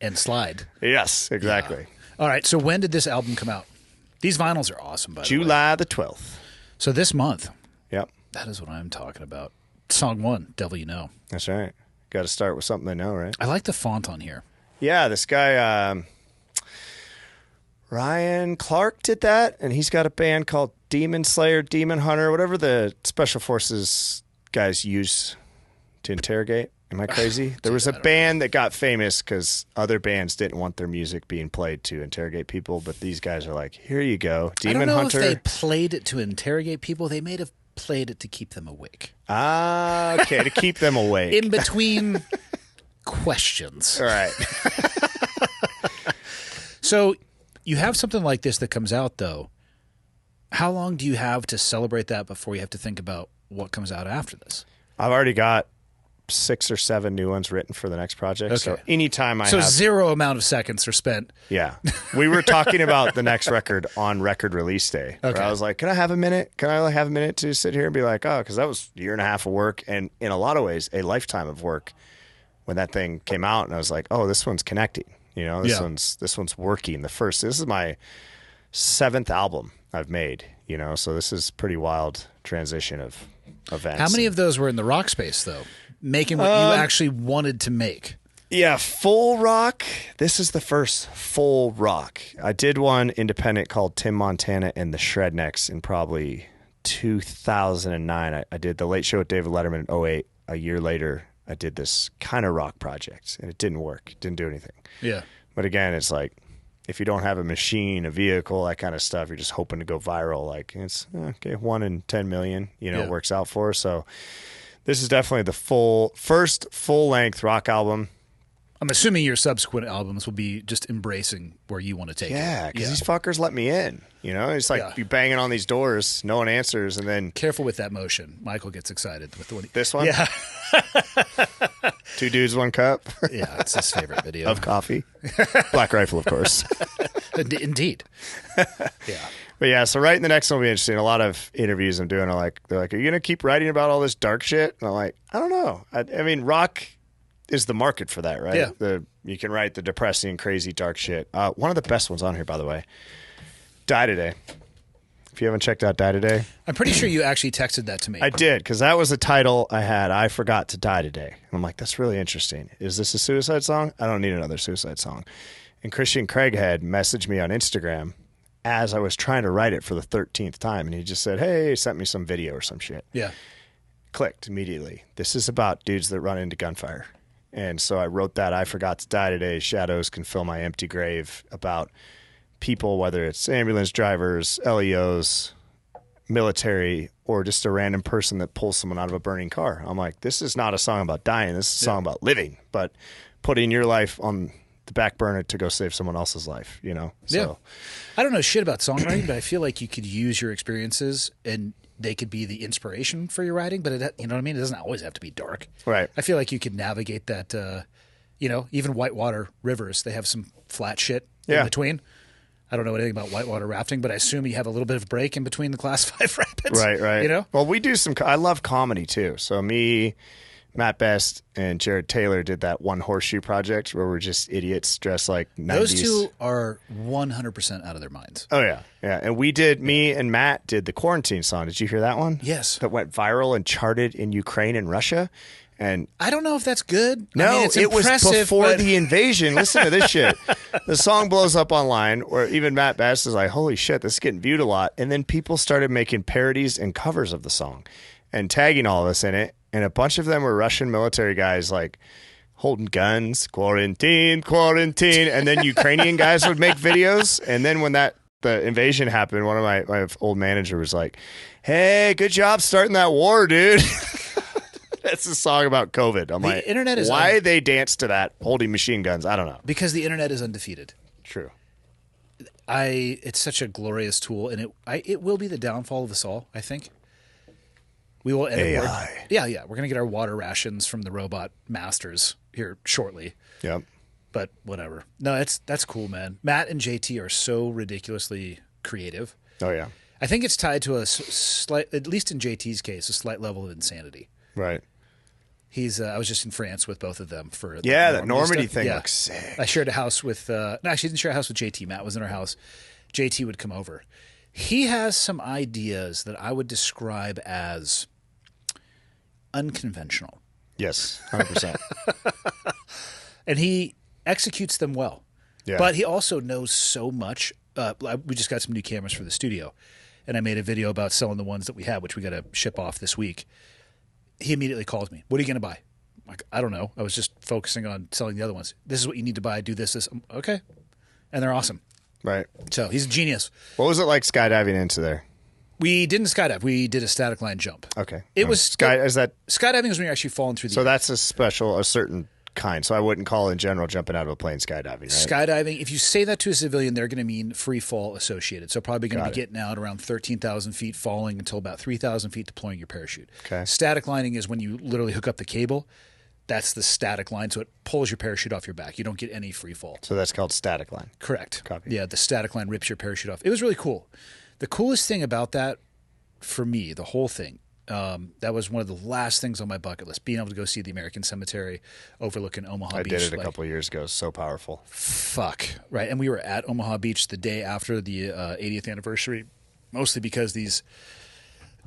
And slide. Yes, exactly. All right. So when did this album come out? These vinyls are awesome, by the way. July the 12th. So this month. Yep, That is what I'm talking about. Song 1, Devil You Know. that's right. Got to start with something they know, right? I like the font on here. Yeah, this guy Ryan Clark did that, and he's got a band called Demon Slayer, Demon Hunter, whatever the Special Forces guys use to interrogate. Am I crazy? There was a band that got famous because other bands didn't want their music being played to interrogate people, but these guys are like, here you go, Demon I don't know Hunter. if they played it to interrogate people. They may have played it to keep them awake. Ah, okay, to keep them awake. In between questions. All right. So you have something like this that comes out, though. How long do you have to celebrate that before you have to think about what comes out after this? I've already got 6 or 7 new ones written for the next project. Okay. So anytime I So have... zero amount of seconds are spent. Yeah. We were talking about the next record on record release day. Where Okay. I was like, can I have a minute? Can I have a minute to sit here and be like, oh, because that was a year and a half of work, and in a lot of ways, a lifetime of work when that thing came out. And I was like, oh, this one's connecting. You know, this one's working. This is my 7th album I've made, you know, so this is pretty wild transition of events. How many of those were in the rock space, though? Making what you actually wanted to make. Yeah, full rock. This is the first full rock. I did one independent called Tim Montana and the Shrednecks in probably 2009. I did The Late Show with David Letterman in 2008. A year later, I did this kind of rock project, and it didn't work. It didn't do anything. Yeah. But again, it's like, if you don't have a machine, a vehicle, that kind of stuff, you're just hoping to go viral. Like, it's, okay, 1 in 10 million, you know, Yeah. works out for. So this is definitely the first full-length rock album. I'm assuming your subsequent albums will be just embracing where you want to take Yeah, it. because these fuckers let me in. You know, it's like you banging on these doors, no one answers, and then Careful with that motion. Michael gets excited with the one. this one, Yeah. 2 dudes, 1 cup Yeah, it's his favorite video. of coffee. Black Rifle, of course. Indeed. Yeah. But yeah, so writing the next one will be interesting. A lot of interviews I'm doing are like, they're like, are you going to keep writing about all this dark shit? And I'm like, I don't know. I mean, rock is the market for that, right? Yeah. You can write the depressing, crazy, dark shit. One of the best ones on here, by the way, Die Today. If you haven't checked out Die Today, I'm pretty sure you actually texted that to me. I did, because that was the title I had. I forgot to die today. And I'm like, that's really interesting. Is this a suicide song? I don't need another suicide song. And Christian Craighead messaged me on Instagram as I was trying to write it for the 13th time. And he just said, hey, sent me some video or some shit. Yeah. Clicked immediately. This is about dudes that run into gunfire. And so I wrote that, I forgot to die today. Shadows can fill my empty grave, about people, whether it's ambulance drivers, LEOs, military, or just a random person that pulls someone out of a burning car. I'm like, this is not a song about dying. This is a song about living, but putting your life on the back burner to go save someone else's life, you know? So, Yeah. I don't know shit about songwriting, but I feel like you could use your experiences and they could be the inspiration for your writing, but you know what I mean? It doesn't always have to be dark. Right. I feel like you could navigate that, you know, even whitewater rivers, they have some flat shit in between. I don't know anything about whitewater rafting, but I assume you have a little bit of break in between the Class 5 rapids. Right. You know? Well, we do I love comedy too. So me Matt Best and Jared Taylor did that One Horseshoe Project where we're just idiots dressed like 90s. Those two are 100% out of their minds. Oh, yeah. Yeah. And me and Matt did the Quarantine song. Did you hear that one? Yes. That went viral and charted in Ukraine and Russia. And I don't know if that's good. No, I mean, it's it was before but... the invasion. Listen to this shit. The song blows up online, where even Matt Bass is like, holy shit, this is getting viewed a lot. And then people started making parodies and covers of the song and tagging all of us in it. And a bunch of them were Russian military guys like holding guns, quarantine. And then Ukrainian guys would make videos. And then when the invasion happened, one of my old manager was like, hey, good job starting that war, dude. That's a song about COVID. I'm like, internet is why they dance to that holding machine guns? I don't know. Because the internet is undefeated. True. It's such a glorious tool, and it will be the downfall of us all, I think. We will end AI. Yeah. We're going to get our water rations from the robot masters here shortly. Yep. But whatever. No, that's cool, man. Matt and JT are so ridiculously creative. Oh, yeah. I think it's tied to a slight, at least in JT's case, a slight level of insanity. Right. I was just in France with both of them for that Normandy stuff. thing looks sick. I shared a house with no, actually didn't share a house with JT. Matt was in our house. JT would come over. He has some ideas that I would describe as unconventional. Yes, 100%. And he executes them well. Yeah. But he also knows so much. We just got some new cameras for the studio, and I made a video about selling the ones that we have, which we got to ship off this week. He immediately calls me. What are you going to buy? I'm like, I don't know. I was just focusing on selling the other ones. This is what you need to buy. Do this. Okay. And they're awesome. Right. So he's a genius. What was it like skydiving into there? We didn't skydive. We did a static line jump. Okay. It was skydiving is when you're actually falling through the air. So that's a certain kind. So I wouldn't call in general jumping out of a plane skydiving, right? Skydiving, if you say that to a civilian, they're going to mean free fall associated. So probably going to be getting out around 13,000 feet, falling until about 3,000 feet, deploying your parachute. Okay. Static lining is when you literally hook up the cable. That's the static line, so it pulls your parachute off your back. You don't get any free fall. So that's called static line. Correct. Copy. Yeah, the static line rips your parachute off. It was really cool. The coolest thing about that, for me, the whole thing, that was one of the last things on my bucket list, being able to go see the American Cemetery overlooking Omaha Beach. I did it a couple of years ago. So powerful. Fuck. Right. And we were at Omaha Beach the day after the 80th anniversary, mostly because these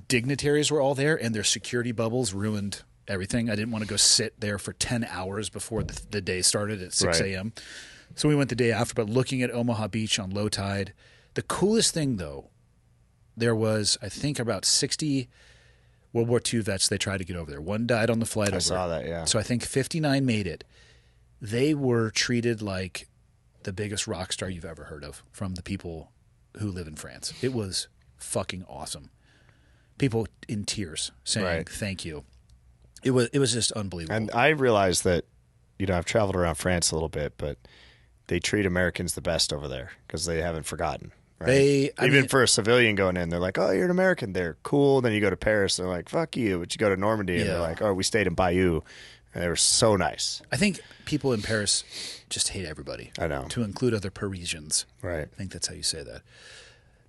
dignitaries were all there and their security bubbles ruined everything. I didn't want to go sit there for 10 hours before the day started at 6 a.m. So we went the day after, but looking at Omaha Beach on low tide. The coolest thing, though, there was, I think, about 60 World War II vets they tried to get over there. One died on the flight over. I saw that, yeah. So I think 59 made it. They were treated like the biggest rock star you've ever heard of from the people who live in France. It was fucking awesome. People in tears saying thank you. It was just unbelievable. And I realized that, I've traveled around France a little bit, but they treat Americans the best over there because they haven't forgotten. Right? Even for a civilian going in, they're like, oh, you're an American. They're cool. Then you go to Paris, they're like, fuck you. But you go to Normandy, and they're like, oh, we stayed in Bayeux. And they were so nice. I think people in Paris just hate everybody. I know. To include other Parisians. Right. I think that's how you say that.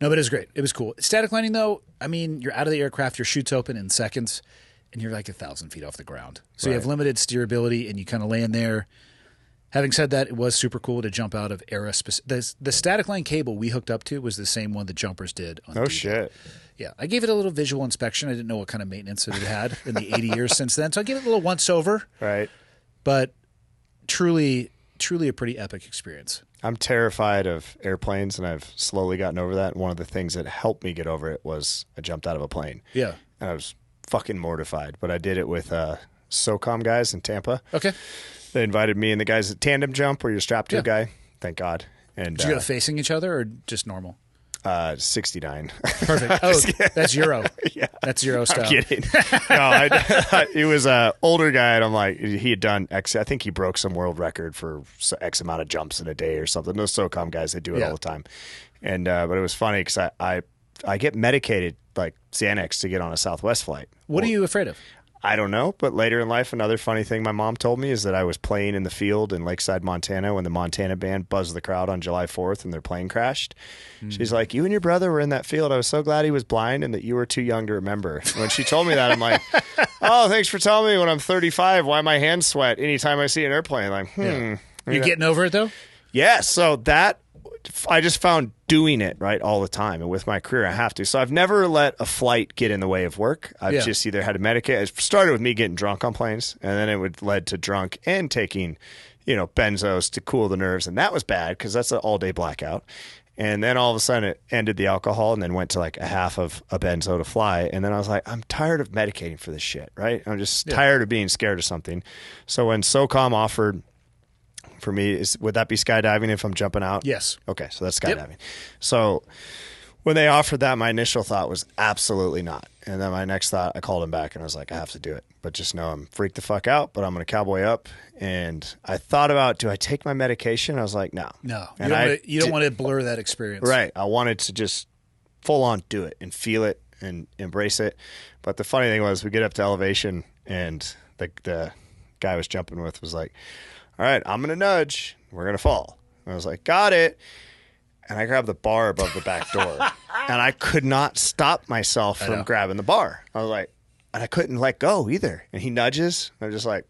No, but it was great. It was cool. Static lining, though, I mean, you're out of the aircraft, your chute's open in seconds, and you're like 1,000 feet off the ground. So you have limited steerability, and you kind of lay in there. Having said that, it was super cool to jump out of the static line cable we hooked up to was the same one the jumpers did. On D-Day. Shit. Yeah. I gave it a little visual inspection. I didn't know what kind of maintenance it had in the 80 years since then. So I gave it a little once over. Right. But truly a pretty epic experience. I'm terrified of airplanes, and I've slowly gotten over that. And one of the things that helped me get over it was I jumped out of a plane. Yeah. And I was fucking mortified. But I did it with SOCOM guys in Tampa. Okay. They invited me and the guys at tandem jump where you're strapped to a guy. Thank God. And did you go facing each other or just normal? 69. Perfect. Oh, that's Euro. Yeah. That's Euro style. I'm kidding. No, he was an older guy, and I'm like, he had done X. I think he broke some world record for X amount of jumps in a day or something. Those SOCOM guys, they do it all the time. And but it was funny because I get medicated like Xanax to get on a Southwest flight. What are you afraid of? I don't know. But later in life, another funny thing my mom told me is that I was playing in the field in Lakeside, Montana when the Montana band buzzed the crowd on July 4th and their plane crashed. She's like, you and your brother were in that field. I was so glad he was blind and that you were too young to remember. When she told me that, I'm like, oh, thanks for telling me when I'm 35 why my hands sweat anytime I see an airplane. Like, You getting over it, though? Yeah, so that I just found doing it right all the time, and with my career I have to. So I've never let a flight get in the way of work. I've just either had to medicate. It started with me getting drunk on planes, and then it would led to drunk and taking, benzos to cool the nerves, and that was bad because that's an all-day blackout. And then all of a sudden it ended the alcohol and then went to like a half of a benzo to fly. And then I was like, I'm tired of medicating for this shit, right? I'm just tired of being scared of something. So when SOCOM offered for me, would that be skydiving if I'm jumping out? Yes. Okay, so that's skydiving. Yep. So when they offered that, my initial thought was absolutely not. And then my next thought, I called him back and I was like, I have to do it. But just know I'm freaked the fuck out, but I'm going to cowboy up. And I thought about, do I take my medication? I was like, no. No. And you don't want to blur that experience. Right. I wanted to just full on do it and feel it and embrace it. But the funny thing was we get up to elevation and the guy I was jumping with was like, all right, I'm going to nudge. We're going to fall. And I was like, got it. And I grabbed the bar above the back door. And I could not stop myself from grabbing the bar. I was like, and I couldn't let go either. And he nudges. And I'm just like,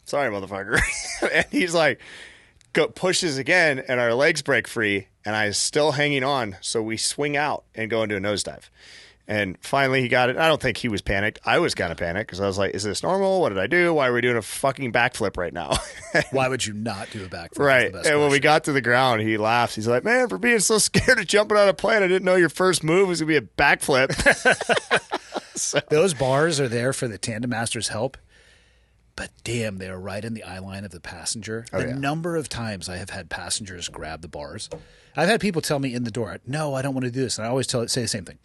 sorry, motherfucker. And he's like, pushes again, and our legs break free. And I was still hanging on. So we swing out and go into a nosedive. And finally he got it. I don't think he was panicked. I was kind of panicked because I was like, is this normal? What did I do? Why are we doing a fucking backflip right now? Why would you not do a backflip? Right. And when we got to the ground, he laughs. He's like, man, for being so scared of jumping out of a plane, I didn't know your first move was going to be a backflip. So. Those bars are there for the tandem master's help. But damn, they are right in the eye line of the passenger. The number of times I have had passengers grab the bars. I've had people tell me in the door, no, I don't want to do this. And I always say the same thing.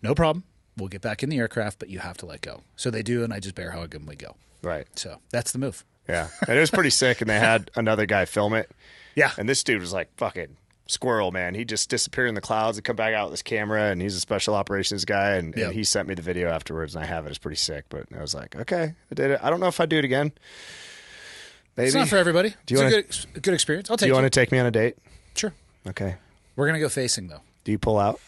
No problem. We'll get back in the aircraft, but you have to let go. So they do, and I just bear hug them and we go. Right. So that's the move. Yeah. And it was pretty sick, and they had another guy film it. Yeah. And this dude was like fucking squirrel, man. He just disappeared in the clouds and come back out with his camera, and he's a special operations guy, and he sent me the video afterwards, and I have it. It's pretty sick, but I was like, okay, I did it. I don't know if I'd do it again. Maybe. It's not for everybody. It's a good experience. I'll take it. Do you want to take me on a date? Sure. Okay. We're going to go facing, though. Do you pull out?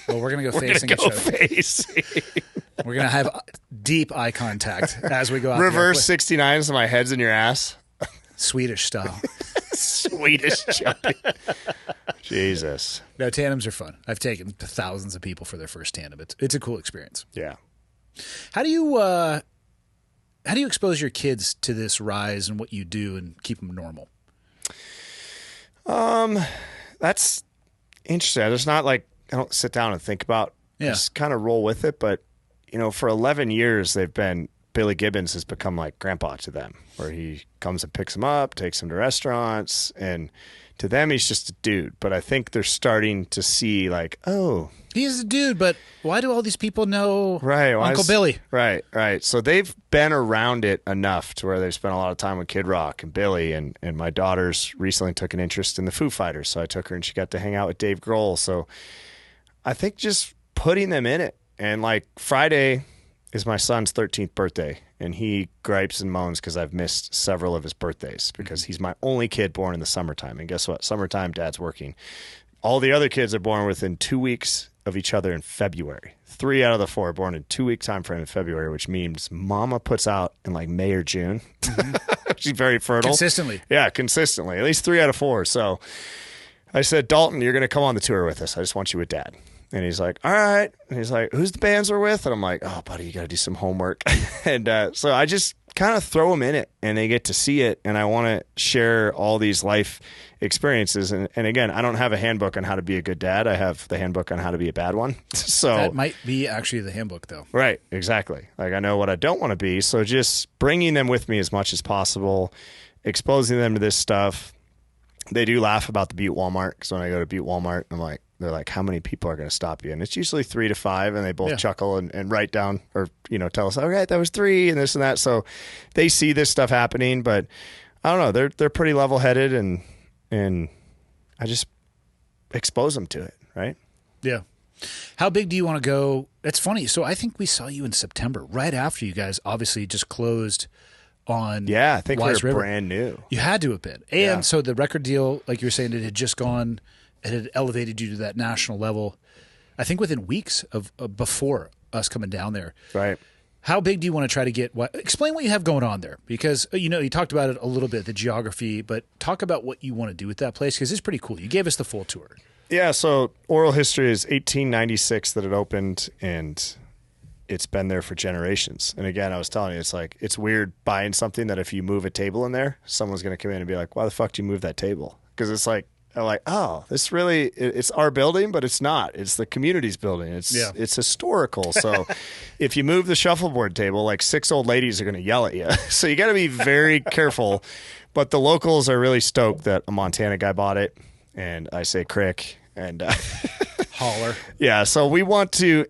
Well, we're going to go facing each other. We're going to have deep eye contact as we go out. Reverse 69 so my head's in your ass. Swedish style. Swedish jumping. Jesus. No, tandems are fun. I've taken thousands of people for their first tandem. It's a cool experience. Yeah. How do you expose your kids to this rise and what you do and keep them normal? That's interesting. There's not like I don't sit down and think about. Just kind of roll with it. But for 11 years Billy Gibbons has become like grandpa to them, where he comes and picks them up, takes them to restaurants, and to them he's just a dude. But I think they're starting to see like, oh, he's a dude, but why do all these people know Uncle Billy? Right. So they've been around it enough to where they've spent a lot of time with Kid Rock and Billy, and my daughters recently took an interest in the Foo Fighters, so I took her and she got to hang out with Dave Grohl. So I think just putting them in it. And like Friday is my son's 13th birthday, and he gripes and moans because I've missed several of his birthdays because he's my only kid born in the summertime. And guess what? Summertime, dad's working. All the other kids are born within 2 weeks of each other in February. 3 out of the 4 are born in 2-week time frame in February, which means mama puts out in like May or June. Mm-hmm. She's very fertile. Consistently. Yeah, consistently. At least 3 out of 4. So I said, Dalton, you're going to come on the tour with us. I just want you with dad. And he's like, all right. And he's like, who's the bands we're with? And I'm like, oh, buddy, you got to do some homework. And so I just kind of throw them in it, and they get to see it. And I want to share all these life experiences. And again, I don't have a handbook on how to be a good dad. I have the handbook on how to be a bad one. So that might be actually the handbook, though. Right. Exactly. Like I know what I don't want to be. So just bringing them with me as much as possible, exposing them to this stuff. They do laugh about the Butte Walmart, because when I go to Butte Walmart, they're like, how many people are going to stop you? And it's usually 3 to 5, and they both chuckle and write down or, tell us, all right, that was 3 and this and that. So they see this stuff happening, but I don't know. They're pretty level-headed, and I just expose them to it, right? Yeah. How big do you want to go? It's funny. So I think we saw you in September, right after you guys obviously just closed on Yeah, I think Wise we were River. brand new. You had to have been. And so the record deal, like you were saying, it had just gone, it had elevated you to that national level, I think within weeks of before us coming down there. Right. How big do you want to try to get? Explain what you have going on there, because you talked about it a little bit, the geography, but talk about what you want to do with that place, because it's pretty cool. You gave us the full tour. Yeah, so oral history is 1896 that it opened, and it's been there for generations. And again, I was telling you, it's weird buying something that if you move a table in there, someone's going to come in and be like, "Why the fuck do you move that table?" Because it's like, oh, this really, it's our building, but it's not. It's the community's building. It's historical. So if you move the shuffleboard table, like 6 old ladies are going to yell at you. So you got to be very careful. But the locals are really stoked that a Montana guy bought it. And I say crick. And Holler. Yeah. So we want to,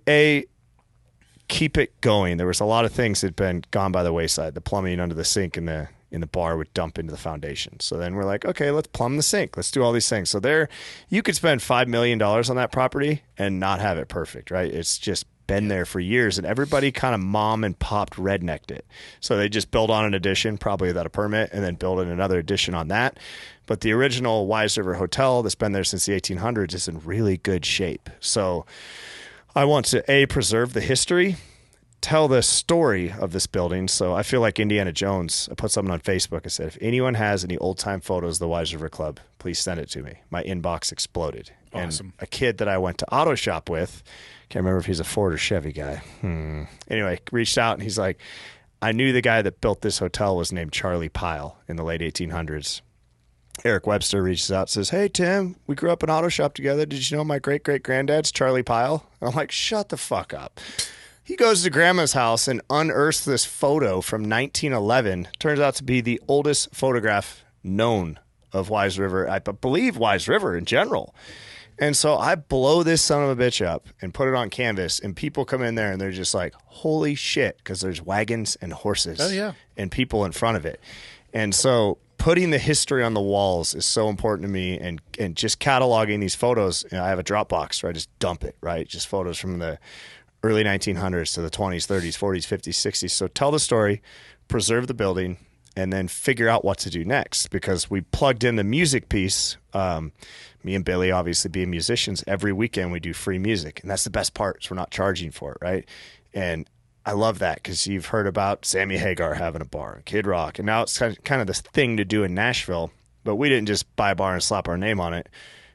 keep it going. There was a lot of things that had been gone by the wayside. The plumbing under the sink in the bar would dump into the foundation. So then we're like, okay, let's plumb the sink. Let's do all these things. So there, you could spend $5 million on that property and not have it perfect, right? It's just been there for years, and everybody kind of mom and popped rednecked it. So they just build on an addition, probably without a permit, and then build in another addition on that. But the original Wise River Hotel that's been there since the 1800s is in really good shape. So I want to, preserve the history, tell the story of this building. So I feel like Indiana Jones. I put something on Facebook. I said, if anyone has any old-time photos of the Wise River Club, please send it to me. My inbox exploded. Awesome. And a kid that I went to auto shop with, can't remember if he's a Ford or Chevy guy. Anyway, reached out, and he's like, I knew the guy that built this hotel was named Charlie Pyle in the late 1800s. Eric Webster reaches out and says, hey, Tim, we grew up in auto shop together. Did you know my great-great-granddad's Charlie Pyle? And I'm like, shut the fuck up. He goes to Grandma's house and unearths this photo from 1911. Turns out to be the oldest photograph known of Wise River. I believe Wise River in general. And so I blow this son of a bitch up and put it on canvas, and people come in there and they're just like, holy shit, because there's wagons and horses and people in front of it. And so putting the history on the walls is so important to me, and just cataloging these photos. I have a Dropbox where I just dump it, right? Just photos from the early 1900s to the 20s, 30s, 40s, 50s, 60s. So tell the story, preserve the building, and then figure out what to do next. Because we plugged in the music piece. Me and Billy, obviously being musicians, every weekend we do free music. And that's the best part, is we're not charging for it, right? And I love that, because you've heard about Sammy Hagar having a bar, Kid Rock, and now it's kind of this thing to do in Nashville. But we didn't just buy a bar and slap our name on it.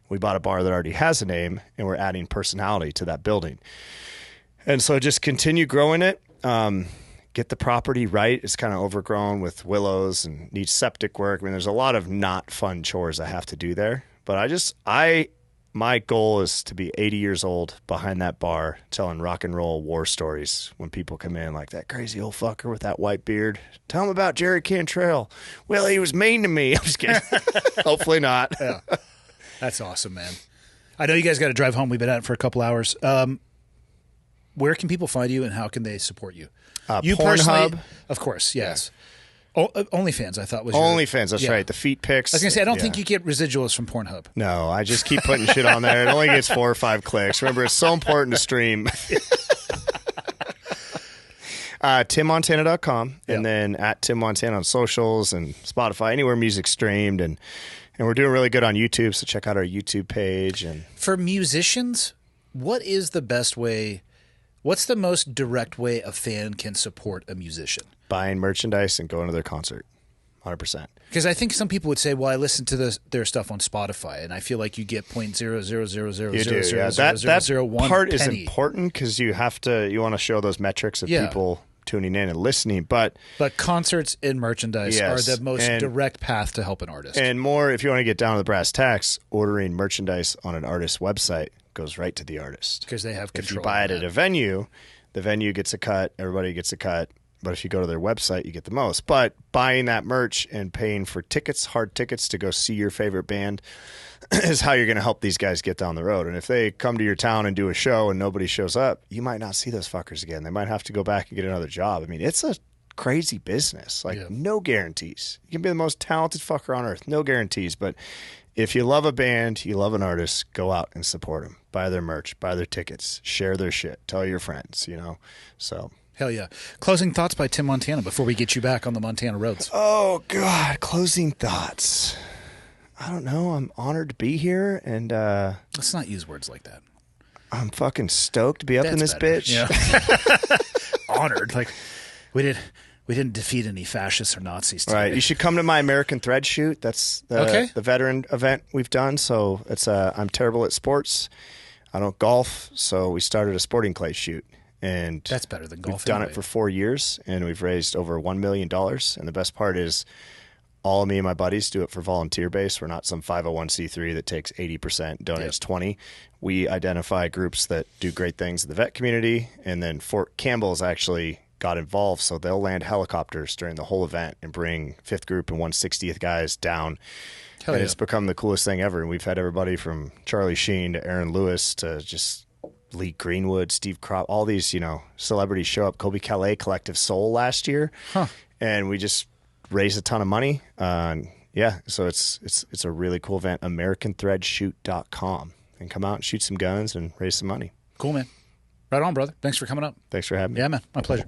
We bought a bar that already has a name, and we're adding personality to that building. And so just continue growing it, get the property right. It's kind of overgrown with willows and needs septic work. I mean, there's a lot of not fun chores I have to do there. But my goal is to be 80 years old behind that bar telling rock and roll war stories when people come in, like, that crazy old fucker with that white beard. Tell him about Jerry Cantrell. Well, he was mean to me. I'm just kidding. Hopefully not. Yeah. That's awesome, man. I know you guys got to drive home. We've been at it for a couple hours. Where can people find you, and how can they support you? You Pornhub, of course, yes. OnlyFans, I thought was OnlyFans. That's right. The feet pics. I was gonna say, I don't think you get residuals from Pornhub. No, I just keep putting shit on there. It only gets 4 or 5 clicks. Remember, it's so important to stream. TimMontana.com, and then at Tim Montana on socials and Spotify, anywhere music's streamed, and we're doing really good on YouTube. So check out our YouTube page. And for musicians, what is the best way? What's the most direct way a fan can support a musician? Buying merchandise and going to their concert, 100%. Because I think some people would say, "Well, I listen to their stuff on Spotify, and I feel like you get .00000000001 part is important, because you want to show those metrics of people tuning in and listening. But concerts and merchandise are the most direct path to help an artist. And more, if you want to get down to the brass tacks, ordering merchandise on an artist's website goes right to the artist, because they have control. If you buy it at a venue, the venue gets a cut, everybody gets a cut. But if you go to their website, you get the most. But buying that merch and paying for tickets, hard tickets to go see your favorite band, is how you're going to help these guys get down the road. And if they come to your town and do a show and nobody shows up, you might not see those fuckers again. They might have to go back and get another job. I mean, it's a crazy business. No guarantees. You can be the most talented fucker on earth. No guarantees. But if you love a band, you love an artist, go out and support them. Buy their merch, buy their tickets, share their shit, tell your friends, So Hell yeah. Closing thoughts by Tim Montana before we get you back on the Montana roads. Oh God, closing thoughts. I don't know. I'm honored to be here, and let's not use words like that. I'm fucking stoked to be up in this better. bitch. Yeah. Honored, like we didn't defeat any fascists or Nazis today. Right. You should come to my American Thread shoot. That's the veteran event we've done. So it's I'm terrible at sports. I don't golf, so we started a sporting clay shoot, and that's better than golf. We've done it for 4 years, and we've raised over $1 million. And the best part is, all of me and my buddies do it for volunteer base. We're not some 501c3 that takes 80%, donates 20. We identify groups that do great things in the vet community, and then Fort Campbell's actually got involved, so they'll land helicopters during the whole event and bring 5th Group and 160th guys down. Hell and yeah. It's become the coolest thing ever. And we've had everybody from Charlie Sheen to Aaron Lewis to just Lee Greenwood, Steve Crop, all these, celebrities show up. Kobe Calais, Collective Soul last year. And we just raised a ton of money. So it's a really cool event. AmericanThreadshoot.com. And come out and shoot some guns and raise some money. Cool, man. Right on, brother. Thanks for coming up. Thanks for having me. Yeah, man. My pleasure.